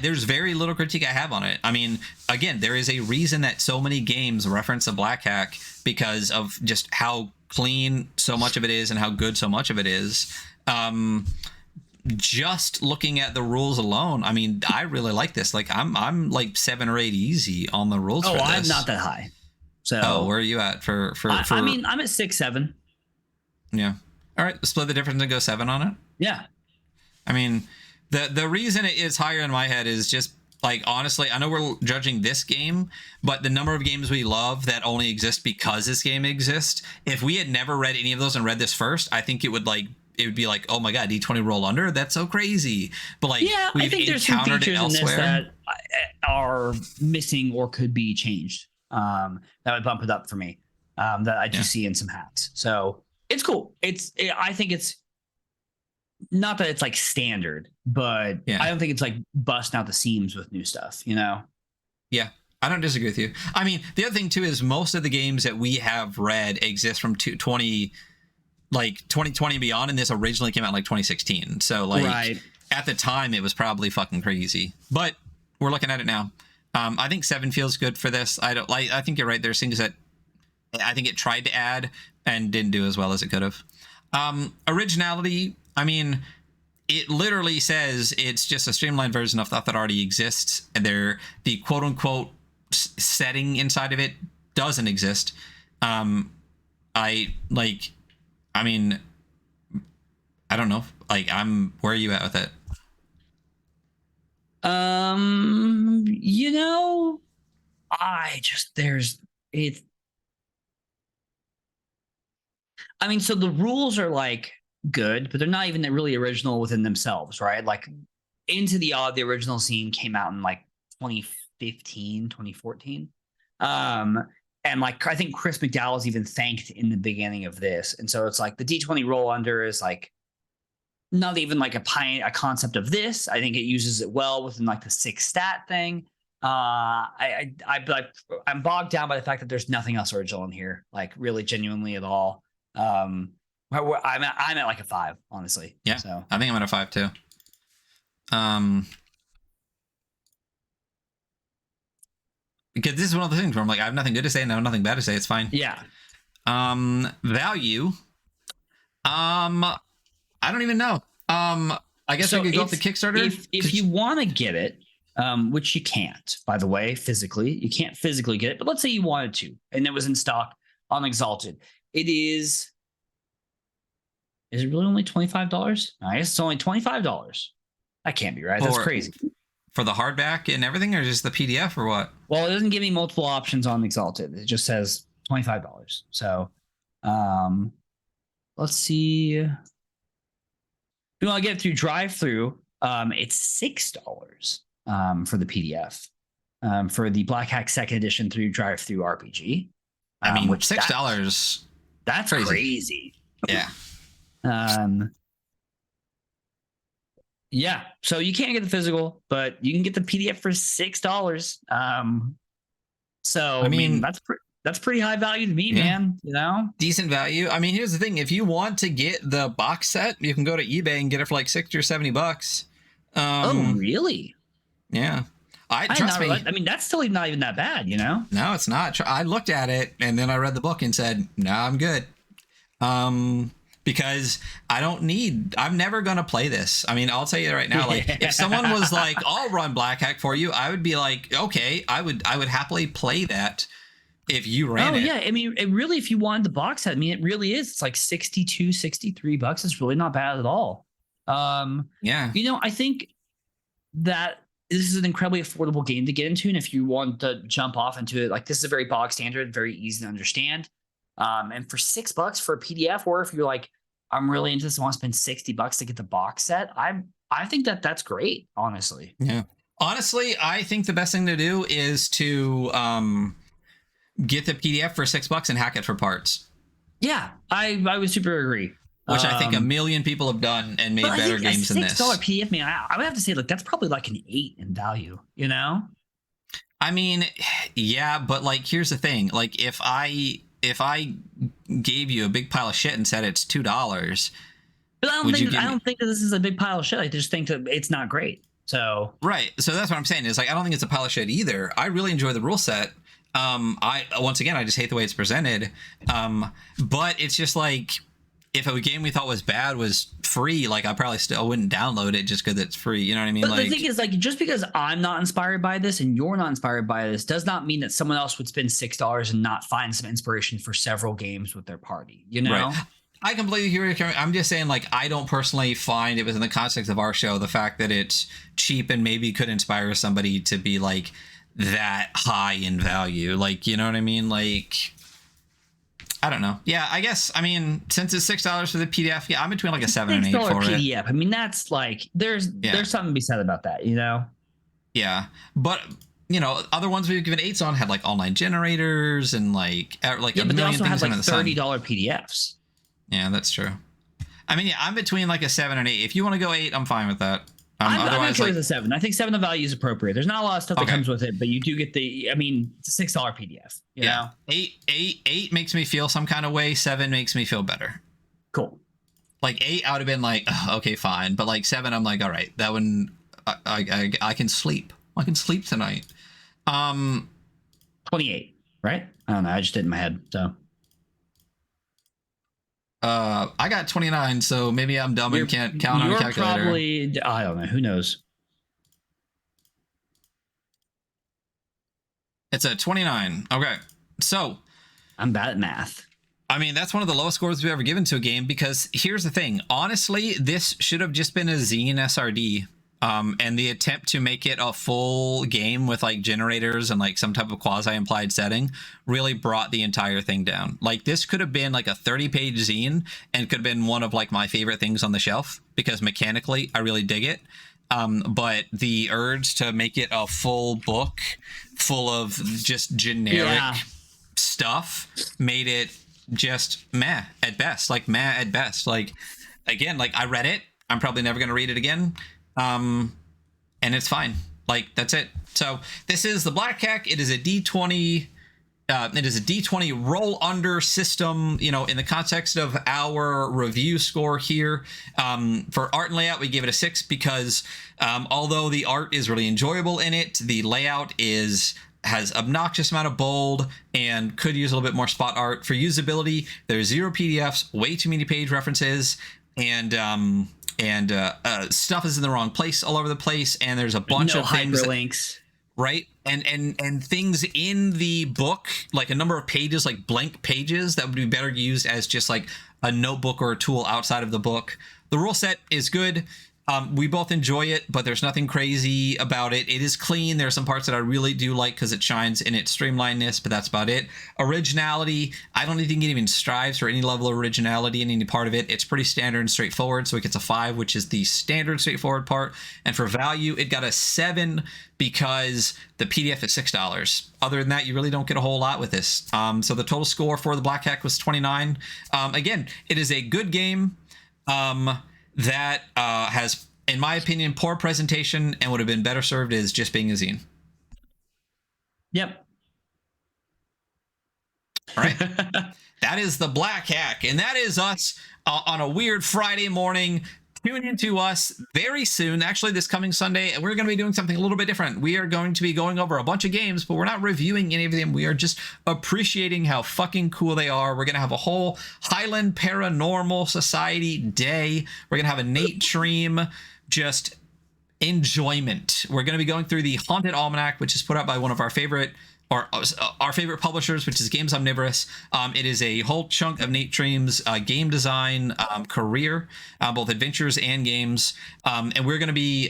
there's very little critique I have on it. I mean, again, there is a reason that so many games reference a black hack, because of just how clean so much of it is and how good so much of it is. Just looking at the rules alone, I mean, I really like this. Like, I'm like 7 or 8 easy on the rules for this. I'm not that high. So where are you at for I mean, I'm at 6-7. Yeah. All right, split the difference and go 7 on it. Yeah. I mean, the reason it is higher in my head is just like, honestly, I know we're judging this game, but the number of games we love that only exist because this game exists. If we had never read any of those and read this first, I think it would be like, oh my god, D20 roll under, that's so crazy. But like, Yeah, I think there's some features in this that are missing or could be changed. That would bump it up for me. That I do see in some hacks. So it's cool. I think it's not that it's like standard, but I don't think it's like busting out the seams with new stuff, you know? Yeah, I don't disagree with you. I mean, the other thing too is most of the games that we have read exist from 2020 beyond, and this originally came out in like 2016. So like at the time it was probably fucking crazy, but we're looking at it now. I think 7 feels good for this. I think you're right. There's things that I think it tried to add and didn't do as well as it could have. Originality, I mean, it literally says it's just a streamlined version of stuff that already exists, and the quote unquote setting inside of it doesn't exist. I mean, I don't know. Like, where are you at with it? You know, I mean, so the rules are like good, but they're not even really original within themselves, right? Like Into the Odd, the original scene came out in like 2015, 2014. And like, I think Chris McDowell was even thanked in the beginning of this. And so it's like the D20 roll under is like not even like a concept of this. I think it uses it well within like the 6 stat thing. I'm bogged down by the fact that there's nothing else original in here, like really genuinely at all. I'm at like a 5, honestly. Yeah, so I think I'm at a 5 too. Because this is one of the things where I'm like, I have nothing good to say and I have nothing bad to say. It's fine. Yeah. Value. I don't even know. I guess so we could go off the Kickstarter. If you want to get it, which you can't, by the way, physically, you can't physically get it. But let's say you wanted to, and it was in stock on Exalted. It is. Is it really only $25? I guess it's only $25. That can't be right. That's crazy. For the hardback and everything, or just the PDF, or what? Well, it doesn't give me multiple options on Exalted. It just says $25. So, let's see. If you want to get it through drive-through, it's $6 for the PDF for the Black Hack Second Edition through drive-through RPG. I mean, $6. That's crazy. Yeah. Yeah. So you can't get the physical, but you can get the PDF for $6. So I mean that's pretty high value to me, man. You know, decent value. I mean, here's the thing: if you want to get the box set, you can go to eBay and get it for like $60 or $70. Oh, really? Yeah. Trust me. I mean, that's still not even that bad, you know? No, it's not. I looked at it and then I read the book and said, "No, I'm good." Because I'm never going to play this. I mean, I'll tell you right now, like if someone was like, I'll run Black Hack for you, I would be like, okay, I would happily play that if you ran it. Oh yeah. I mean, it really, if you wanted the box set, I mean, it really is. It's like $62, $63. It's really not bad at all. Yeah. You know, I think that this is an incredibly affordable game to get into. And if you want to jump off into it, like this is a very bog standard, very easy to understand. And for $6 for a PDF, or if you're like, I'm really into this, I want to spend $60 to get the box set, I think that's great, honestly. Yeah. Honestly, I think the best thing to do is to get the PDF for $6 and hack it for parts. Yeah, I would super agree. Which I think a million people have done and made better games than this. $6 PDF, man, I would have to say, like, that's probably like an 8 in value, you know? I mean, yeah, but like, here's the thing. Like, if I gave you a big pile of shit and said it's $2, but I don't think that this is a big pile of shit. I just think that it's not great. So right. So that's what I'm saying is like, I don't think it's a pile of shit either. I really enjoy the rule set. I just hate the way it's presented. But it's just like, if a game we thought was bad was free, like I probably still wouldn't download it just because it's free. You know what I mean? But the thing is, like, just because I'm not inspired by this and you're not inspired by this does not mean that someone else would spend $6 and not find some inspiration for several games with their party. You know? Right. I completely hear you. I'm just saying, like, I don't personally find it within the context of our show, the fact that it's cheap and maybe could inspire somebody to be like that high in value. Like, you know what I mean? Like, I don't know. Yeah, I guess. I mean, since it's $6 for the PDF, yeah, I'm between like a 7 and 8 for PDF. it. I mean, that's like there's something to be said about that, you know? Yeah, but you know, other ones we've given 8s on had like online generators and like a But million they also things had like under the sun. $30 PDFs. Yeah, that's true. I mean, yeah, I'm between like a 7 and 8. If you want to go 8, I'm fine with that. I'm Otherwise, okay like, with a 7. I think 7 of value is appropriate. There's not a lot of stuff that Okay. comes with it, but you do get the. I mean, it's a $6 PDF. You know? 8 makes me feel some kind of way. 7 makes me feel better. Cool. Like 8, I would have been like, "Ugh, okay, fine. But like 7, I'm like, all right, that one, I can sleep. I can sleep tonight. 28, right? I don't know. I just did it in my head. So I got 29, so maybe I'm dumb and can't count on a you're calculator. probably. I don't know. Who knows? It's a 29. Okay, so I'm bad at math. I mean, that's one of the lowest scores we've ever given to a game because here's the thing. Honestly, this should have just been a zine SRD. And the attempt to make it a full game with like generators and like some type of quasi-implied setting really brought the entire thing down. Like this could have been like a 30-page zine and could have been one of like my favorite things on the shelf because mechanically I really dig it. But the urge to make it a full book full of just generic stuff made it just meh at best. Like meh at best. Like again, like I read it. I'm probably never going to read it again. And it's fine. Like that's it. So this is the Black Hack. It is a D20. It is a D20 roll under system. You know, in the context of our review score here, for art and layout, we give it a 6 because although the art is really enjoyable in it, the layout has obnoxious amount of bold and could use a little bit more spot art. For usability, there's 0 PDFs, way too many page references, and stuff is in the wrong place all over the place, and there's a bunch of things hyperlinks, right? And things in the book, like a number of pages, like blank pages, that would be better used as just like a notebook or a tool outside of the book. The rule set is good. We both enjoy it, but there's nothing crazy about it. It is clean. There are some parts that I really do like because it shines in its streamlinedness, but that's about it. Originality, I don't think it even strives for any level of originality in any part of it. It's pretty standard and straightforward, so it gets a 5, which is the standard straightforward part. And for value, it got a 7 because the PDF is $6. Other than that, you really don't get a whole lot with this. So the total score for the Black Hack was 29. Again, it is a good game. That has, in my opinion, poor presentation and would have been better served as just being a zine. Yep. All right. That is the Black Hack, and that is us on a weird Friday morning. Tune into us very soon, actually this coming Sunday, and we're going to be doing something a little bit different. We are going to be going over a bunch of games, but we're not reviewing any of them. We are just appreciating how fucking cool they are. We're going to have a whole Highland Paranormal Society day. We're going to have a Nate stream, just enjoyment. We're going to be going through the Haunted Almanac, which is put out by one of our favorite publishers, which is Games Omnivorous. It is a whole chunk of Nate Dream's game design career, both adventures and games. And we're going to be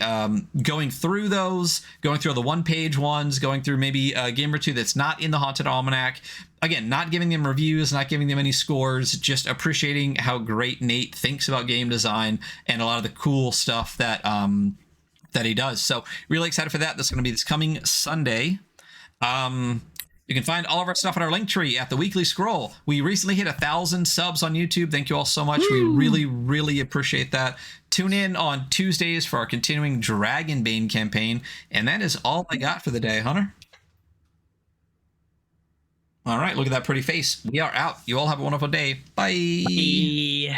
going through those, going through the one-page ones, going through maybe a game or two that's not in the Haunted Almanac. Again, not giving them reviews, not giving them any scores, just appreciating how great Nate thinks about game design and a lot of the cool stuff that he does. So really excited for that. That's going to be this coming Sunday. You can find all of our stuff on our link tree at the Weekly Scroll. We recently hit 1,000 subs on YouTube. Thank you all so much. Woo! We really, really appreciate that. Tune in on Tuesdays for our continuing Dragonbane campaign. And that is all I got for the day, Hunter. All right, look at that pretty face. We are out. You all have a wonderful day. Bye. Bye.